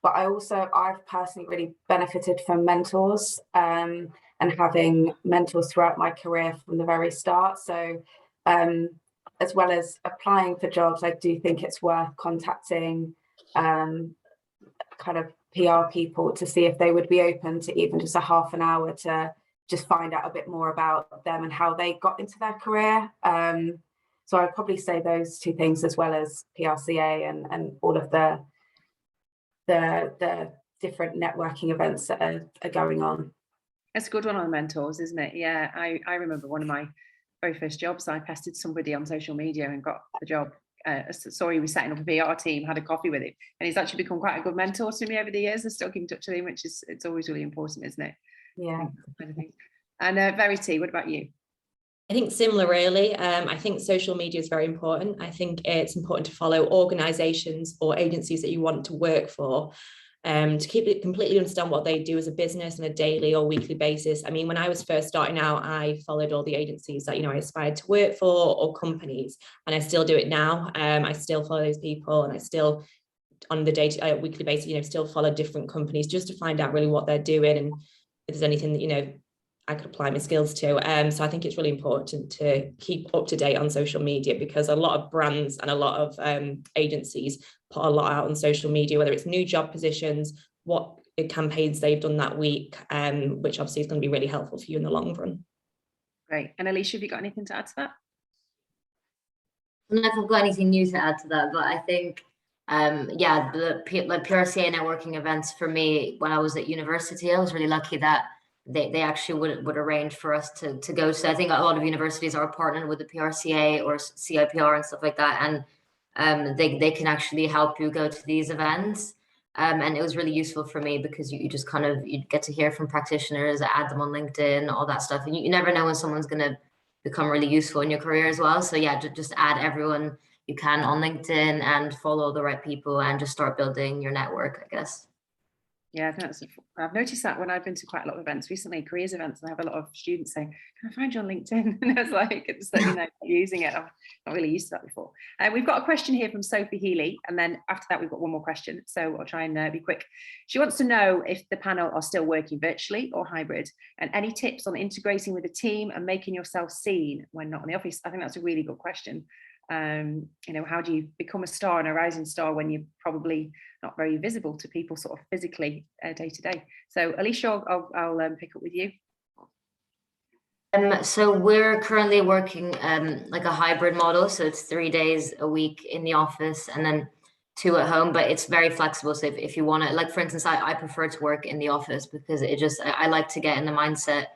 But I've personally really benefited from mentors and having mentors throughout my career from the very start. So as well as applying for jobs, I do think it's worth contacting kind of PR people to see if they would be open to even just a half an hour to just find out a bit more about them and how they got into their career. So I'd probably say those two things, as well as PRCA and all of the different networking events that are going on. That's a good one on mentors, isn't it? Yeah, I remember one of my very first jobs, I pestered somebody on social media and got the job. He was setting up a PR team, had a coffee with him, and he's actually become quite a good mentor to me over the years. I still keep in touch with him, which is, it's always really important, isn't it? Yeah. And Verity, what about you? I think similar, really. I think social media is very important. I think it's important to follow organisations or agencies that you want to work for, to keep it completely understand what they do as a business on a daily or weekly basis. I mean, when I was first starting out, I followed all the agencies that, I aspired to work for, or companies, and I still do it now. I still follow those people, and I still, on the weekly basis, still follow different companies just to find out really what they're doing and if there's anything that, I could apply my skills to. So I think it's really important to keep up to date on social media, because a lot of brands and a lot of agencies put a lot out on social media, whether it's new job positions, what campaigns they've done that week, which obviously is going to be really helpful for you in the long run. Great. And Alicia, have you got anything to add to that? I don't know if I've got anything new to add to that, but I think yeah, the PRCA networking events for me when I was at university, I was really lucky that they actually would arrange for us to go. So I think a lot of universities are partnered with the PRCA or CIPR and stuff like that, and they can actually help you go to these events. And it was really useful for me because you just kind of, you get to hear from practitioners, add them on LinkedIn, all that stuff. And you never know when someone's going to become really useful in your career as well. So yeah, just add everyone you can on LinkedIn and follow the right people and just start building your network, I guess. Yeah, I think I've noticed that when I've been to quite a lot of events recently, careers events, and I have a lot of students saying, "Can I find you on LinkedIn?" And I was like, "It's that, you know, using it." I'm not really used to that before. We've got a question here from Sophie Healy, and then after that we've got one more question. So I'll try and be quick. She wants to know if the panel are still working virtually or hybrid, and any tips on integrating with a team and making yourself seen when not in the office. I think that's a really good question. You know, how do you become a star and a rising star when you're probably not very visible to people sort of physically day to day? So Alicia, I'll pick up with you. So we're currently working like a hybrid model. So it's 3 days a week in the office and then 2 at home, but it's very flexible. So if you want to, like, for instance, I prefer to work in the office because it just, I like to get in the mindset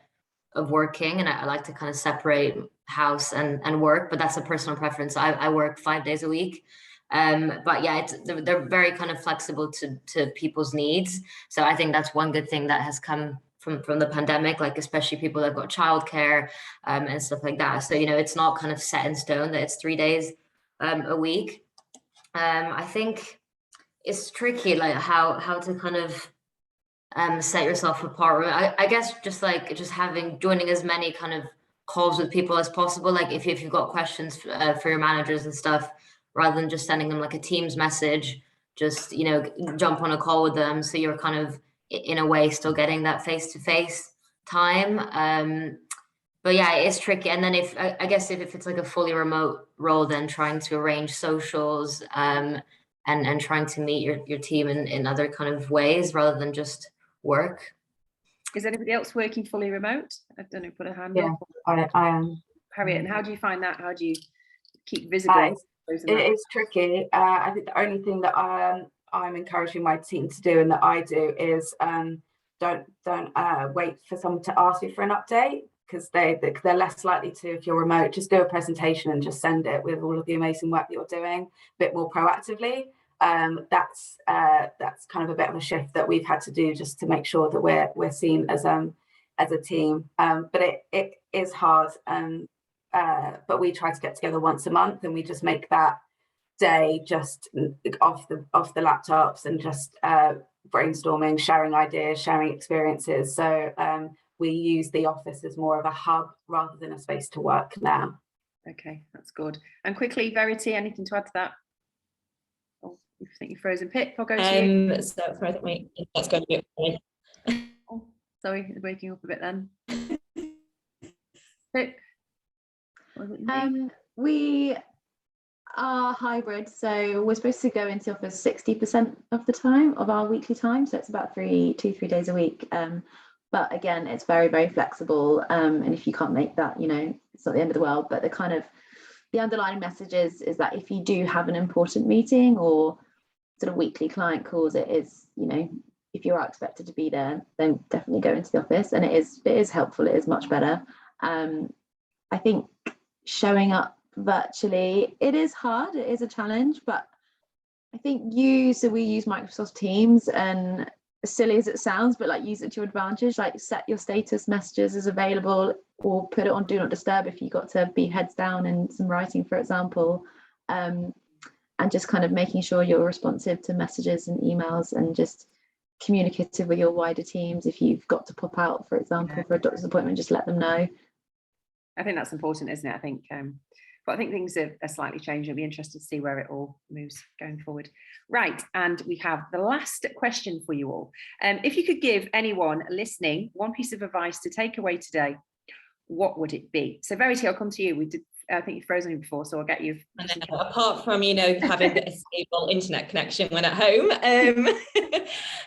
of working, and I like to kind of separate house and work, but that's a personal preference. I work 5 days a week. But yeah, they're very kind of flexible to people's needs. So I think that's one good thing that has come from the pandemic, like especially people that have got childcare and stuff like that. So, you know, it's not kind of set in stone that it's 3 days a week. I think it's tricky, like how to kind of set yourself apart. I guess just joining as many kind of calls with people as possible. Like if you've got questions for your managers and stuff, rather than just sending them like a Teams message, just, you know, jump on a call with them. So you're kind of in a way still getting that face-to-face time. But yeah, it's tricky. And then if it's like a fully remote role, then trying to arrange socials and trying to meet your team in other kind of ways rather than just work. Is anybody else working fully remote? I don't know, put a hand up. I am. Harriet, and how do you find that? How do you keep visible? It is tricky. I think the only thing that I'm encouraging my team to do and that I do is don't wait for someone to ask you for an update, because they're less likely to if you're remote. Just do a presentation and just send it with all of the amazing work that you're doing a bit more proactively. That's kind of a bit of a shift that we've had to do just to make sure that we're seen as a team. But it is hard. But we try to get together once a month, and we just make that day just off the laptops and just brainstorming, sharing ideas, sharing experiences. So we use the office as more of a hub rather than a space to work now. Okay, that's good. And quickly, Verity, anything to add to that? Oh, I think you're frozen. Pip, I'll go to you. So I think that's going to be it. Oh, sorry, it's waking up a bit then. Pip. We are hybrid, so we're supposed to go into the office 60% of the time of our weekly time, so it's about 3 days a week. But again, it's very, very flexible, and if you can't make that, you know, it's not the end of the world. But the underlying message is that if you do have an important meeting or sort of weekly client calls, it is, you know, if you are expected to be there, then definitely go into the office, and it is helpful. It is much better. I think showing up virtually, it is hard, it is a challenge, but I think we use Microsoft Teams, and as silly as it sounds, but like use it to your advantage, like set your status messages as available or put it on do not disturb if you got to be heads down in some writing, for example, and just kind of making sure you're responsive to messages and emails and just communicative with your wider teams. If you've got to pop out, for example, for a doctor's appointment, just let them know. I think that's important, isn't it? I think, but I think things are slightly changing. I'll be interested to see where it all moves going forward. Right, and we have the last question for you all. If you could give anyone listening one piece of advice to take away today, what would it be? So Verity, I'll come to you. I think you've frozen me before, so I'll get you. Apart from, you know, having a stable internet connection when at home,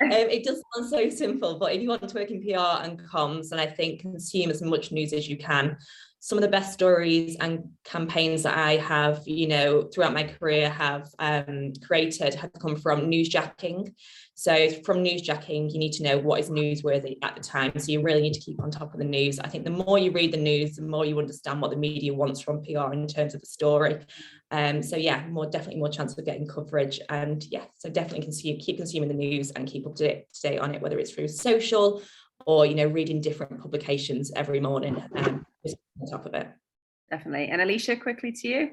it does sound so simple, but if you want to work in PR and comms, and I think consume as much news as you can. some of the best stories and campaigns that I have, throughout my career have created have come from newsjacking. So from newsjacking, you need to know what is newsworthy at the time. So you really need to keep on top of the news. I think the more you read the news, the more you understand what the media wants from PR in terms of the story. So yeah, definitely more chance of getting coverage. And yeah, so definitely keep consuming the news and keep up to date on it, whether it's through social or, reading different publications every morning, just on top of it. Definitely. And Alicia, quickly to you.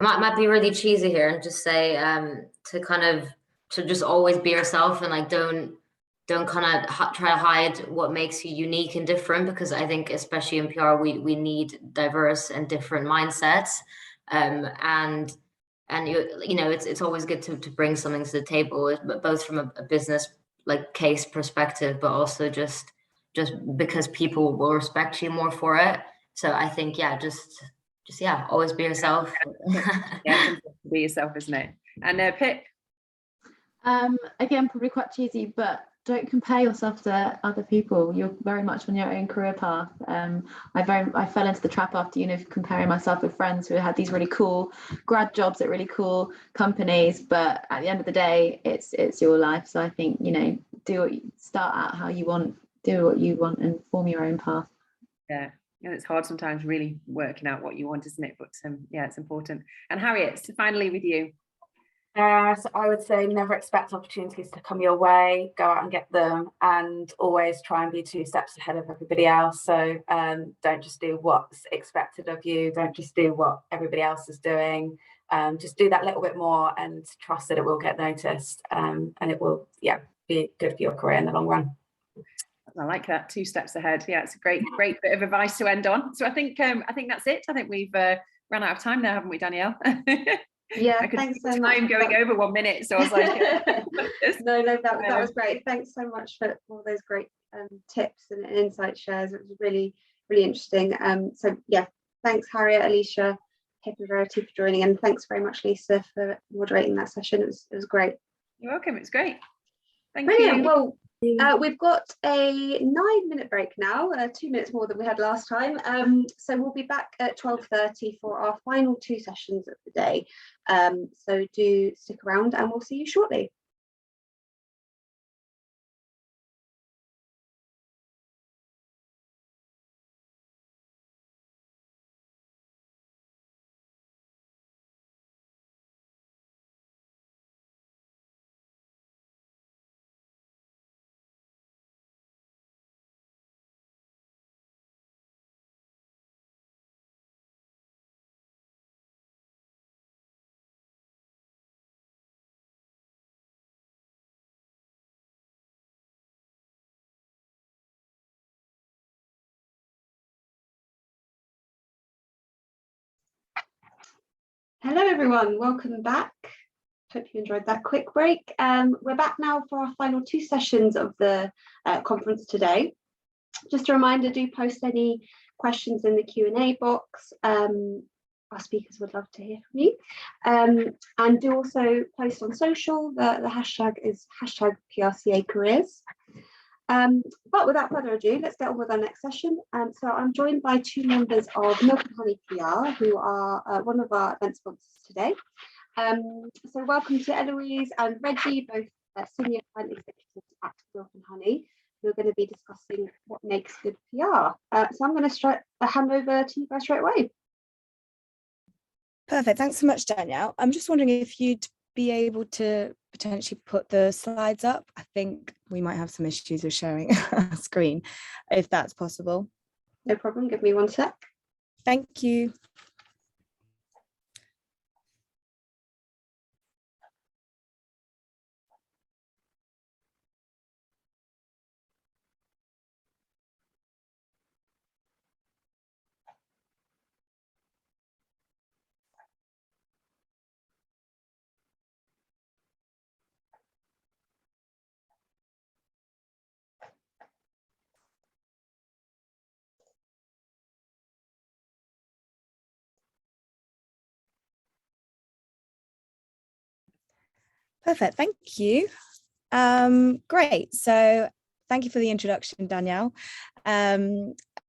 Might be really cheesy here and just say to just always be yourself, and like don't kind of try to hide what makes you unique and different, because I think especially in PR we need diverse and different mindsets, and it's always good to bring something to the table, both from a business like case perspective, but also just because people will respect you more for it. So I think just always be yourself. Yeah, be yourself, isn't it? And Pip. Again, probably quite cheesy, but don't compare yourself to other people. You're very much on your own career path. I fell into the trap after comparing myself with friends who had these really cool grad jobs at really cool companies, but at the end of the day, it's your life. So I think start out how you want, do what you want, and form your own path. Yeah. And it's hard sometimes really working out what you want, isn't it? But yeah, it's important. And Harriet, so finally with you. So I would say never expect opportunities to come your way, go out and get them, and always try and be 2 steps ahead of everybody else. So don't just do what's expected of you, don't just do what everybody else is doing, just do that little bit more and trust that it will get noticed, and it will be good for your career in the long run. I like that, 2 steps ahead. Yeah, it's a great bit of advice to end on. So I think that's it. I think we've run out of time now, haven't we, Danielle? Yeah, thanks so much. I'm going over 1 minute, so I was like, no, that was great. Thanks so much for all those great tips and insight shares. It was really, really interesting. So yeah, thanks Harriet, Alicia, Pip and Verity for joining, and thanks very much Lisa for moderating that session. It was great. You're welcome. It's great. Thank Brilliant. you. Well, we've got a 9-minute break now, 2 minutes more than we had last time. So we'll be back at 12:30 for our final 2 sessions of the day. So do stick around and we'll see you shortly. Hello everyone, welcome back. Hope you enjoyed that quick break. We're back now for our final 2 sessions of the conference today. Just a reminder, do post any questions in the Q&A box. Our speakers would love to hear from you. And do also post on social. The hashtag is #PRCA Careers. But without further ado, let's get on with our next session. So I'm joined by 2 members of Milk and Honey PR, who are one of our event sponsors today. So welcome to Eloise and Reggie, both senior client executives at Milk and Honey, who are going to be discussing what makes good PR. So I'm going to hand over to you guys straight away. Perfect. Thanks so much, Danielle. I'm just wondering if you'd be able to potentially put the slides up. I think we might have some issues with sharing a screen, if that's possible. No problem. Give me 1 sec. Thank you. Perfect, thank you. Great, so thank you for the introduction, Danielle.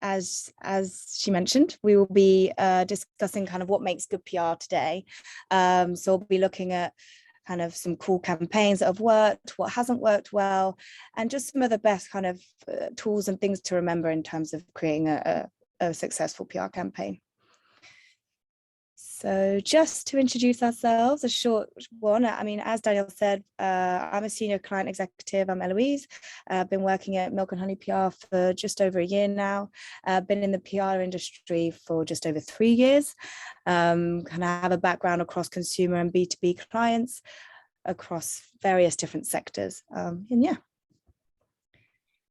as she mentioned, we will be discussing kind of what makes good PR today. So we'll be looking at kind of some cool campaigns that have worked, what hasn't worked well, and just some of the best kind of tools and things to remember in terms of creating a successful PR campaign. So just to introduce ourselves, a short one. I mean, as Daniel said, I'm a senior client executive. I'm Eloise. I've been working at Milk and Honey PR for just over a year now. I've been in the PR industry for just over 3 years. Kind of have a background across consumer and B2B clients across various different sectors. And yeah.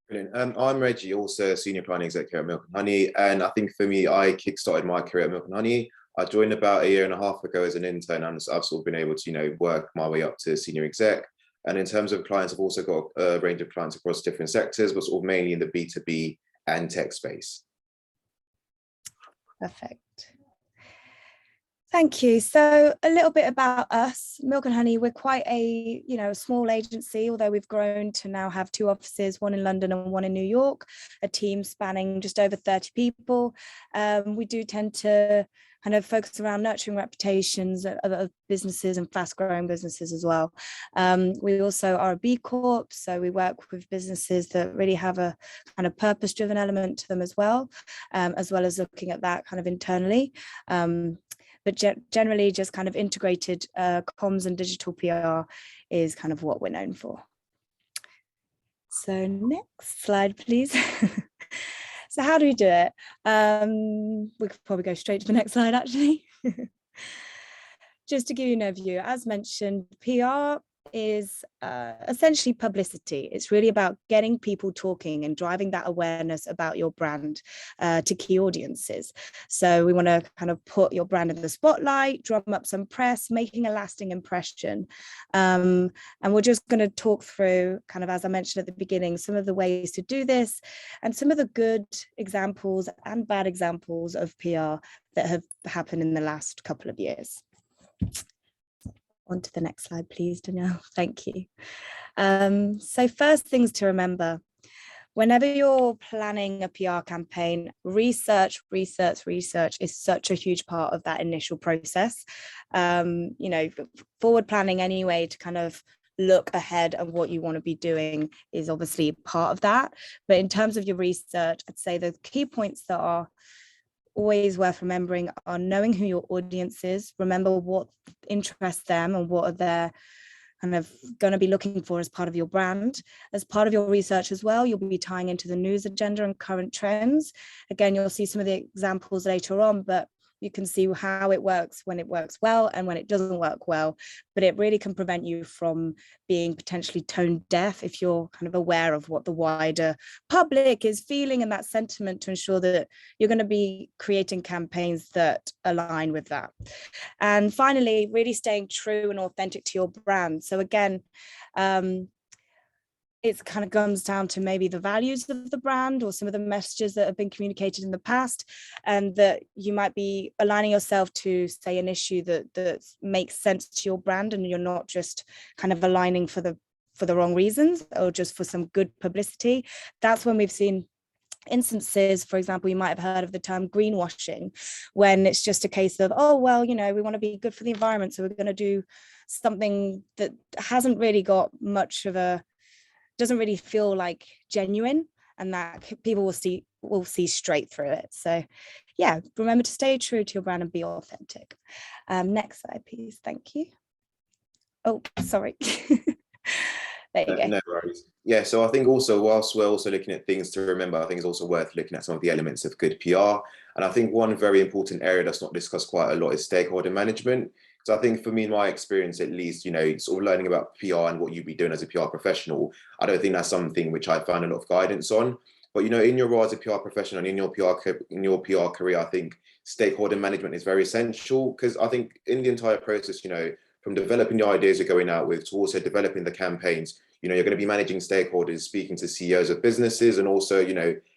Brilliant. I'm Reggie, also a senior client executive at Milk and Honey. And I think for me, I kickstarted my career at Milk and Honey. I joined about 1.5 years ago as an intern, and I've sort of been able to, work my way up to senior exec. And in terms of clients, I've also got a range of clients across different sectors, but sort of mainly in the B2B and tech space. Perfect. Thank you. So a little bit about us. Milk and Honey, we're quite a small agency, although we've grown to now have 2 offices, one in London and one in New York, a team spanning just over 30 people. We do tend to kind of focus around nurturing reputations of businesses and fast-growing businesses as well. We also are a B Corp, so we work with businesses that really have a kind of purpose-driven element to them as well as looking at that kind of internally. But generally just kind of integrated comms and digital PR is kind of what we're known for. So next slide, please. So how do we do it? We could probably go straight to the next slide, actually. Just to give you an overview, as mentioned, PR is essentially publicity. It's really about getting people talking and driving that awareness about your brand to key audiences. So we want to kind of put your brand in the spotlight, drum up some press, making a lasting impression. And we're just going to talk through, kind of as I mentioned at the beginning, some of the ways to do this and some of the good examples and bad examples of PR that have happened in the last couple of years. On to the next slide, please, Danielle. Thank you. So first things to remember, whenever you're planning a PR campaign, research is such a huge part of that initial process. Forward planning anyway to kind of look ahead of what you want to be doing is obviously part of that. But in terms of your research, I'd say the key points that are always worth remembering are knowing who your audience is, remember what interests them and what are they kind of going to be looking for as part of your brand. As part of your research as well, you'll be tying into the news agenda and current trends. Again, you'll see some of the examples later on, but you can see how it works when it works well and when it doesn't work well. But it really can prevent you from being potentially tone deaf if you're kind of aware of what the wider public is feeling and that sentiment, to ensure that you're going to be creating campaigns that align with that. And finally, really staying true and authentic to your brand. So again, it kind of comes down to maybe the values of the brand or some of the messages that have been communicated in the past, and that you might be aligning yourself to, say, an issue that makes sense to your brand, and you're not just kind of aligning for the wrong reasons or just for some good publicity. That's when we've seen instances, for example, you might have heard of the term greenwashing, when it's just a case of, oh, well, we want to be good for the environment, so we're going to do something that hasn't really got much of doesn't really feel like genuine, and that people will see straight through it. So yeah, remember to stay true to your brand and be authentic. Next slide, please. Thank you. Oh, sorry. There you go. No worries. Yeah, so I think also, whilst we're also looking at things to remember, I think it's also worth looking at some of the elements of good PR. And I think one very important area that's not discussed quite a lot is stakeholder management. So I think for me, in my experience, at least, sort of learning about PR and what you'd be doing as a PR professional, I don't think that's something which I found a lot of guidance on. But, in your role as a PR professional and in your PR career, I think stakeholder management is very essential, because I think in the entire process, from developing the ideas you're going out with to also developing the campaigns, you're going to be managing stakeholders, speaking to CEOs of businesses, and also,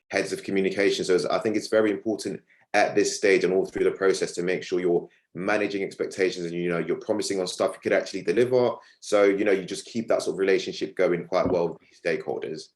heads of communication. So I think it's very important at this stage and all through the process to make sure you're managing expectations and you're promising on stuff you could actually deliver. So you just keep that sort of relationship going quite well with these stakeholders.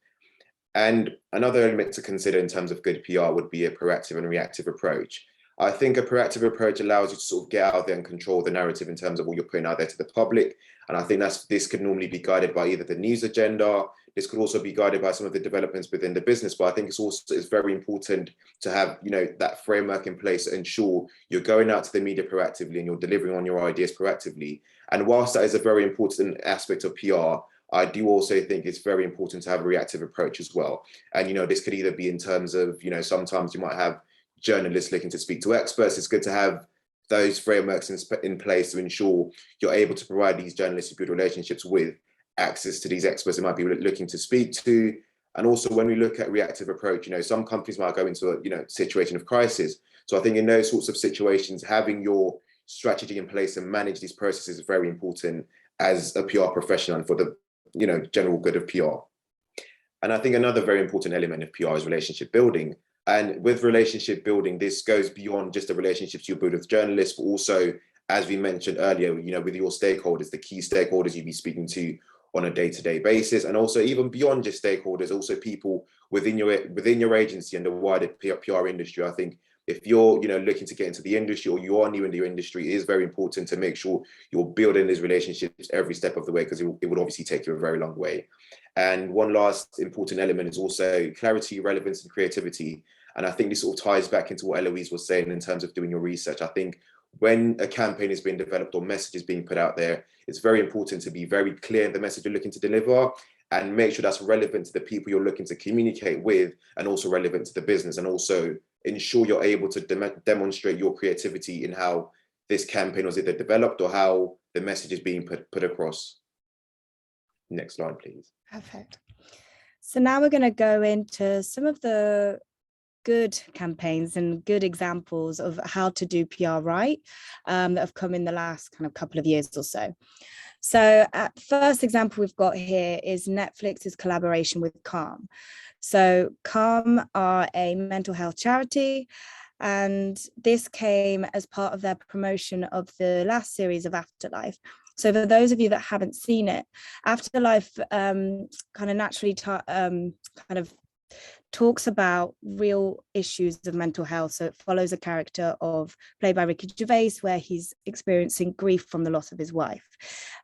And another element to consider in terms of good PR would be a proactive and reactive approach. I think a proactive approach allows you to sort of get out there and control the narrative in terms of what you're putting out there to the public. And I think this could normally be guided by either the news agenda. This could also be guided by some of the developments within the business. But I think it's very important to have, that framework in place to ensure you're going out to the media proactively and you're delivering on your ideas proactively. And whilst that is a very important aspect of PR, I do also think it's very important to have a reactive approach as well. And, this could either be in terms of, sometimes you might have journalists looking to speak to experts. It's good to have those frameworks in place to ensure you're able to provide these journalists with good relationships with access to these experts they might be looking to speak to. And also when we look at reactive approach, some companies might go into a situation of crisis. So I think in those sorts of situations, having your strategy in place and manage these processes is very important as a PR professional and for the general good of PR. And I think another very important element of PR is relationship building. And with relationship building, this goes beyond just the relationships you build with journalists, but also, as we mentioned earlier, with your stakeholders, the key stakeholders you'll be speaking to on a day-to-day basis, and also even beyond just stakeholders, also people within your agency and the wider PR industry. I think if you're looking to get into the industry or you are new in the industry, it is very important to make sure you're building these relationships every step of the way, because it would obviously take you a very long way. And one last important element is also clarity, relevance, and creativity. And I think this sort of ties back into what Eloise was saying in terms of doing your research. I think when a campaign is being developed or message is being put out there, it's very important to be very clear in the message you're looking to deliver and make sure that's relevant to the people you're looking to communicate with and also relevant to the business, and also ensure you're able to demonstrate your creativity in how this campaign was either developed or how the message is being put across. Next slide, please. Perfect. So now we're going to go into some of the good campaigns and good examples of how to do PR right that have come in the last kind of couple of years or so. So first example we've got here is Netflix's collaboration with Calm. So Calm are a mental health charity, and this came as part of their promotion of the last series of Afterlife. So for those of you that haven't seen it, Afterlife kind of naturally kind of talks about real issues of mental health. So it follows a character played by Ricky Gervais, where he's experiencing grief from the loss of his wife.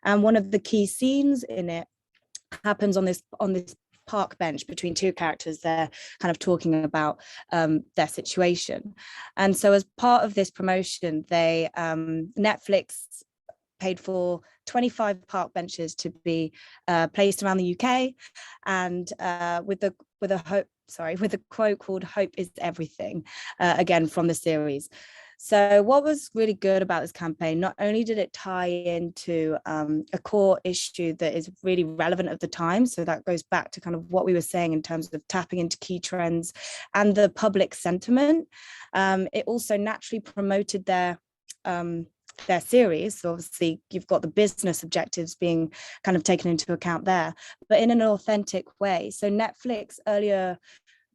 And one of the key scenes in it happens on this park bench between two characters. They're kind of talking about their situation. And so as part of this promotion, Netflix paid for 25 park benches to be placed around the UK, and with a quote called "Hope is everything," again from the series. So what was really good about this campaign, not only did it tie into a core issue that is really relevant at the time, so that goes back to kind of what we were saying in terms of tapping into key trends and the public sentiment, it also naturally promoted their series. So obviously you've got the business objectives being kind of taken into account there, but in an authentic way. So Netflix earlier,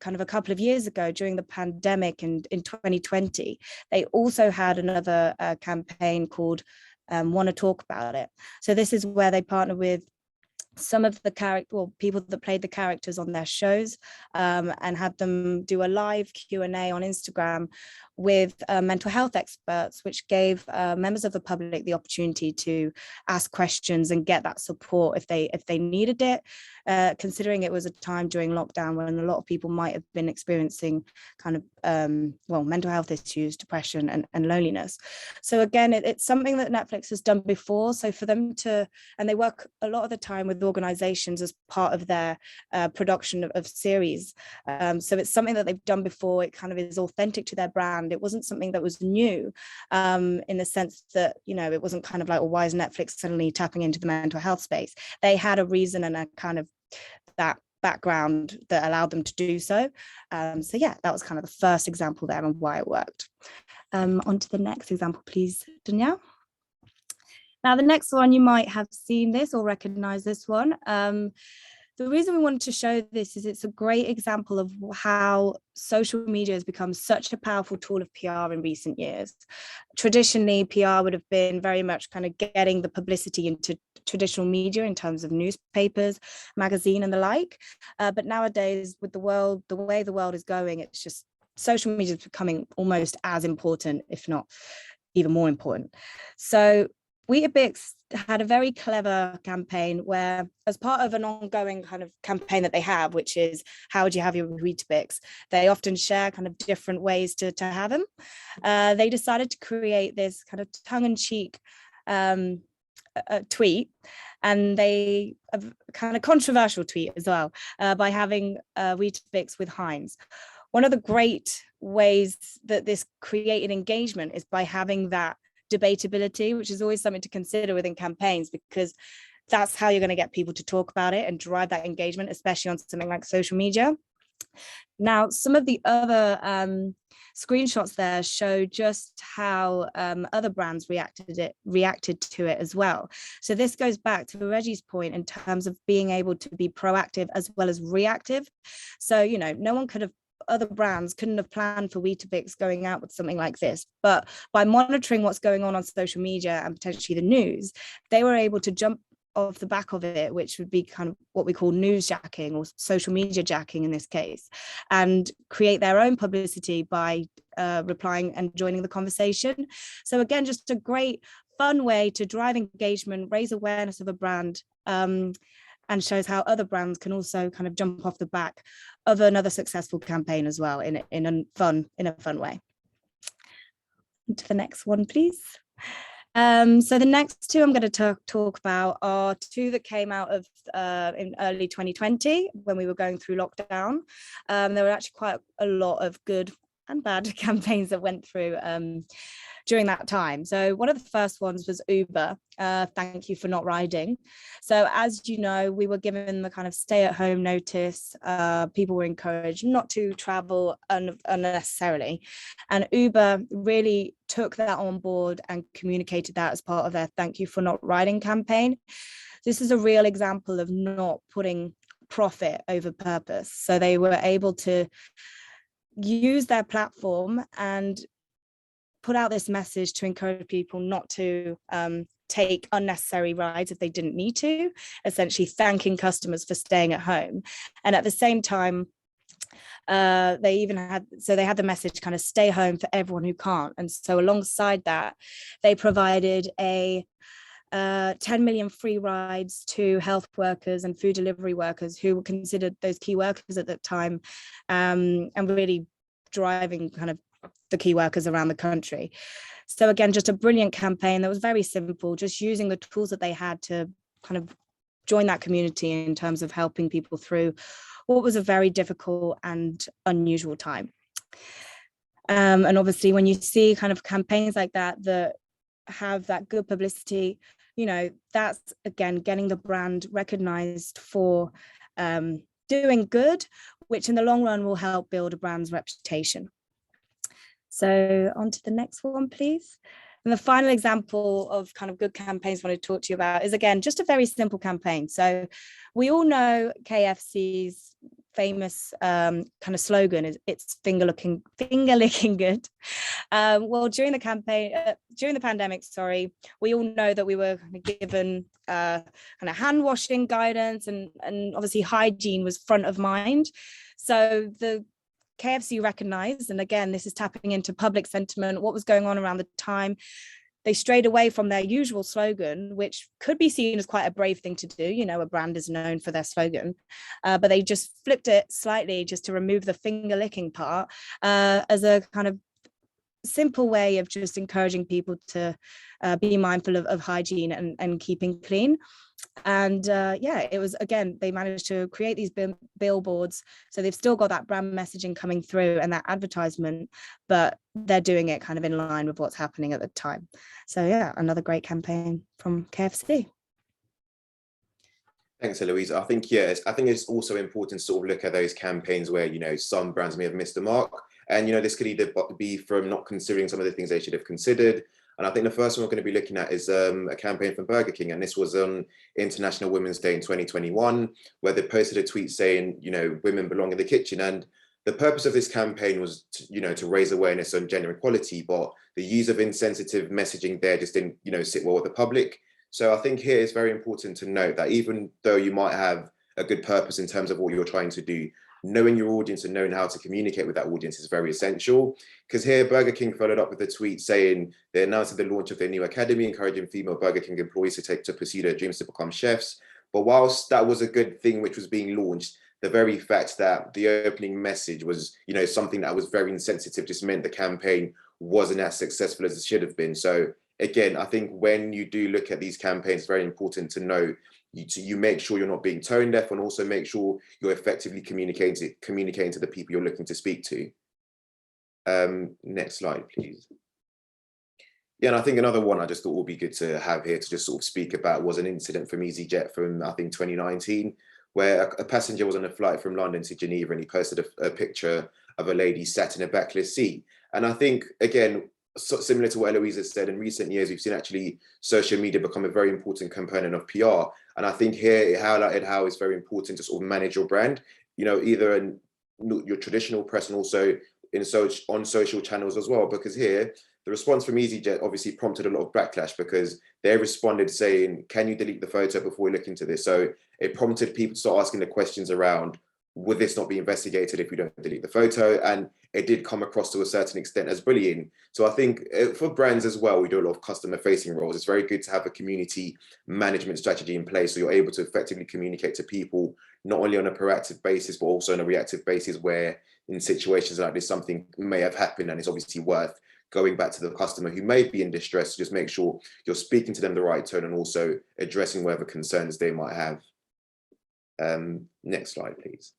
kind of a couple of years ago during the pandemic and in 2020, they also had another campaign called Want to Talk About It. So this is where they partner with some of the people that played the characters on their shows, and had them do a live Q&A on Instagram with mental health experts, which gave members of the public the opportunity to ask questions and get that support if they needed it, considering it was a time during lockdown when a lot of people might have been experiencing kind of mental health issues, depression and loneliness. So again, it's something that Netflix has done before. So for them and they work a lot of the time with organizations as part of their production of series. So it's something that they've done before. It kind of is authentic to their brand. It wasn't something that was new, in the sense that, it wasn't kind of like, well, why is Netflix suddenly tapping into the mental health space? They had a reason and a kind of that background that allowed them to do so. So yeah, that was kind of the first example there and why it worked. On to the next example, please, Danielle. Now, the next one, you might have seen this or recognize this one. the reason we wanted to show this is it's a great example of how social media has become such a powerful tool of PR in recent years. Traditionally, PR would have been very much kind of getting the publicity into traditional media in terms of newspapers, magazine and the like. But nowadays, with the way the world is going, it's just social media is becoming almost as important, if not even more important. So Weetabix had a very clever campaign where, as part of an ongoing kind of campaign that they have, which is how would you have your Weetabix, they often share kind of different ways to have them. They decided to create this kind of tongue-in-cheek tweet, and they a kind of controversial tweet as well, by having Weetabix with Heinz. One of the great ways that this created engagement is by having that debatability, which is always something to consider within campaigns, because that's how you're going to get people to talk about it and drive that engagement, especially on something like social media. Now, some of the other screenshots there show just how other brands reacted to it as well. So this goes back to Reggie's point in terms of being able to be proactive as well as reactive. So, you know, other brands couldn't have planned for Weetabix going out with something like this, but by monitoring what's going on social media and potentially the news, they were able to jump off the back of it, which would be kind of what we call news jacking or social media jacking in this case, and create their own publicity by replying and joining the conversation. So again, just a great fun way to drive engagement, raise awareness of a brand, and shows how other brands can also kind of jump off the back of another successful campaign as well in a fun way. To the next one, please. So the next two I'm going to talk about are two that came out of in early 2020 when we were going through lockdown. There were actually quite a lot of good and bad campaigns that went through during that time. So one of the first ones was Uber, thank you for not riding. So as you know, we were given the kind of stay-at-home notice. People were encouraged not to travel unnecessarily. And Uber really took that on board and communicated that as part of their thank you for not riding campaign. This is a real example of not putting profit over purpose. So they were able to use their platform and put out this message to encourage people not to take unnecessary rides if they didn't need to, essentially thanking customers for staying at home. And at the same time, they had the message kind of stay home for everyone who can't. And so alongside that, they provided a 10 million free rides to health workers and food delivery workers who were considered those key workers at that time, and really driving kind of the key workers around the country. So again, just a brilliant campaign that was very simple, just using the tools that they had to kind of join that community in terms of helping people through what was a very difficult and unusual time. And obviously when you see kind of campaigns like that that have that good publicity, you know, that's again getting the brand recognized for doing good, which in the long run will help build a brand's reputation. So on to the next one, please. And the final example of kind of good campaigns I want to talk to you about is, again, just a very simple campaign. So we all know KFC's famous kind of slogan is "It's finger licking good." Well, during the pandemic, we all know that we were given kind of hand washing guidance, and obviously hygiene was front of mind. So the KFC recognized, and again, this is tapping into public sentiment, what was going on around the time. They strayed away from their usual slogan, which could be seen as quite a brave thing to do. You know, a brand is known for their slogan, but they just flipped it slightly just to remove the finger licking part as a kind of simple way of just encouraging people to be mindful of hygiene and keeping clean. And yeah, it was, again, they managed to create these billboards, so they've still got that brand messaging coming through and that advertisement, but they're doing it kind of in line with what's happening at the time. So yeah, another great campaign from KFC. Thanks, Eloise. I think it's also important to sort of look at those campaigns where, you know, some brands may have missed the mark, and, you know, this could either be from not considering some of the things they should have considered. And I think the first one we're going to be looking at is a campaign from Burger King. And this was on International Women's Day in 2021, where they posted a tweet saying, you know, women belong in the kitchen. And the purpose of this campaign was, to raise awareness on gender equality, but the use of insensitive messaging there just didn't, sit well with the public. So I think here it's very important to note that even though you might have a good purpose in terms of what you're trying to do, knowing your audience and knowing how to communicate with that audience is very essential. Because here Burger King followed up with a tweet saying they announced the launch of their new academy, encouraging female Burger King employees to pursue their dreams to become chefs. But whilst that was a good thing which was being launched, the very fact that the opening message was, something that was very insensitive just meant the campaign wasn't as successful as it should have been. So again, I think when you do look at these campaigns, it's very important to know you make sure you're not being tone deaf, and also make sure you're effectively communicating to the people you're looking to speak to. Next slide, please. Yeah, and I think another one I just thought would be good to have here to just sort of speak about was an incident from EasyJet from, I think, 2019, where a passenger was on a flight from London to Geneva, and he posted a picture of a lady sat in a backless seat. And I think, again, similar to what Eloise has said, in recent years, we've seen actually social media become a very important component of PR. And I think here it highlighted how it's very important to sort of manage your brand, either in your traditional press and also on social channels as well. Because here, the response from EasyJet obviously prompted a lot of backlash, because they responded saying, can you delete the photo before we look into this? So it prompted people to start asking the questions around, would this not be investigated if we don't delete the photo? And it did come across to a certain extent as bullying. So I think for brands as well, we do a lot of customer facing roles. It's very good to have a community management strategy in place, so you're able to effectively communicate to people, not only on a proactive basis, but also on a reactive basis, where in situations like this, something may have happened and it's obviously worth going back to the customer who may be in distress to just make sure you're speaking to them the right tone and also addressing whatever concerns they might have. Next slide, please.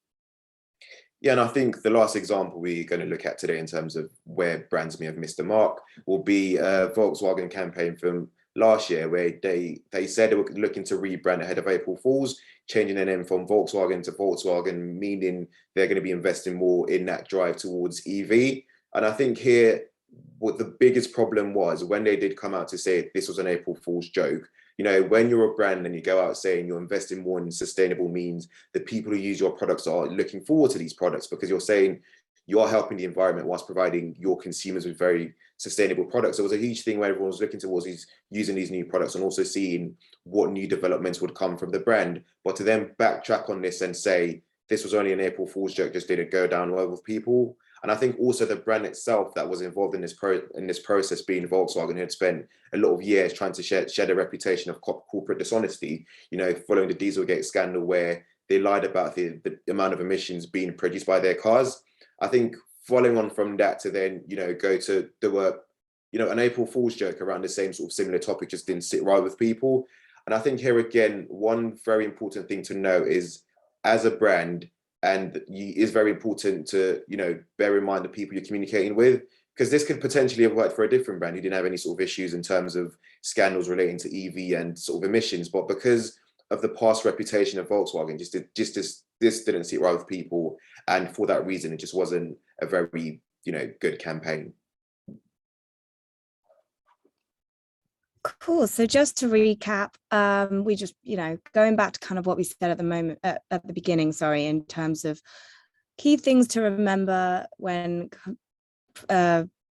Yeah, and I think the last example we're going to look at today in terms of where brands may have missed the mark will be a Volkswagen campaign from last year, where they said they were looking to rebrand ahead of April Fools, changing their name from Volkswagen to Volkswagen, meaning they're going to be investing more in that drive towards EV. And I think here, what the biggest problem was when they did come out to say this was an April Fool's joke. When you're a brand and you go out saying you're investing more in sustainable means, the people who use your products are looking forward to these products, because you're saying you are helping the environment whilst providing your consumers with very sustainable products. So it was a huge thing where everyone was looking towards using these new products and also seeing what new developments would come from the brand. But to then backtrack on this and say this was only an April Fool's joke just didn't go down well with people. And I think also the brand itself that was involved in this process, being Volkswagen, who had spent a lot of years trying to shed a reputation of corporate dishonesty, following the Dieselgate scandal, where they lied about the amount of emissions being produced by their cars. I think following on from that to then, go to an April Fool's joke around the same sort of similar topic just didn't sit right with people. And I think here again, one very important thing to note is, as a brand, and it's very important to, bear in mind the people you're communicating with, because this could potentially have worked for a different brand who didn't have any sort of issues in terms of scandals relating to EV and sort of emissions. But because of the past reputation of Volkswagen, this didn't sit right with people. And for that reason, it just wasn't a very, good campaign. Cool. So just to recap, we just, going back to kind of what we said at the beginning, in terms of key things to remember when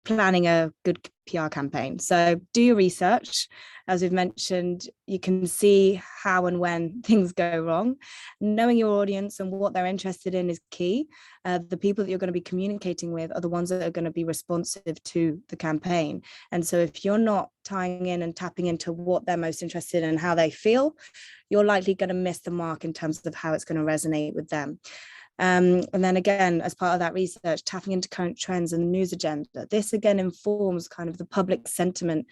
planning a good PR campaign. So do your research. As we've mentioned, you can see how and when things go wrong. Knowing your audience and what they're interested in is key. The people that you're going to be communicating with are the ones that are going to be responsive to the campaign. And so if you're not tying in and tapping into what they're most interested in and how they feel, you're likely going to miss the mark in terms of how it's going to resonate with them. And then again, as part of that research, tapping into current trends and the news agenda. This again informs kind of the public sentiment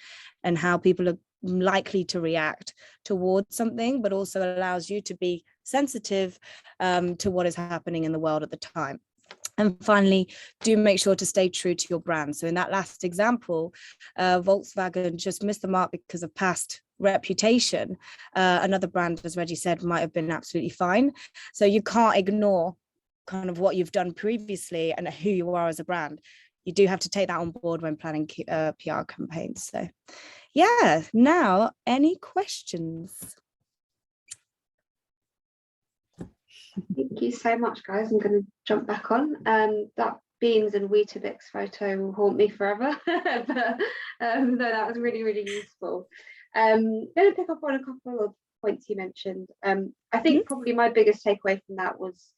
and how people are likely to react towards something, but also allows you to be sensitive to what is happening in the world at the time. And finally, do make sure to stay true to your brand. So in that last example, Volkswagen just missed the mark because of past reputation. Another brand, as Reggie said, might have been absolutely fine. So you can't ignore kind of what you've done previously and who you are as a brand. you do have to take that on board when planning PR campaigns. So yeah, now any questions? Thank you so much, guys. I'm going to jump back on. That beans and Weetabix photo will haunt me forever, but no, that was really, really useful. Going to pick up on a couple of points you mentioned. I think probably my biggest takeaway from that was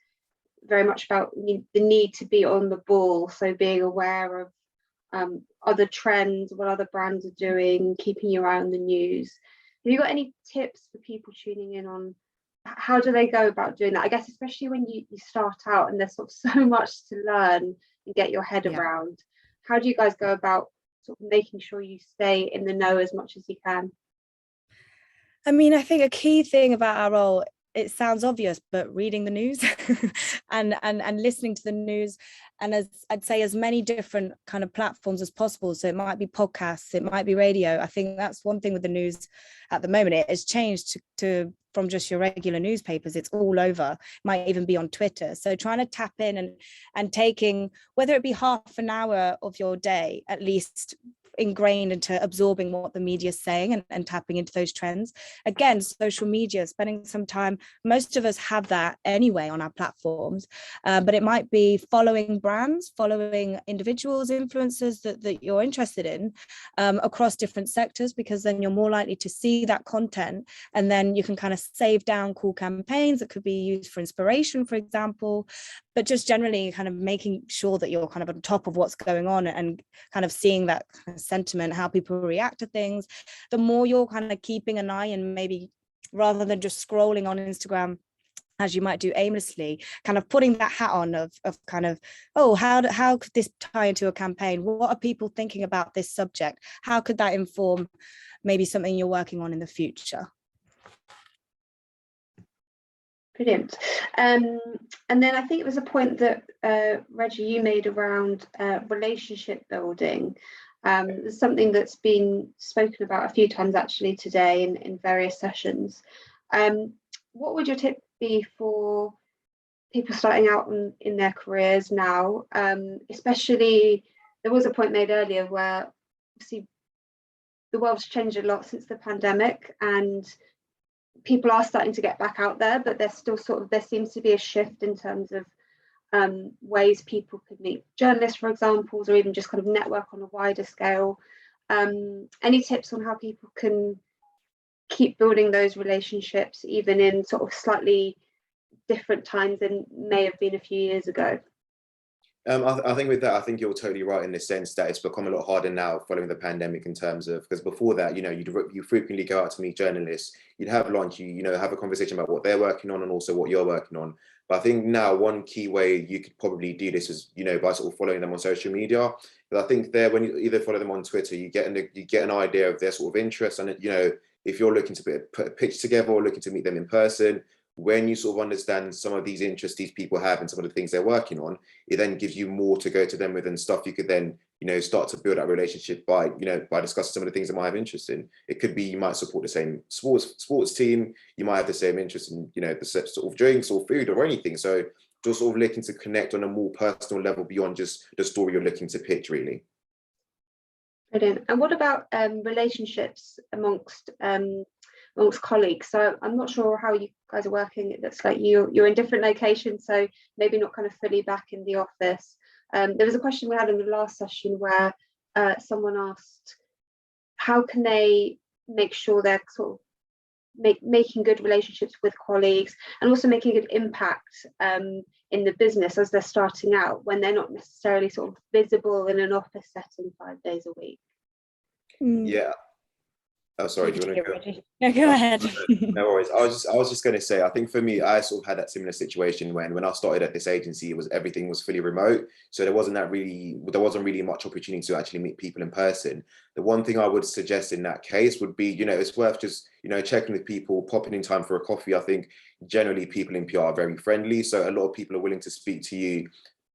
very much about the need to be on the ball, so being aware of other trends, what other brands are doing, keeping your eye on the news. Have you got any tips for people tuning in on how do they go about doing that? I guess especially when you start out and there's sort of so much to learn and get your head around. How do you guys go about sort of making sure you stay in the know as much as you can? I mean, I think a key thing about our role, it sounds obvious, but reading the news and listening to the news, and as I'd say, as many different kind of platforms as possible. So it might be podcasts, it might be radio. I think that's one thing with the news at the moment. It has changed to from just your regular newspapers. It's all over. It might even be on Twitter. So trying to tap in and taking, whether it be half an hour of your day, at least ingrained into absorbing what the media is saying and tapping into those trends. Again, social media, spending some time, most of us have that anyway on our platforms, but it might be following brands, following individuals, influencers that you're interested in across different sectors, because then you're more likely to see that content, and then you can kind of save down cool campaigns that could be used for inspiration, for example, but just generally kind of making sure that you're kind of on top of what's going on and kind of seeing that kind of sentiment, how people react to things. The more you're kind of keeping an eye, and maybe rather than just scrolling on Instagram as you might do aimlessly, kind of putting that hat on of kind of, oh, how could this tie into a campaign? What are people thinking about this subject? How could that inform maybe something you're working on in the future? Brilliant. And then I think it was a point that Reggie, you made around relationship building. Something that's been spoken about a few times actually today in various sessions. What would your tip be for people starting out in their careers now? Especially, there was a point made earlier where obviously the world's changed a lot since the pandemic, and people are starting to get back out there, but there's still there seems to be a shift in terms of ways people could meet journalists, for example, or even just kind of network on a wider scale. Any tips on how people can keep building those relationships, even in sort of slightly different times than may have been a few years ago? I think with that, I think you're totally right in the sense that it's become a lot harder now following the pandemic in terms of, because before that, you frequently go out to meet journalists, you'd have lunch, you have a conversation about what they're working on and also what you're working on. But I think now one key way you could probably do this is, by sort of following them on social media. But I think when you either follow them on Twitter, you get an idea of their sort of interests, and if you're looking to put a pitch together or looking to meet them in person, when you sort of understand some of these interests these people have and some of the things they're working on, it then gives you more to go to them with and stuff you could then, start to build that relationship by discussing some of the things they might have interest in. It could be you might support the same sports team, you might have the same interest in, the sort of drinks or food or anything. So just sort of looking to connect on a more personal level beyond just the story you're looking to pitch, really. Brilliant. And what about relationships amongst colleagues? So I'm not sure how you guys are working. It looks like you're in different locations, so maybe not kind of fully back in the office. There was a question we had in the last session where someone asked, how can they make sure they're sort of making good relationships with colleagues and also making a good impact in the business as they're starting out, when they're not necessarily sort of visible in an office setting 5 days a week? Yeah. Oh, sorry. Do you want to go? No, go ahead. No worries. I was just going to say, I think for me, I sort of had that similar situation when I started at this agency. Everything was fully remote, so there wasn't really much opportunity to actually meet people in person. The one thing I would suggest in that case would be, it's worth just checking with people, popping in time for a coffee. I think generally people in PR are very friendly, so a lot of people are willing to speak to you,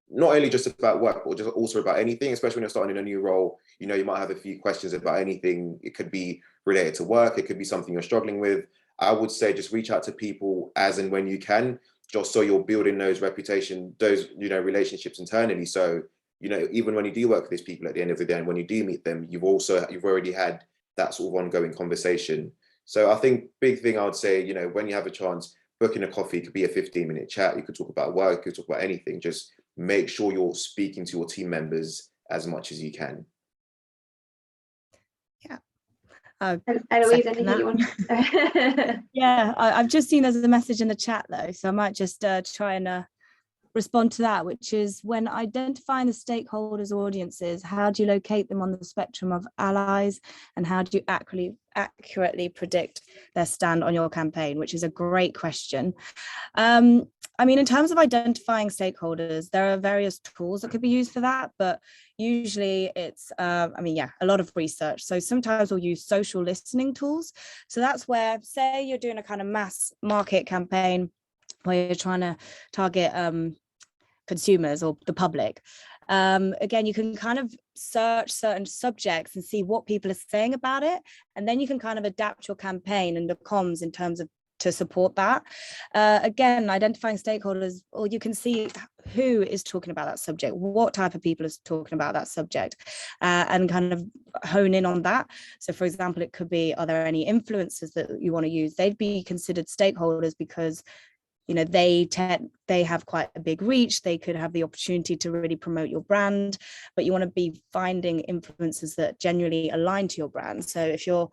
not only just about work, but just also about anything, especially when you're starting in a new role. You might have a few questions about anything. It could be related to work. It could be something you're struggling with. I would say just reach out to people as and when you can, just so you're building those relationships internally. So even when you do work with these people at the end of the day, and when you do meet them, you've already had that sort of ongoing conversation. So I think big thing I would say, when you have a chance, booking a coffee could be a 15-minute chat. You could talk about work, you could talk about anything. Just make sure you're speaking to your team members as much as you can. Yeah. Eloise, anything you want to Yeah, I've just seen there's a message in the chat though, so I might just try and respond to that, which is, when identifying the stakeholders' audiences, how do you locate them on the spectrum of allies, and how do you accurately predict their stand on your campaign? Which is a great question. I mean, in terms of identifying stakeholders, there are various tools that could be used for that, but usually it's, a lot of research. So sometimes we'll use social listening tools. So that's where, say you're doing a kind of mass market campaign where you're trying to target consumers or the public. Again, you can kind of search certain subjects and see what people are saying about it, and then you can kind of adapt your campaign and the comms in terms of to support that. Again, identifying stakeholders, or you can see who is talking about that subject, what type of people is talking about that subject, and kind of hone in on that. So for example, it could be, are there any influencers that you want to use? They'd be considered stakeholders because they have quite a big reach. They could have the opportunity to really promote your brand, but you want to be finding influencers that genuinely align to your brand. So if you're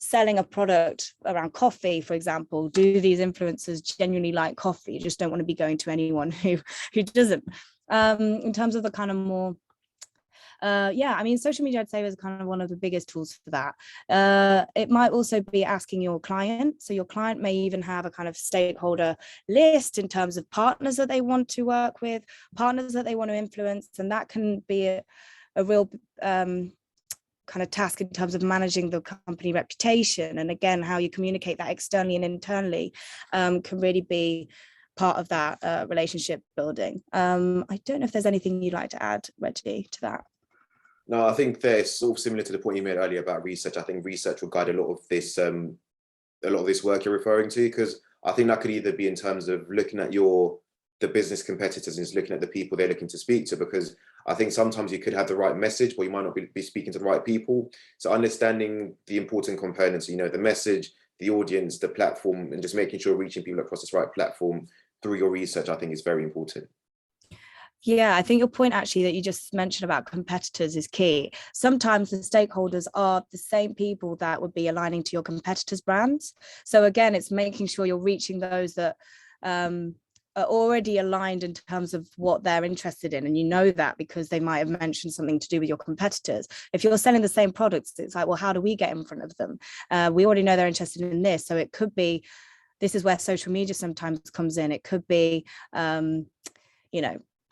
selling a product around coffee, for example, do these influencers genuinely like coffee? You just don't want to be going to anyone who doesn't. In terms of the kind of more social media, I'd say, is kind of one of the biggest tools for that. It might also be asking your client. So your client may even have a kind of stakeholder list in terms of partners that they want to work with, partners that they want to influence, and that can be a real kind of task in terms of managing the company reputation. And again, how you communicate that externally and internally can really be part of that relationship building. I don't know if there's anything you'd like to add, Reggie, to that. No, I think that's sort of similar to the point you made earlier about research. I think research will guide a lot of this work you're referring to, because I think that could either be in terms of looking at the business competitors and just looking at the people they're looking to speak to, because I think sometimes you could have the right message, but you might not be speaking to the right people. So understanding the important components, the message, the audience, the platform, and just making sure reaching people across this right platform through your research, I think is very important. Yeah, I think your point actually that you just mentioned about competitors is key. Sometimes the stakeholders are the same people that would be aligning to your competitors' brands. So again, it's making sure you're reaching those that are already aligned in terms of what they're interested in. And that because they might have mentioned something to do with your competitors. If you're selling the same products, it's like, well, how do we get in front of them? We already know they're interested in this. So it could be, this is where social media sometimes comes in. It could be,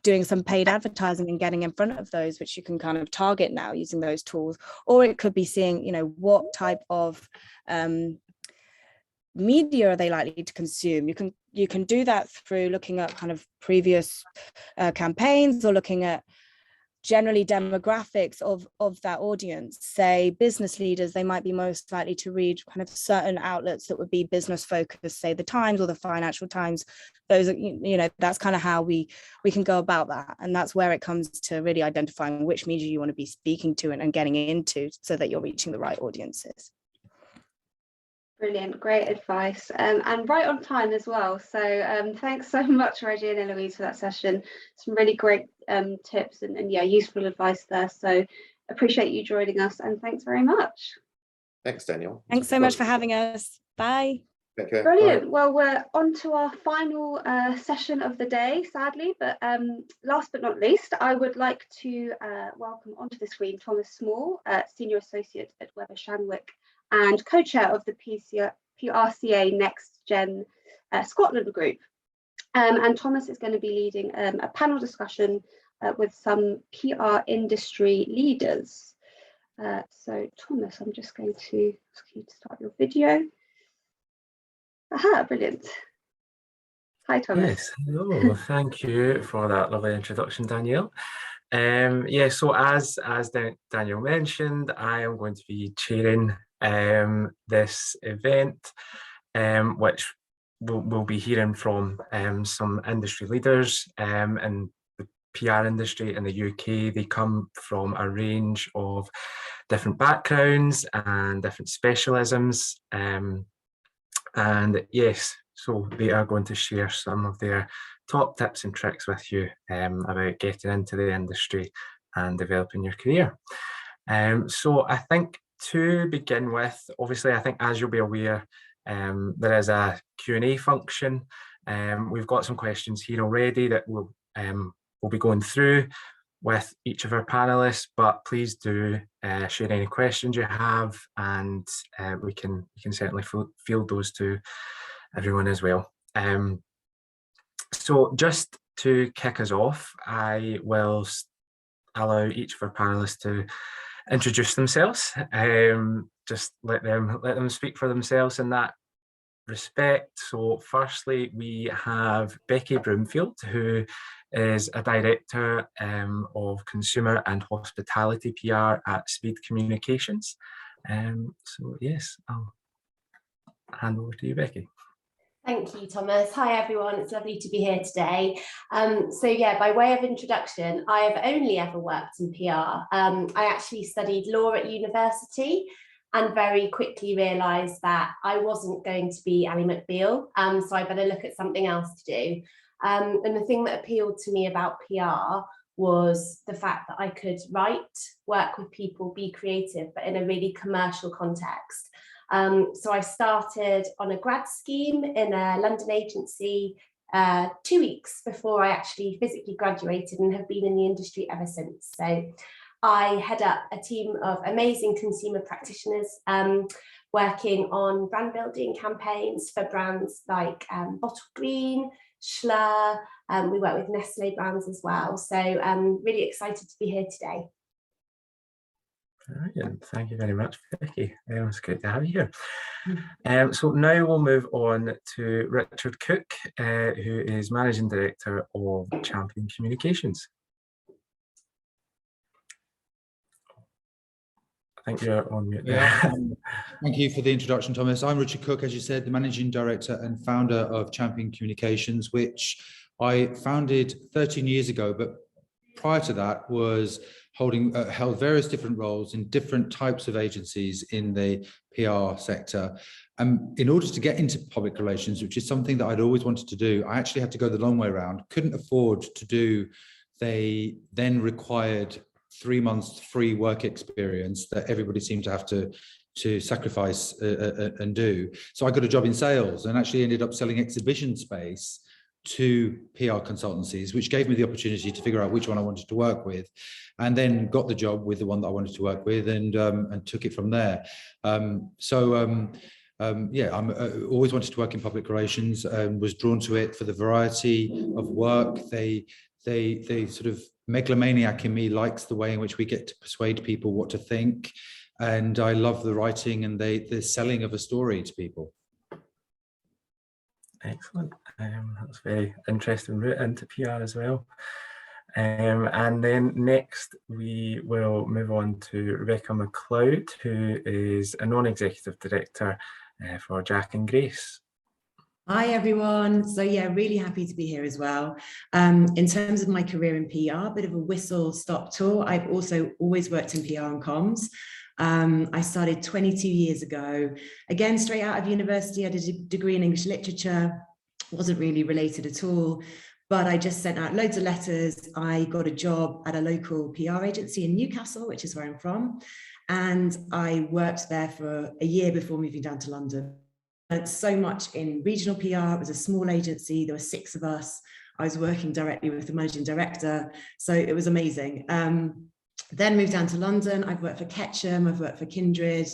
doing some paid advertising and getting in front of those, which you can kind of target now using those tools. Or it could be seeing, what type of media are they likely to consume. You can do that through looking at kind of previous campaigns, or looking at generally demographics of that audience. Say business leaders, they might be most likely to read kind of certain outlets that would be business focused, say the Times or the Financial Times. Those are, that's kind of how we can go about that. And that's where it comes to really identifying which media you want to be speaking to and getting into, so that you're reaching the right audiences. Brilliant, great advice, and right on time as well. So thanks so much, Reggie and Eloise, for that session. Some really great tips and useful advice there. So appreciate you joining us, and thanks very much. Thanks, Daniel. Thanks so much for having us. Bye. Take care. Brilliant. Bye. Well, we're on to our final session of the day, sadly, but last but not least, I would like to welcome onto the screen Thomas Small, Senior Associate at Weber Shandwick and co-chair of the PRCA Next Gen Scotland group. And Thomas is going to be leading a panel discussion with some PR industry leaders. So Thomas, I'm just going to ask you to start your video. Aha, brilliant. Hi, Thomas. Yes, hello. Thank you for that lovely introduction, Danielle. So as Daniel mentioned, I am going to be chairing this event, which we'll be hearing from some industry leaders in the PR industry in the UK. They come from a range of different backgrounds and different specialisms. And yes, so they are going to share some of their top tips and tricks with you about getting into the industry and developing your career. So I think to begin with, obviously, I think as you'll be aware, there is a Q&A function. We've got some questions here already that we'll be going through with each of our panelists, but please do share any questions you have, and we can certainly field those to everyone as well. So just to kick us off, I will allow each of our panelists to introduce themselves. Just let them speak for themselves in that respect. So firstly, we have Becky Broomfield, who is a director of consumer and hospitality PR at Speed Communications. So yes, I'll hand over to you, Becky. Thank you, Thomas. Hi, everyone. It's lovely to be here today. So yeah, by way of introduction, I have only ever worked in PR. I actually studied law at university and very quickly realised that I wasn't going to be Ally McBeal, so I better look at something else to do. And the thing that appealed to me about PR was the fact that I could write, work with people, be creative, but in a really commercial context. So I started on a grad scheme in a London agency 2 weeks before I actually physically graduated, and have been in the industry ever since. So I head up a team of amazing consumer practitioners working on brand building campaigns for brands like Bottle Green, Schlur. We work with Nestle brands as well. So I'm really excited to be here today. Brilliant. Thank you very much, Becky. It's great to have you here. So now we'll move on to Richard Cook, who is Managing Director of Champion Communications. I think you're on mute there. Yeah, thank you for the introduction, Thomas. I'm Richard Cook, as you said, the Managing Director and founder of Champion Communications, which I founded 13 years ago, but prior to that was held various different roles in different types of agencies in the PR sector. In order to get into public relations, which is something that I'd always wanted to do, I actually had to go the long way around, couldn't afford to do, they then required 3 months free work experience that everybody seemed to have to sacrifice and do. So I got a job in sales and actually ended up selling exhibition space to PR consultancies, which gave me the opportunity to figure out which one I wanted to work with, and then got the job with the one that I wanted to work with, and took it from there. Yeah, I'm always wanted to work in public relations, and was drawn to it for the variety of work. They sort of megalomaniac in me likes the way in which we get to persuade people what to think, and I love the writing and the selling of a story to people. Excellent. That's very interesting route into PR as well. And then next we will move on to Rebecca McLeod, who is a non-executive director for Jack and Grace. Hi everyone. So yeah, really happy to be here as well. In terms of my career in PR, a bit of a whistle-stop tour. I've also always worked in PR and comms. I started 22 years ago, again, straight out of university. I did a degree in English literature, wasn't really related at all, but I just sent out loads of letters. I got a job at a local PR agency in Newcastle, which is where I'm from. And I worked there for a year before moving down to London. I learned so much in regional PR. It was a small agency. There were 6 of us. I was working directly with the managing director. So it was amazing. Then moved down to London. I've worked for Ketchum, I've worked for Kindred.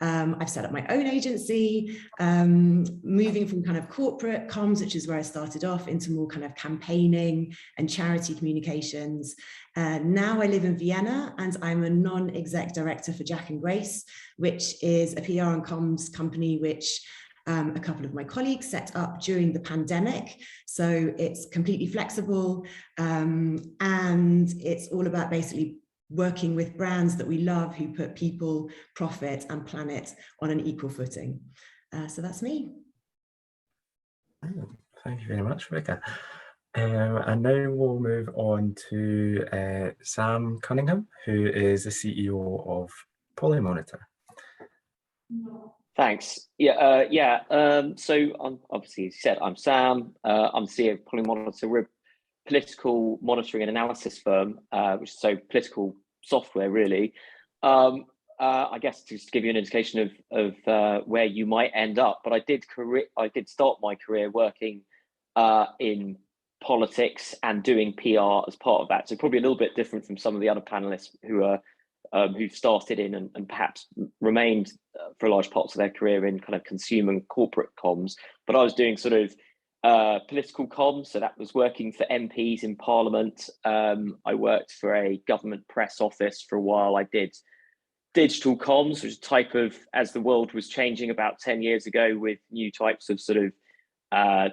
I've set up my own agency, moving from kind of corporate comms, which is where I started off, into more kind of campaigning and charity communications. Now I live in Vienna, and I'm a non-exec director for Jack and Grace, which is a PR and comms company which a couple of my colleagues set up during the pandemic. So it's completely flexible, and it's all about basically working with brands that we love, who put people, profit and planet on an equal footing. So that's me. Thank you very much, Rebecca. And now we'll move on to Sam Cunningham, who is the CEO of Polymonitor. Thanks. So obviously, as you said, I'm Sam. I'm the CEO of Polymonitor. We're a political monitoring and analysis firm, which is so political software, really. I guess to just give you an indication of where you might end up, but I did start my career working in politics and doing PR as part of that. So probably a little bit different from some of the other panelists who started in and perhaps remained for large parts of their career in kind of consumer and corporate comms. But I was doing sort of political comms, so that was working for MPs in Parliament. I worked for a government press office for a while. I did digital comms, which is a type of, as the world was changing about 10 years ago with new types of sort of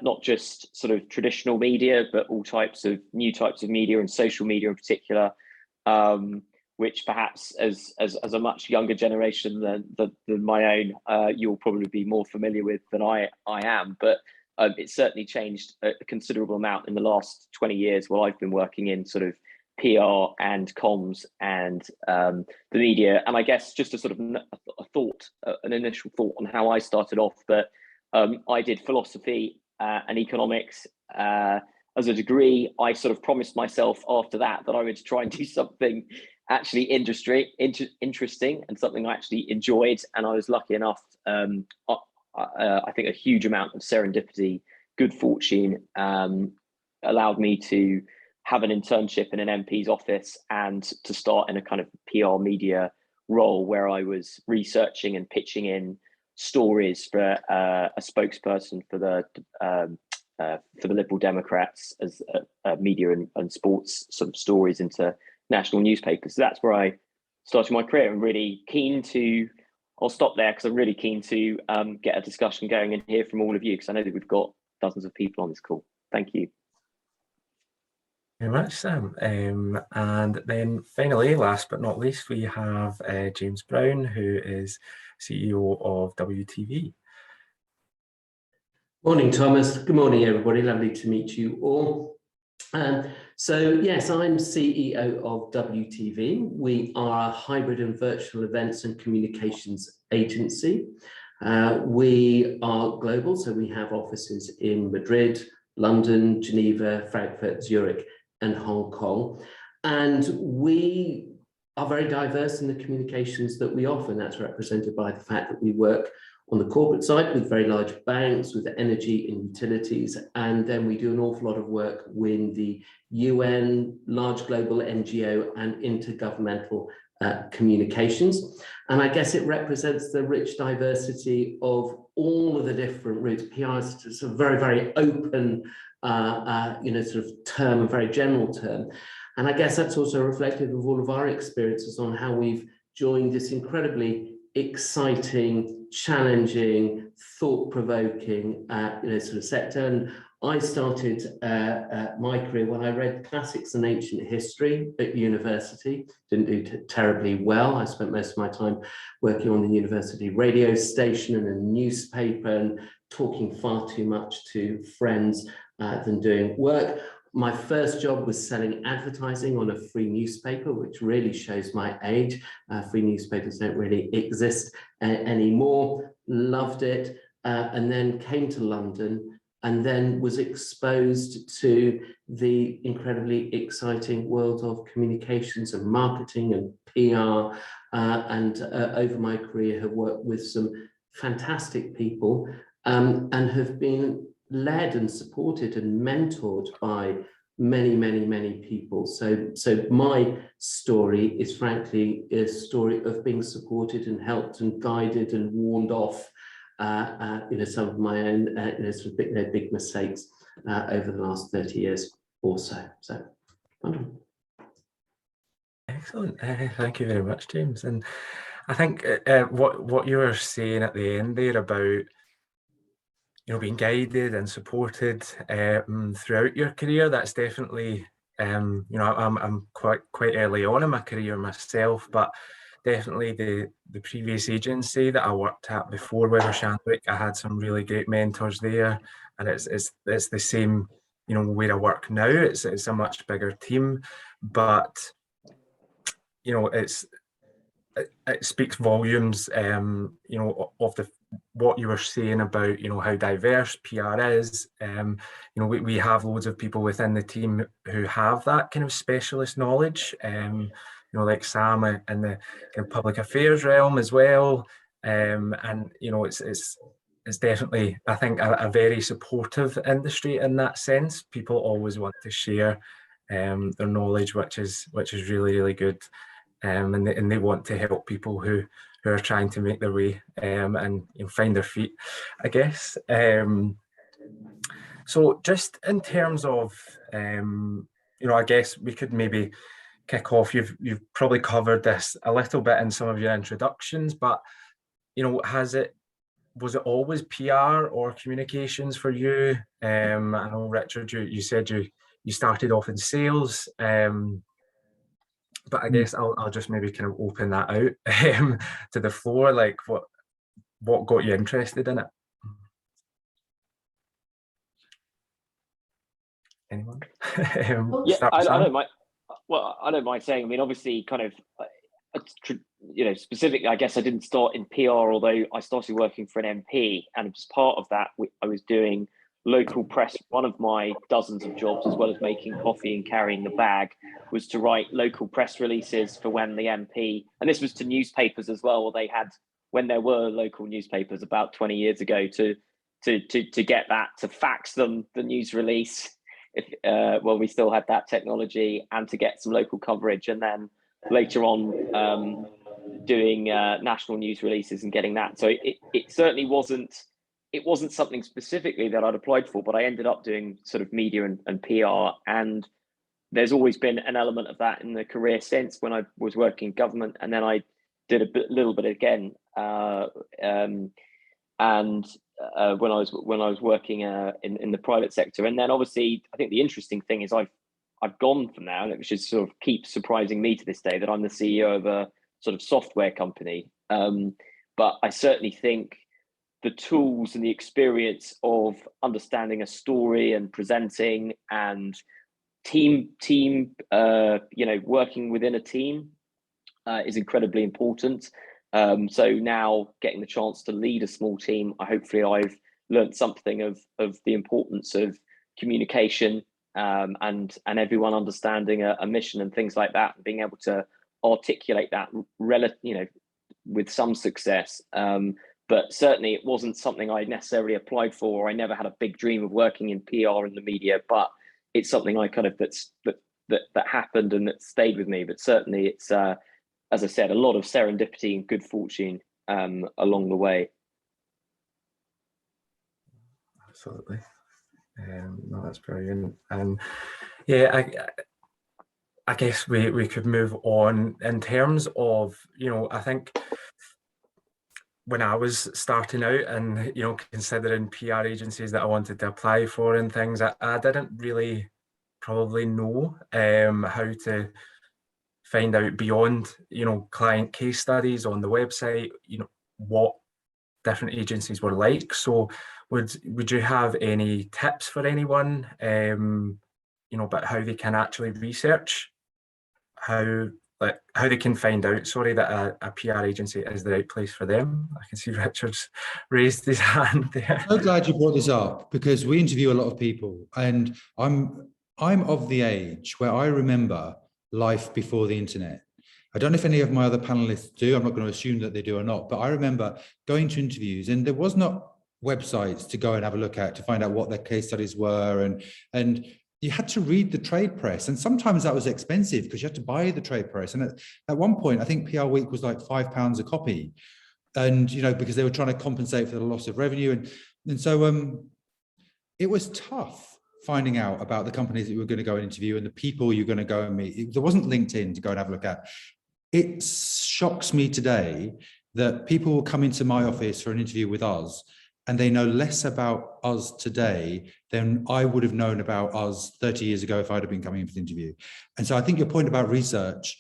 not just sort of traditional media, but all types of new types of media and social media in particular, which perhaps as a much younger generation than my own, you'll probably be more familiar with than I am. But it's certainly changed a considerable amount in the last 20 years while I've been working in sort of PR and comms and the media. And I guess just a sort of an initial thought on how I started off, but I did philosophy and economics as a degree. I sort of promised myself after that I would try and do something actually interesting and something I actually enjoyed. And I was lucky enough, I think a huge amount of serendipity, good fortune allowed me to have an internship in an MP's office and to start in a kind of PR media role where I was researching and pitching in stories for a spokesperson for the Liberal Democrats as media and sports sort of stories into national newspapers. So that's where I started my career. I'm really keen to, I'll stop there because I'm really keen to get a discussion going and hear from all of you, because I know that we've got dozens of people on this call. Thank you. Very much, Sam. And then finally, last but not least, we have James Brown, who is CEO of WTV. Morning, Thomas. Good morning, everybody. Lovely to meet you all. So yes, I'm CEO of WTV. We are a hybrid and virtual events and communications agency. We are global, so we have offices in Madrid, London, Geneva, Frankfurt, Zurich, and Hong Kong. And we are very diverse in the communications that we offer, and that's represented by the fact that we work on the corporate side with very large banks, with energy and utilities, and then we do an awful lot of work with the UN, large global NGO, and intergovernmental communications. And I guess it represents the rich diversity of all of the different routes. PR is a very, very open sort of term, a very general term. And I guess that's also reflective of all of our experiences on how we've joined this incredibly exciting, challenging, thought-provoking sort of sector. And I started my career when I read classics and ancient history at university. Didn't do terribly well. I spent most of my time working on the university radio station and a newspaper and talking far too much to friends than doing work. My first job was selling advertising on a free newspaper, which really shows my age. Free newspapers don't really exist anymore. Loved it, and then came to London and then was exposed to the incredibly exciting world of communications and marketing and PR. Over my career have worked with some fantastic people and have been led and supported and mentored by many, many, many people. So my story is frankly a story of being supported and helped and guided and warned off some of my own sort of big mistakes over the last 30 years or so. So wonderful. Excellent. Thank you very much, James. And I think what you were saying at the end there about being guided and supported throughout your career, that's definitely I'm quite early on in my career myself, but definitely the previous agency that I worked at before Weber Shandwick, I had some really great mentors there, and it's the same you know, where I work now. It's a much bigger team, but you know, it speaks volumes, you know, of what you were saying about, you know, how diverse PR is. You know, we have loads of people within the team who have that kind of specialist knowledge, you know, like Sam in the kind of public affairs realm as well. And, you know, it's definitely, I think, a very supportive industry in that sense. People always want to share their knowledge, which is really, really good. And they want to help people who are trying to make their way and, you know, find their feet, I guess. So just in terms of, you know, I guess we could maybe kick off. You've probably covered this a little bit in some of your introductions, but, you know, was it always PR or communications for you? I know, Richard, you said you started off in sales. But I guess I'll just maybe kind of open that out to the floor. Like, what got you interested in it? Anyone? Yeah, I don't mind. Well, I don't mind saying. I mean, obviously, kind of, you know, specifically, I guess I didn't start in PR, although I started working for an MP, and as part of that, I was doing local press. One of my dozens of jobs, as well as making coffee and carrying the bag, was to write local press releases for when the MP, and this was to newspapers as well. They had, when there were local newspapers about 20 years ago, to get that, to fax them the news release, well, we still had that technology, and to get some local coverage, and then later on doing national news releases and getting that. So it certainly wasn't something specifically that I'd applied for, but I ended up doing sort of media and PR. And there's always been an element of that in the career since, when I was working in government, and then I did little bit again. When I was working in the private sector. And then obviously, I think the interesting thing is I've gone from now, and which is sort of keeps surprising me to this day, that I'm the CEO of a sort of software company. But I certainly think the tools and the experience of understanding a story and presenting and team, you know, working within a team is incredibly important. So now getting the chance to lead a small team, hopefully I've learned something of the importance of communication and everyone understanding a mission and things like that, and being able to articulate that you know, with some success. But certainly it wasn't something I necessarily applied for, or I never had a big dream of working in PR in the media, but it's something I kind of that happened and that stayed with me. But certainly it's as I said, a lot of serendipity and good fortune along the way. Absolutely. No, that's brilliant. And yeah, I guess we could move on in terms of, you know, I think when I was starting out and, you know, considering PR agencies that I wanted to apply for and things, I didn't really probably know how to find out beyond, you know, client case studies on the website, you know, what different agencies were like. So would you have any tips for anyone, you know, about how they can actually research how they can find out, that a PR agency is the right place for them? I can see Richard's raised his hand there. I'm so glad you brought this up, because we interview a lot of people, and I'm of the age where I remember life before the internet. I don't know if any of my other panelists do. I'm not going to assume that they do or not, but I remember going to interviews and there was not websites to go and have a look at to find out what their case studies were, and you had to read the trade press, and sometimes that was expensive because you had to buy the trade press. And at one point, I think PR Week was like £5 a copy, and you know, because they were trying to compensate for the loss of revenue, and so it was tough finding out about the companies that you were going to go and interview and the people you're going to go and meet. There wasn't LinkedIn to go and have a look at. It shocks me today that people will come into my office for an interview with us and they know less about us today than I would have known about us 30 years ago if I'd have been coming in for the interview. And so I think your point about research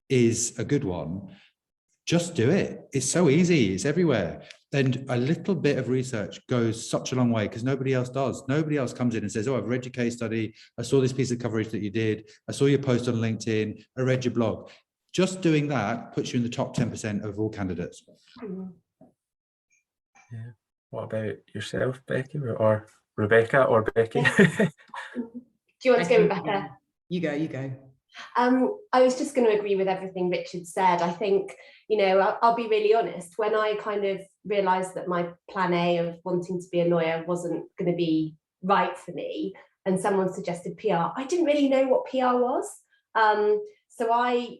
is a good one. Just do it. It's so easy. It's everywhere. then a little bit of research goes such a long way, because nobody else does. Nobody else comes in and says, oh, I've read your case study. I saw this piece of coverage that you did. I saw your post on LinkedIn. I read your blog. Just doing that puts you in the top 10% of all candidates. Yeah. What about yourself, Becky, or Rebecca, or Becky? Do you want to go, Rebecca? You go. I was just going to agree with everything Richard said. I think, you know, I'll be really honest. When I kind of realised that my plan A of wanting to be a lawyer wasn't going to be right for me, and someone suggested PR, I didn't really know what PR was. So I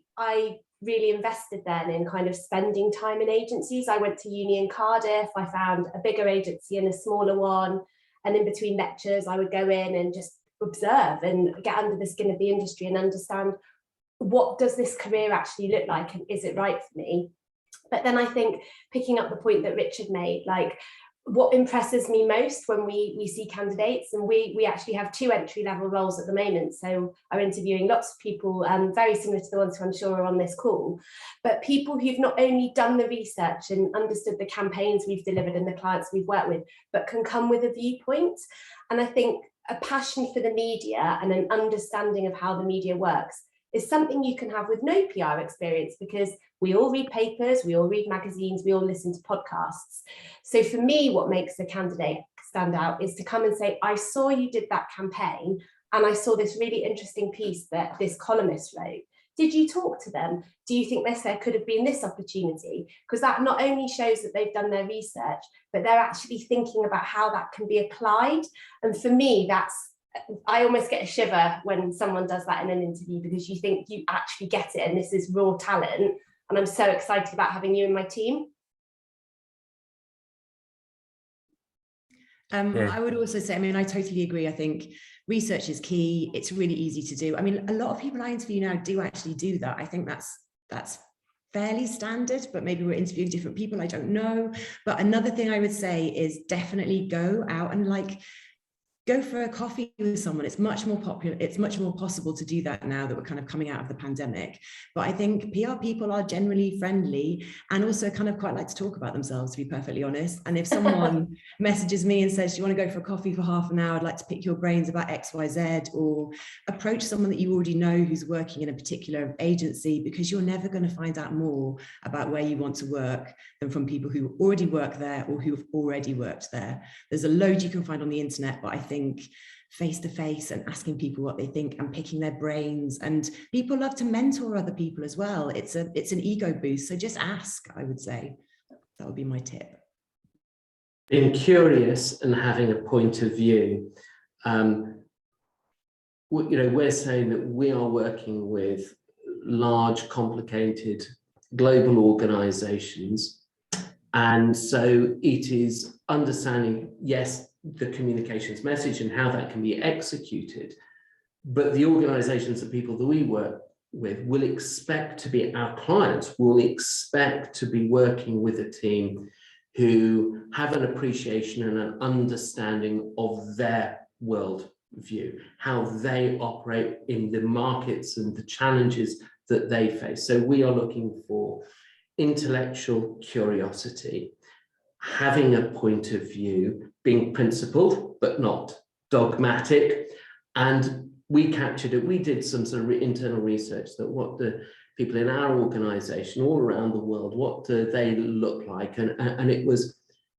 really invested then in kind of spending time in agencies. I went to uni in Cardiff. I found a bigger agency and a smaller one. And in between lectures, I would go in and just observe and get under the skin of the industry and understand, what does this career actually look like, and is it right for me? But then I think, picking up the point that Richard made, like, what impresses me most when we see candidates, and we actually have 2 entry-level roles at the moment, so I'm interviewing lots of people very similar to the ones who I'm sure are on this call, but people who've not only done the research and understood the campaigns we've delivered and the clients we've worked with, but can come with a viewpoint. And I think a passion for the media and an understanding of how the media works is something you can have with no PR experience, because we all read papers, we all read magazines, we all listen to podcasts. So for me, what makes a candidate stand out is to come and say, I saw you did that campaign, and I saw this really interesting piece that this columnist wrote. Did you talk to them? Do you think there could have been this opportunity? Because that not only shows that they've done their research, but they're actually thinking about how that can be applied. And for me, I almost get a shiver when someone does that in an interview, because you think you actually get it and this is raw talent. And I'm so excited about having you in my team. I would also say, I mean, I totally agree. I think research is key. It's really easy to do. I mean, a lot of people I interview now do actually do that. I think that's fairly standard, but maybe we're interviewing different people. I don't know. But another thing I would say is definitely go out and go for a coffee with someone. It's much more popular. It's much more possible to do that now that we're kind of coming out of the pandemic. But I think PR people are generally friendly and also kind of quite like to talk about themselves, to be perfectly honest. And if someone messages me and says, do you want to go for a coffee for half an hour? I'd like to pick your brains about X, Y, Z, or approach someone that you already know who's working in a particular agency, because you're never going to find out more about where you want to work than from people who already work there or who have already worked there. There's a load you can find on the internet, but I think face-to-face and asking people what they think and picking their brains, and people love to mentor other people as well. It's an ego boost, so just ask. I would say that would be my tip. Being curious and having a point of view. We're saying that we are working with large, complicated global organizations, and so it is understanding, yes, the communications message and how that can be executed, but the organizations, the people that we work with, will expect to be our clients, will expect to be working with a team who have an appreciation and an understanding of their world view, how they operate in the markets and the challenges that they face. So we are looking for intellectual curiosity, having a point of view, being principled, but not dogmatic. And we captured it. We did some sort of internal research that what the people in our organization all around the world, what do they look like? And it was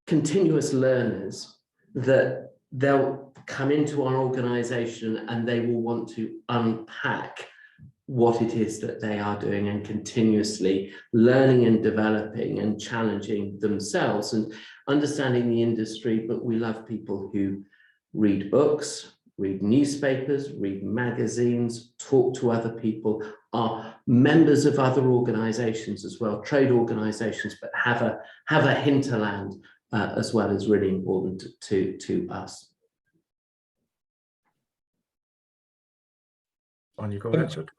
continuous learners that they'll come into our organization and they will want to unpack what it is that they are doing and continuously learning and developing and challenging themselves and understanding the industry. But we love people who read books, read newspapers, read magazines, talk to other people, are members of other organizations as well, trade organizations, but have a hinterland as well, is really important to us. On you go, Richard.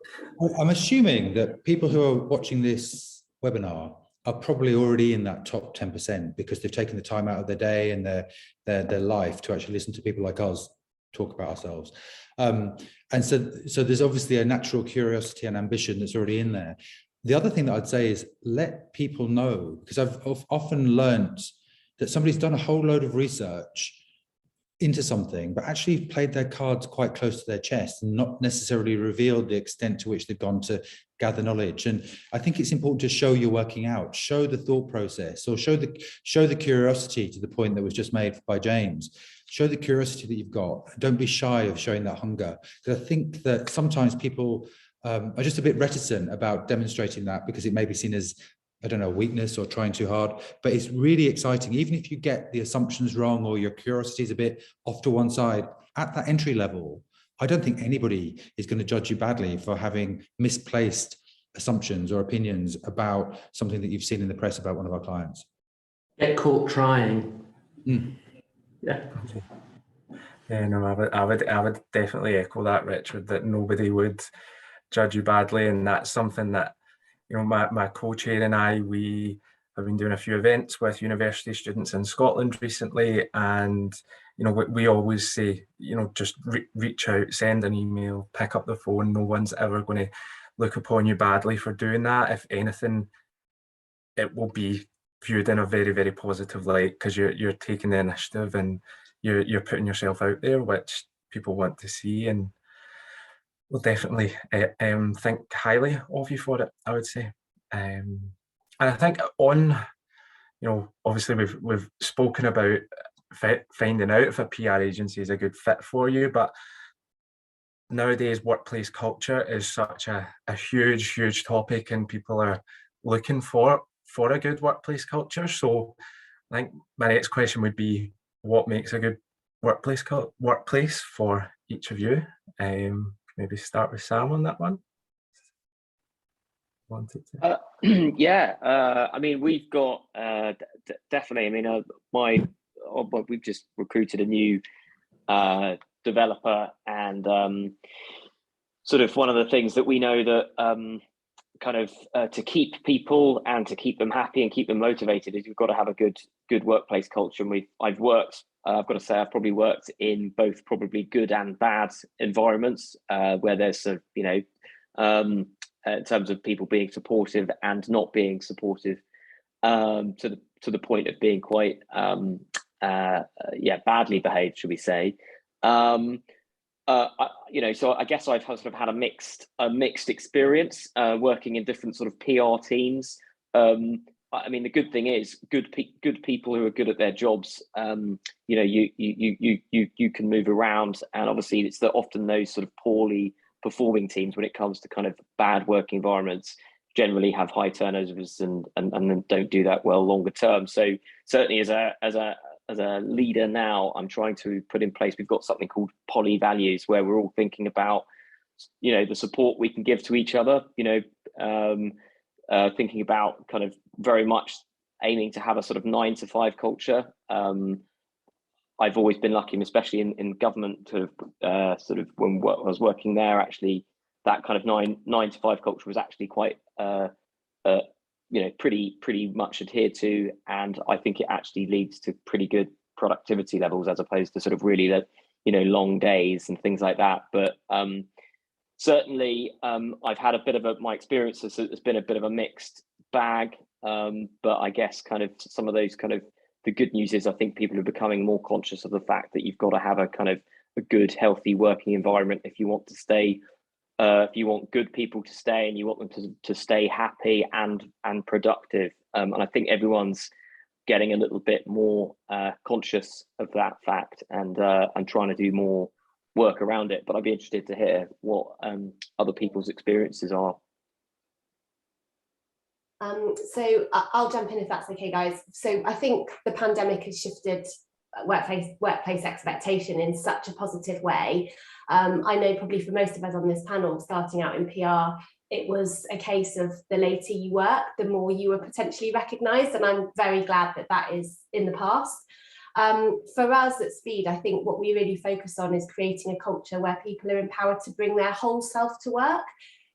I'm assuming that people who are watching this webinar are probably already in that top 10% because they've taken the time out of their day and their life to actually listen to people like us talk about ourselves. And so there's obviously a natural curiosity and ambition that's already in there. The other thing that I'd say is let people know, because I've often learned that somebody's done a whole load of research into something, but actually played their cards quite close to their chest and not necessarily revealed the extent to which they've gone to gather knowledge. And I think it's important to show you're working out, show the thought process, or show the curiosity, to the point that was just made by James. Show the curiosity that you've got. Don't be shy of showing that hunger. Because I think that sometimes people are just a bit reticent about demonstrating that, because it may be seen as, I don't know, weakness or trying too hard, but it's really exciting. Even if you get the assumptions wrong or your curiosity is a bit off to one side, at that entry level, I don't think anybody is going to judge you badly for having misplaced assumptions or opinions about something that you've seen in the press about one of our clients. Get caught trying. Yeah. Yeah, no, I would definitely echo that, Richard, that nobody would judge you badly, and that's something that, you know, my co-chair and I, we have been doing a few events with university students in Scotland recently, and you know, we always say, you know, just reach out, send an email, pick up the phone. No one's ever going to look upon you badly for doing that. If anything, it will be viewed in a very, very positive light, because you're taking the initiative and you're putting yourself out there, which people want to see, and will definitely think highly of you for it, I would say. And I think on, you know, obviously we've spoken about finding out if a PR agency is a good fit for you, but nowadays workplace culture is such a huge topic, and people are looking for a good workplace culture. So I think my next question would be, what makes a good workplace for each of you? Maybe start with Sam on that one. Wanted to. I mean, we've got definitely. I mean, we've just recruited a new developer, and sort of one of the things that we know that to keep people and to keep them happy and keep them motivated is you've got to have a good workplace culture. And I've got to say, I've probably worked in both probably good and bad environments where there's in terms of people being supportive and not being supportive, to the point of being quite badly behaved, should we say. So I guess I've sort of had a mixed experience working in different sort of PR teams. I mean, the good thing is good people who are good at their jobs. You can move around, and obviously it's often those sort of poorly performing teams, when it comes to kind of bad working environments, generally have high turnovers and then don't do that well longer term. So certainly as a leader now, I'm trying to put in place, we've got something called poly values, where we're all thinking about, the support we can give to each other, thinking about kind of very much aiming to have a sort of 9-to-5 culture. I've always been lucky, especially in government, to sort of when I was working there, actually that kind of 9-to-5 culture was actually quite pretty much adhered to, and I think it actually leads to pretty good productivity levels, as opposed to sort of really long days and things like that. But certainly I've had a bit of my experience has been a bit of a mixed bag, but I guess kind of some of those kind of, the good news is I think people are becoming more conscious of the fact that you've got to have a kind of a good, healthy working environment if you want to stay. If you want good people to stay, and you want them to stay happy and productive, and I think everyone's getting a little bit more conscious of that fact, and trying to do more work around it. But I'd be interested to hear what other people's experiences are. So I'll jump in if that's okay, guys. So I think the pandemic has shifted workplace expectation in such a positive way. I know probably for most of us on this panel, starting out in PR, it was a case of the later you work, the more you were potentially recognised, and I'm very glad that that is in the past. For us at Speed, I think what we really focus on is creating a culture where people are empowered to bring their whole self to work.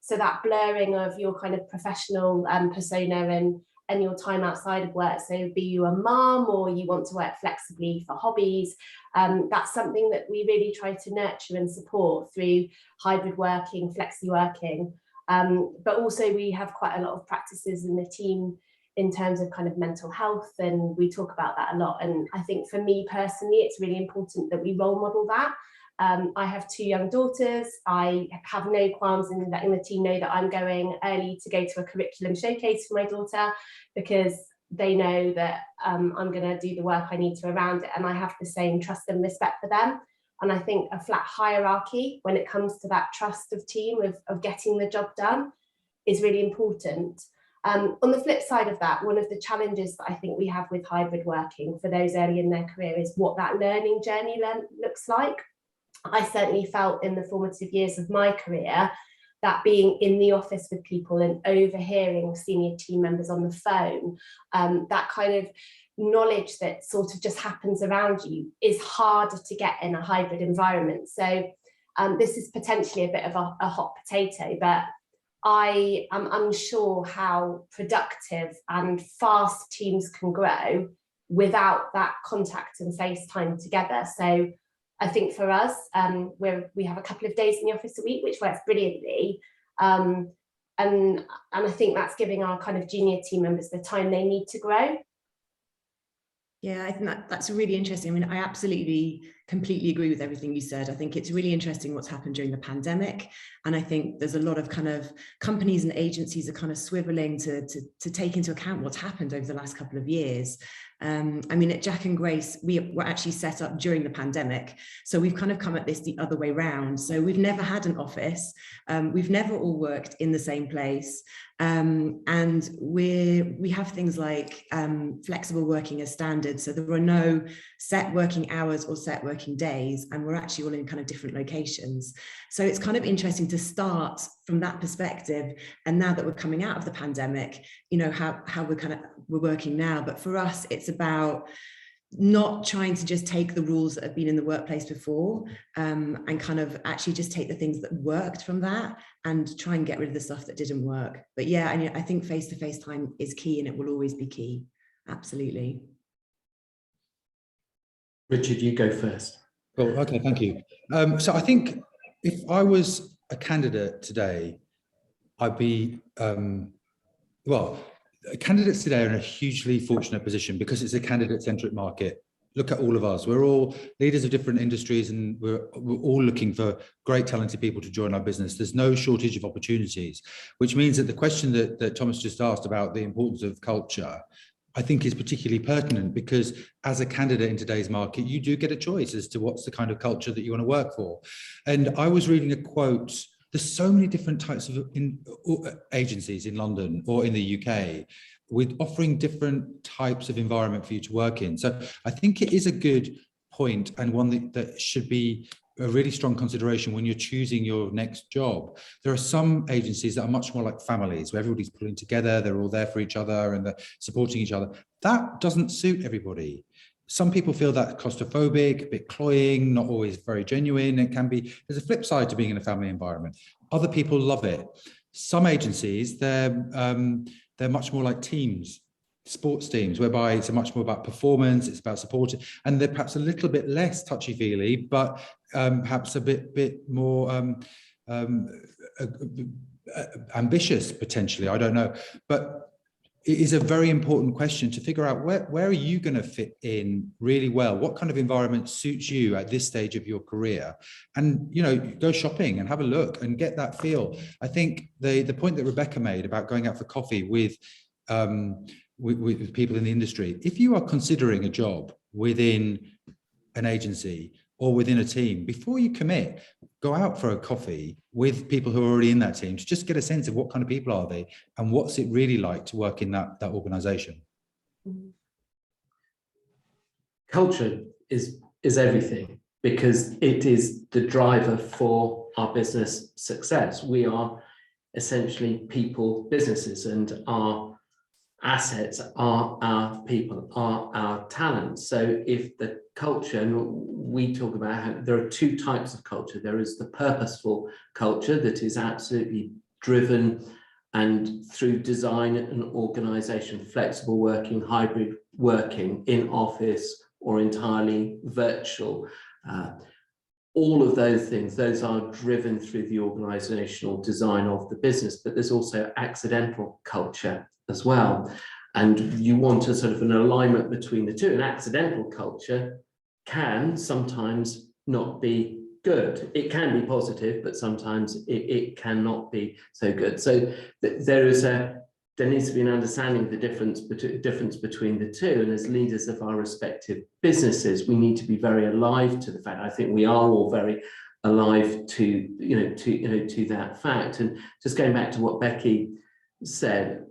So that blurring of your kind of professional persona and your time outside of work. So be you a mum or you want to work flexibly for hobbies, that's something that we really try to nurture and support through hybrid working, flexi working. But also we have quite a lot of practices in the team in terms of kind of mental health, and we talk about that a lot. And I think for me personally, it's really important that we role model that. I have 2 young daughters. I have no qualms in letting the team know that I'm going early to go to a curriculum showcase for my daughter, because they know that I'm going to do the work I need to around it, and I have the same trust and respect for them. And I think a flat hierarchy when it comes to that trust of team of getting the job done is really important. On the flip side of that, one of the challenges that I think we have with hybrid working for those early in their career is what that learning journey looks like. I certainly felt in the formative years of my career that being in the office with people and overhearing senior team members on the phone, that kind of knowledge that sort of just happens around you is harder to get in a hybrid environment. So this is potentially a bit of a hot potato, but I am unsure how productive and fast teams can grow without that contact and face time together. So I think for us, we have a couple of days in the office a week, which works brilliantly. And I think that's giving our kind of junior team members the time they need to grow. Yeah, I think that's really interesting. I mean, I absolutely, completely agree with everything you said. I think it's really interesting what's happened during the pandemic. And I think there's a lot of kind of companies and agencies are kind of swiveling to take into account what's happened over the last couple of years. I mean, at Jack and Grace, we were actually set up during the pandemic. So we've kind of come at this the other way round. So we've never had an office. We've never all worked in the same place. And we have things like flexible working as standard. So there are no set working hours or set working days, and we're actually all in kind of different locations. So it's kind of interesting to start from that perspective. And now that we're coming out of the pandemic, you know, how we're working now. But for us, it's about not trying to just take the rules that have been in the workplace before, and kind of actually just take the things that worked from that and try and get rid of the stuff that didn't work. But yeah, I think face-to-face time is key, and it will always be key. Absolutely. Richard, you go first. Cool. Okay, thank you. So I think if I was a candidate today, I'd be, well, candidates today are in a hugely fortunate position because it's a candidate-centric market. Look at all of us. We're all leaders of different industries, and we're all looking for great, talented people to join our business. There's no shortage of opportunities, which means that the question that Thomas just asked about the importance of culture, I think is particularly pertinent, because as a candidate in today's market, you do get a choice as to what's the kind of culture that you want to work for. And I was reading a quote. There's so many different types of agencies in London or in the UK with offering different types of environment for you to work in. So I think it is a good point, and one that should be a really strong consideration when you're choosing your next job. There are some agencies that are much more like families, where everybody's pulling together, they're all there for each other and they're supporting each other. That doesn't suit everybody. Some people feel that claustrophobic, a bit cloying, not always very genuine. It can be, there's a flip side to being in a family environment. Other people love it. Some agencies, they're much more like teams, sports teams, whereby it's much more about performance, it's about support, and they're perhaps a little bit less touchy-feely, but perhaps a bit more ambitious, potentially, I don't know. But it is a very important question to figure out where are you going to fit in really well? What kind of environment suits you at this stage of your career? And, you know, go shopping and have a look and get that feel. I think the point that Rebecca made about going out for coffee with people in the industry, if you are considering a job within an agency or within a team, before you commit, go out for a coffee with people who are already in that team to just get a sense of what kind of people are they and what's it really like to work in that organization. Culture is everything, because it is the driver for our business success. We are essentially people businesses, and our assets are our people, are our talents. So if the culture, and we talk about how there are 2 types of culture. There is the purposeful culture that is absolutely driven and through design and organization, flexible working, hybrid working, in office or entirely virtual. All of those things, those are driven through the organizational design of the business, but there's also accidental culture as well. And you want a sort of an alignment between the two. An accidental culture can sometimes not be good. It can be positive, but sometimes it cannot be so good. So there needs to be an understanding of the difference between the two. And as leaders of our respective businesses, we need to be very alive to the fact. I think we are all very alive to that fact. And just going back to what Becky said,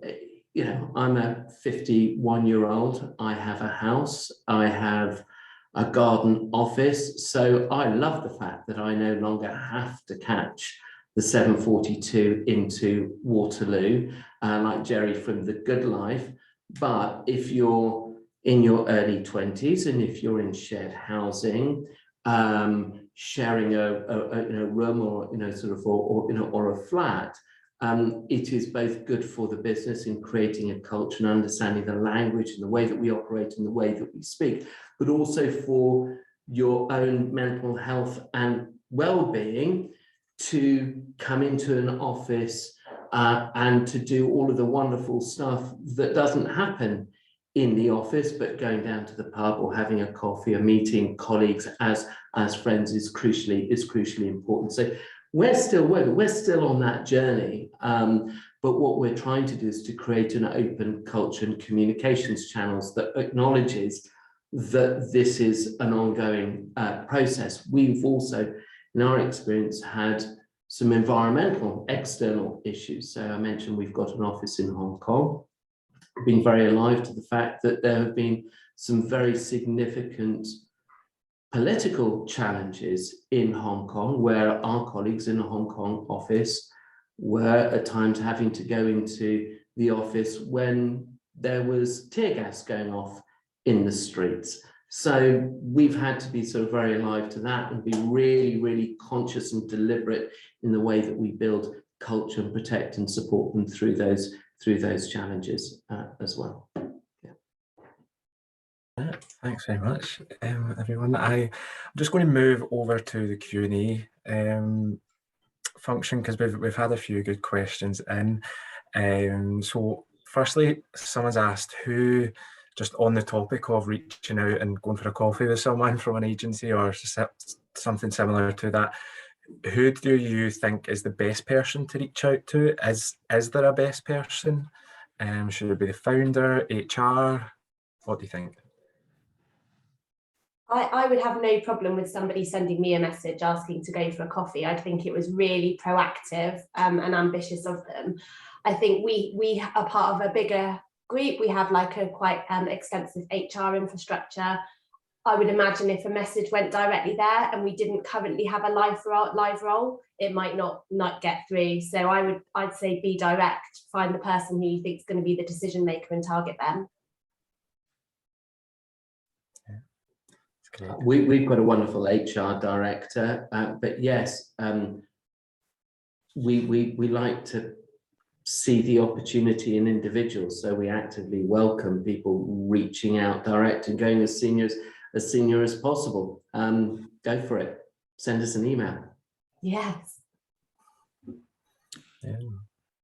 I'm a 51-year-old. I have a house. I have a garden office. So I love the fact that I no longer have to catch the 7:42 into Waterloo, like Jerry from The Good Life. But if you're in your early 20s and if you're in shared housing, sharing a room or a flat, it is both good for the business in creating a culture and understanding the language and the way that we operate and the way that we speak, but also for your own mental health and well-being to come into an office and to do all of the wonderful stuff that doesn't happen in the office, but going down to the pub or having a coffee or meeting colleagues as friends is crucially important. So we're still on that journey, but what we're trying to do is to create an open culture and communications channels that acknowledges that this is an ongoing process. We've also, in our experience, had some environmental external issues. So I mentioned we've got an office in Hong Kong. We've been very alive to the fact that there have been some very significant political challenges in Hong Kong, where our colleagues in the Hong Kong office were at times having to go into the office when there was tear gas going off in the streets. So we've had to be sort of very alive to that and be really, really conscious and deliberate in the way that we build culture and protect and support them through those challenges as well. Thanks very much, everyone. I'm just going to move over to the Q&A function because we've had a few good questions in. So firstly, someone's asked who, just on the topic of reaching out and going for a coffee with someone from an agency or something similar to that, who do you think is the best person to reach out to? Is there a best person? Should it be the founder, HR? What do you think? I would have no problem with somebody sending me a message asking to go for a coffee. I think it was really proactive and ambitious of them. I think we are part of a bigger group. We have like a quite extensive HR infrastructure. I would imagine if a message went directly there and we didn't currently have a live role, it might not get through. So I'd say be direct, find the person who you think is going to be the decision maker and target them. We've got a wonderful HR director, but yes, we like to see the opportunity in individuals, so we actively welcome people reaching out direct and going as senior as possible. Go for it. Send us an email. Yes. Yeah.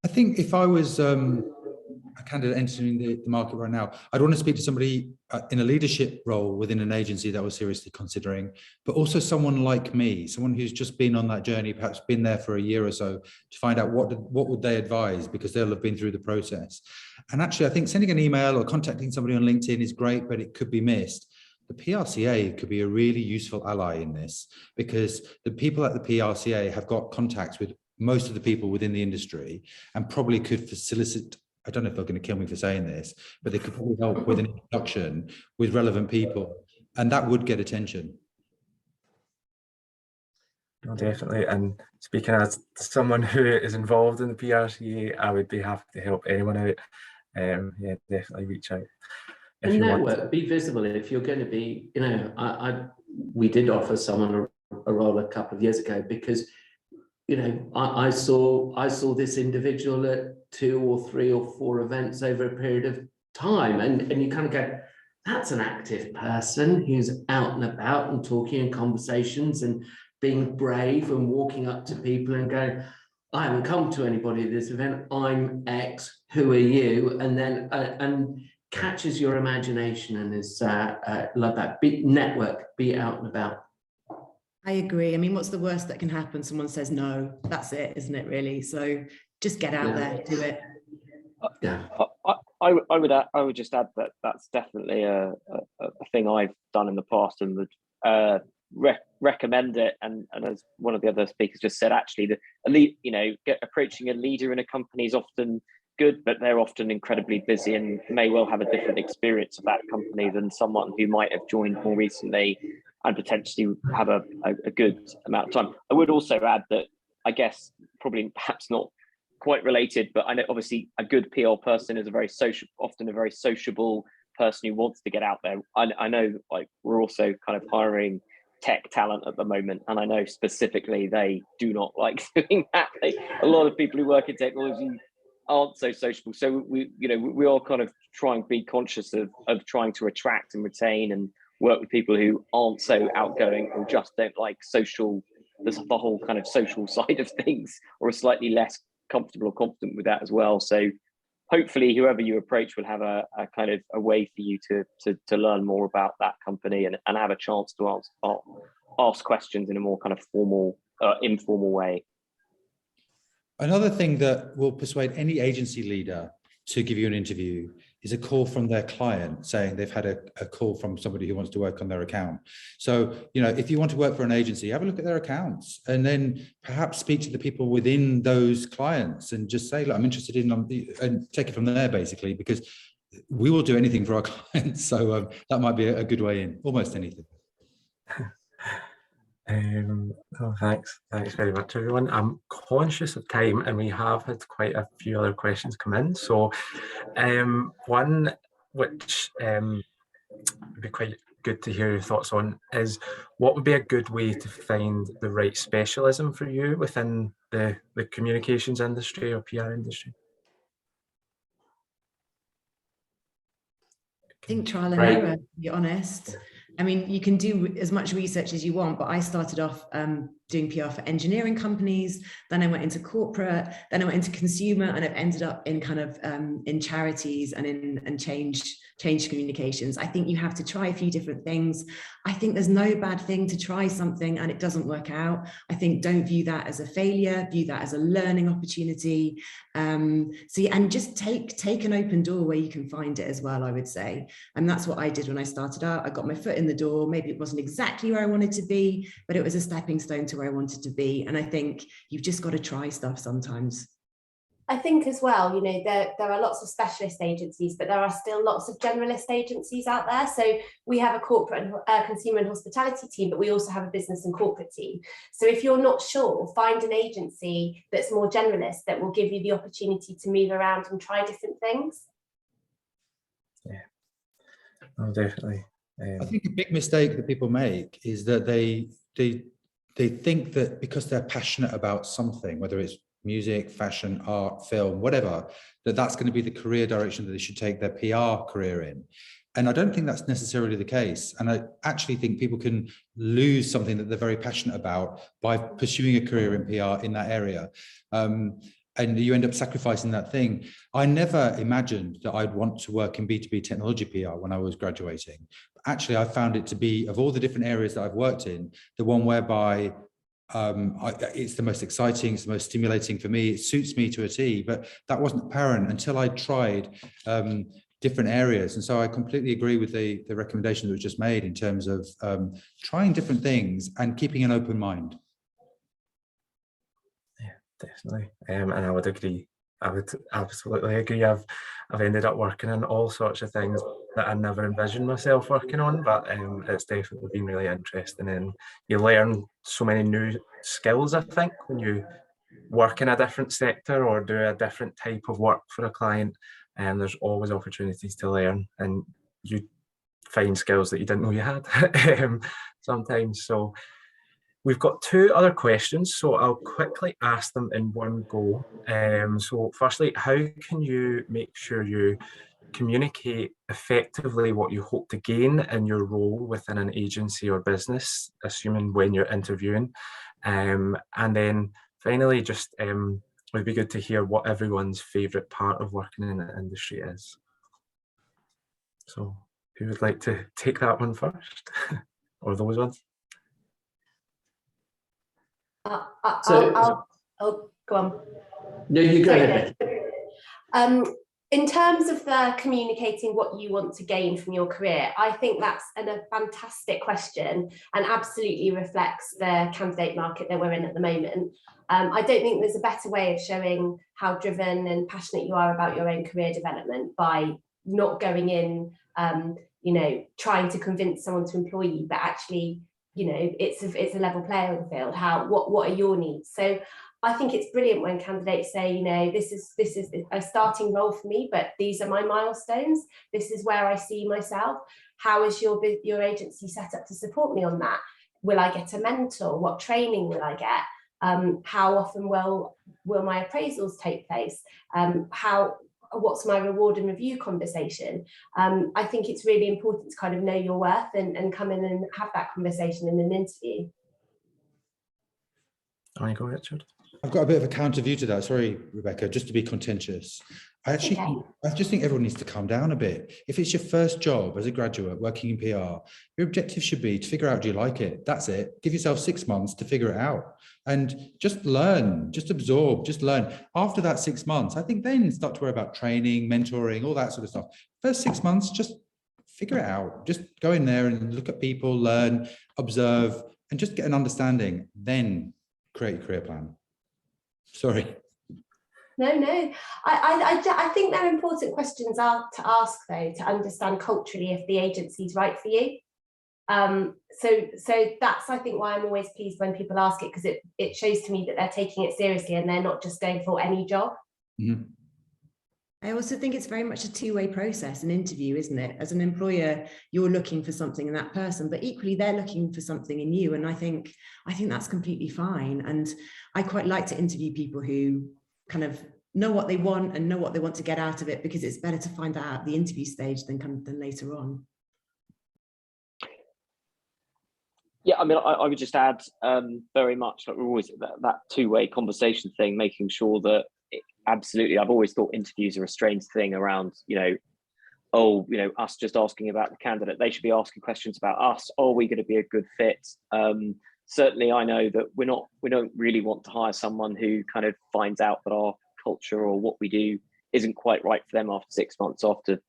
I think if I was a candidate entering the market right now, I'd want to speak to somebody in a leadership role within an agency that was seriously considering, but also someone like me, someone who's just been on that journey, perhaps been there for a year or so, to find out what would they advise, because they'll have been through the process. And actually, I think sending an email or contacting somebody on LinkedIn is great, but it could be missed. The PRCA could be a really useful ally in this, because the people at the PRCA have got contacts with most of the people within the industry and probably could solicit, I don't know if they're going to kill me for saying this, but they could probably help with an introduction with relevant people, and that would get attention. No, definitely. And speaking as someone who is involved in the PRCA, I would be happy to help anyone out. Yeah, definitely reach out. And network, be visible. If you're going to be, we did offer someone a role a couple of years ago because, I saw this individual at 2 or 3 or 4 events over a period of time, and you kind of go, that's an active person who's out and about and talking in conversations and being brave and walking up to people and going, I haven't come to anybody at this event, I'm X, who are you? And then, and catches your imagination and is love that. Network, be out and about. I agree. I mean, what's the worst that can happen? Someone says no, that's it, isn't it really? So just get out there, do it. Yeah. I would just add that that's definitely a thing I've done in the past and would recommend it. And as one of the other speakers just said, actually, the elite, approaching a leader in a company is often good, but they're often incredibly busy and may well have a different experience of that company than someone who might have joined more recently and potentially have a good amount of time. I would also add that, I guess, probably perhaps not quite related, but I know obviously a good PR person is often a very sociable person who wants to get out there. I know, like, we're also kind of hiring tech talent at the moment, and I know specifically they do not like doing that. A lot of people who work in technology aren't so sociable, so we are kind of trying to be conscious of trying to attract and retain and work with people who aren't so outgoing or just don't like the whole kind of social side of things, or are slightly less comfortable or confident with that as well. So hopefully whoever you approach will have a kind of a way for you to learn more about that company and have a chance to ask questions in a more kind of formal, informal way. Another thing that will persuade any agency leader to give you an interview is a call from their client saying they've had a call from somebody who wants to work on their account. So, if you want to work for an agency, have a look at their accounts and then perhaps speak to the people within those clients and just say, look, I'm interested in, and take it from there basically, because we will do anything for our clients. So that might be a good way in, almost anything. Thanks very much, everyone. I'm conscious of time and we have had quite a few other questions come in. So one which would be quite good to hear your thoughts on is, what would be a good way to find the right specialism for you within the communications industry or PR industry? I think trial and error, to be honest. I mean, you can do as much research as you want, but I started off doing PR for engineering companies, then I went into corporate, then I went into consumer, and I've ended up in kind of in charities and change communications. I think you have to try a few different things. I think there's no bad thing to try something and it doesn't work out. I think don't view that as a failure, view that as a learning opportunity. And just take an open door where you can find it as well, I would say. And that's what I did when I started out. I got my foot in the door. Maybe it wasn't exactly where I wanted to be, but it was a stepping stone to where I wanted to be. And I think you've just got to try stuff sometimes. I think as well, there are lots of specialist agencies, but there are still lots of generalist agencies out there. So we have a corporate and consumer and hospitality team, but we also have a business and corporate team. So if you're not sure, find an agency that's more generalist that will give you the opportunity to move around and try different things. Yeah, definitely. I think a big mistake that people make is that they think that because they're passionate about something, whether it's music, fashion, art, film, whatever, that's going to be the career direction that they should take their PR career in. And I don't think that's necessarily the case. And I actually think people can lose something that they're very passionate about by pursuing a career in PR in that area. And you end up sacrificing that thing. I never imagined that I'd want to work in B2B technology PR when I was graduating. Actually, I found it to be, of all the different areas that I've worked in, the one whereby it's the most exciting, it's the most stimulating for me. It suits me to a T, but that wasn't apparent until I tried different areas. And so I completely agree with the recommendation that was just made in terms of trying different things and keeping an open mind. Definitely, and I would agree. I would absolutely agree. I've ended up working on all sorts of things that I never envisioned myself working on, but it's definitely been really interesting, and you learn so many new skills, I think, when you work in a different sector or do a different type of work for a client, and there's always opportunities to learn, and you find skills that you didn't know you had sometimes. So we've got two other questions, so I'll quickly ask them in one go. So firstly, how can you make sure you communicate effectively what you hope to gain in your role within an agency or business, assuming when you're interviewing? And then finally, just it would be good to hear what everyone's favourite part of working in the industry is. So who would like to take that one first? Or those ones? I'll go on. No, you go ahead. In terms of the communicating what you want to gain from your career, I think that's a fantastic question and absolutely reflects the candidate market that we're in at the moment. I don't think there's a better way of showing how driven and passionate you are about your own career development by not going in, trying to convince someone to employ you, but actually, it's a level player field. What are your needs? So I think it's brilliant when candidates say, this is a starting role for me, but these are my milestones. This is where I see myself. How is your agency set up to support me on that? Will I get a mentor? What training will I get? How often will my appraisals take place? What's my reward and review conversation? I think it's really important to kind of know your worth and come in and have that conversation in an interview. Go, Richard. I've got a bit of a counter view to that. Sorry, Rebecca, just to be contentious. I just think everyone needs to calm down a bit. If it's your first job as a graduate working in PR, your objective should be to figure out, do you like it? That's it. Give yourself 6 months to figure it out and just learn, just absorb, just learn. After that 6 months, I think then start to worry about training, mentoring, all that sort of stuff. First 6 months, just figure it out. Just go in there and look at people, learn, observe, and just get an understanding. Then create a career plan. Sorry. No. I think they're important questions to ask, though, to understand culturally if the agency's right for you. So that's, I think, why I'm always pleased when people ask it, because it shows to me that they're taking it seriously and they're not just going for any job. Mm-hmm. I also think it's very much a two-way process, an interview, isn't it? As an employer, you're looking for something in that person, but equally they're looking for something in you. And I think that's completely fine. And I quite like to interview people who kind of know what they want and know what they want to get out of it, because it's better to find that out at the interview stage than later on. Yeah, I mean, I would just add very much like we're always that two-way conversation thing, making sure that absolutely, I've always thought interviews are a strange thing around, us just asking about the candidate. They should be asking questions about us. Are we going to be a good fit? Certainly, I know that we don't really want to hire someone who kind of finds out that our culture or what we do isn't quite right for them after 6 months, after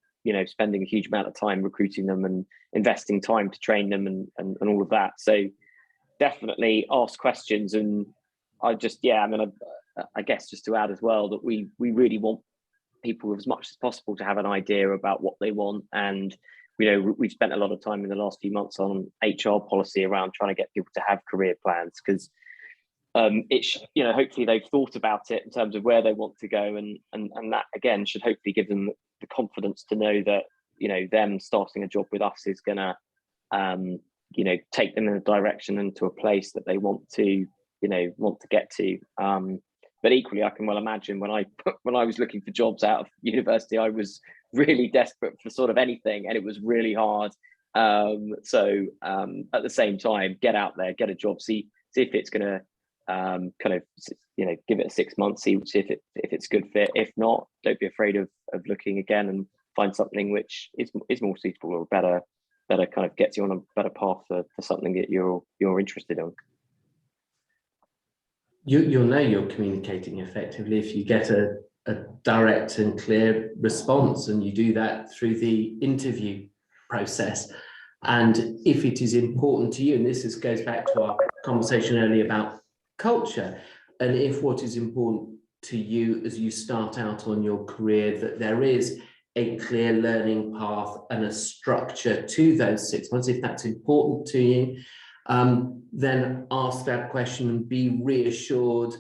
spending a huge amount of time recruiting them and investing time to train them and all of that. So definitely ask questions. And I guess just to add as well that we really want people as much as possible to have an idea about what they want. And we've spent a lot of time in the last few months on HR policy around trying to get people to have career plans, because hopefully they've thought about it in terms of where they want to go, and that again should hopefully give them the confidence to know that them starting a job with us is gonna take them in a direction and to a place that they want to get to. But equally, I can well imagine when I was looking for jobs out of university, I was really desperate for sort of anything, and it was really hard. So at the same time, get out there, get a job, see if it's going to give it 6 months, see if it's a good fit. If not, don't be afraid of looking again and find something which is more suitable or better kind of gets you on a better path for something that you're interested in. You'll know you're communicating effectively if you get a direct and clear response, and you do that through the interview process. And if it is important to you, and this goes back to our conversation earlier about culture, and if what is important to you as you start out on your career, that there is a clear learning path and a structure to those 6 months, if that's important to you, then ask that question and be reassured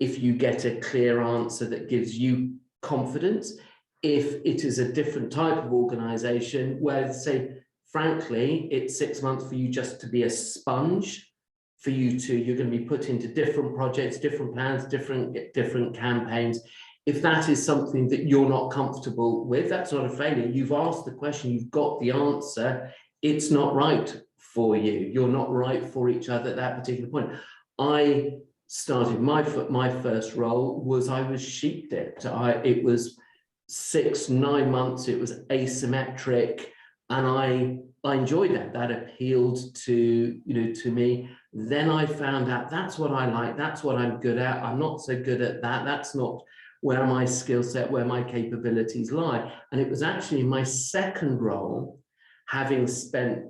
if you get a clear answer that gives you confidence. If it is a different type of organisation where, say, frankly, it's 6 months for you just to be a sponge, you're going to be put into different projects, different plans, different campaigns. If that is something that you're not comfortable with, that's not a failure. You've asked the question, you've got the answer. It's not right for you. You're not right for each other at that particular point. I started my first role was I was sheep dipped. It was 6-9 months. It was asymmetric, and I enjoyed that. That appealed to me. Then I found out that's what I like. That's what I'm good at. I'm not so good at that. That's not where my skill set, where my capabilities lie. And it was actually my second role, having spent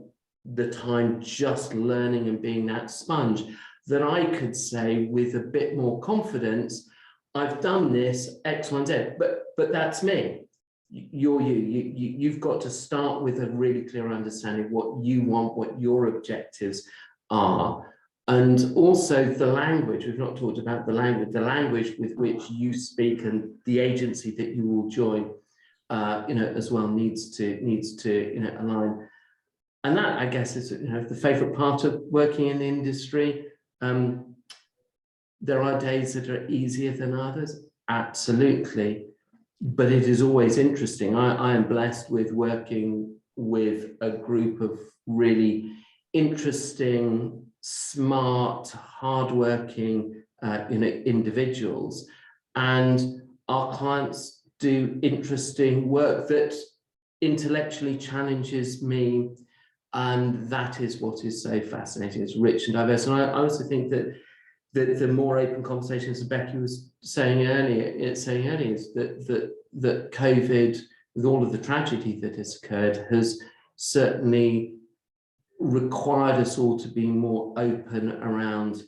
the time just learning and being that sponge, that I could say with a bit more confidence, I've done this X, Y, and Z, but that's me. You're you've got to start with a really clear understanding of what you want, what your objectives are. And also the language, we've not talked about the language with which you speak, and the agency that you will join, as well needs to align. And that, I guess, is the favourite part of working in the industry. There are days that are easier than others, absolutely, but it is always interesting. I am blessed with working with a group of really interesting, smart, hardworking, individuals, and our clients do interesting work that intellectually challenges me, and that is what is so fascinating. It's rich and diverse, and I also think that the more open conversations that Becky was saying earlier, is that COVID, with all of the tragedy that has occurred, has certainly required us all to be more open around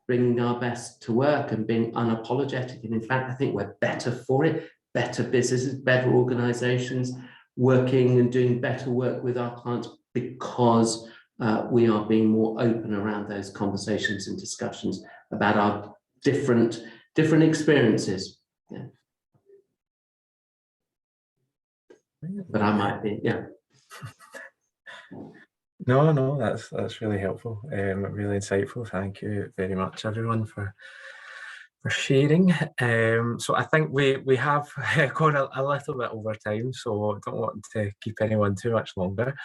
bringing our best to work and being unapologetic. And in fact, I think we're better for it. Better businesses, better organizations, working and doing better work with our clients because we are being more open around those conversations and discussions about our different experiences. Yeah. But I might be, yeah. No, that's really helpful, really insightful. Thank you very much, everyone, for sharing. So I think we have gone a little bit over time, so I don't want to keep anyone too much longer.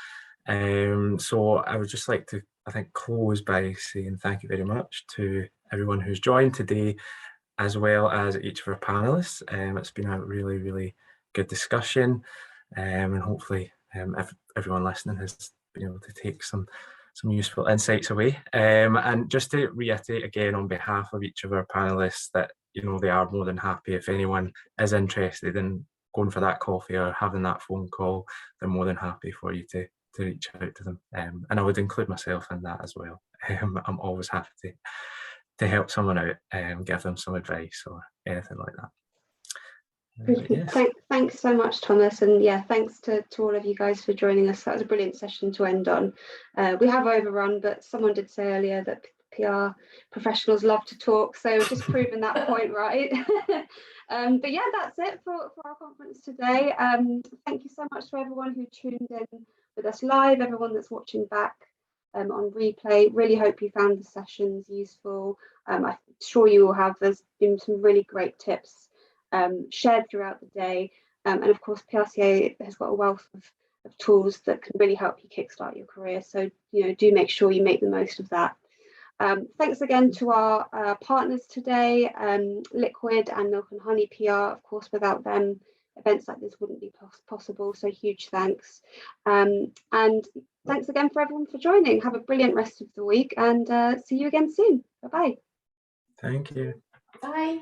So I would just like to, I think, close by saying thank you very much to everyone who's joined today, as well as each of our panelists. It's been a really, really good discussion, and hopefully everyone listening has been able to take some useful insights away. And just to reiterate again on behalf of each of our panelists that they are more than happy if anyone is interested in going for that coffee or having that phone call. They're more than happy for you to reach out to them, and I would include myself in that as well. I'm always happy to help someone out and give them some advice or anything like that. Yes. Thanks so much, Thomas, and yeah, thanks to all of you guys for joining us. That was a brilliant session to end on. We have overrun, but someone did say earlier that PR professionals love to talk, so just proving that point right. But yeah, that's it for our conference today. Thank you so much to everyone who tuned in with us live, everyone that's watching back on replay. Really hope you found the sessions useful. I'm sure you will have. There's been some really great tips shared throughout the day, and of course PRCA has got a wealth of tools that can really help you kickstart your career, so do make sure you make the most of that. Thanks again to our partners today, Liquid and Milk and Honey PR. Of course, without them events like this wouldn't be possible, so huge thanks. And thanks again for everyone for joining. Have a brilliant rest of the week, and see you again soon. Bye bye. Thank you. Bye.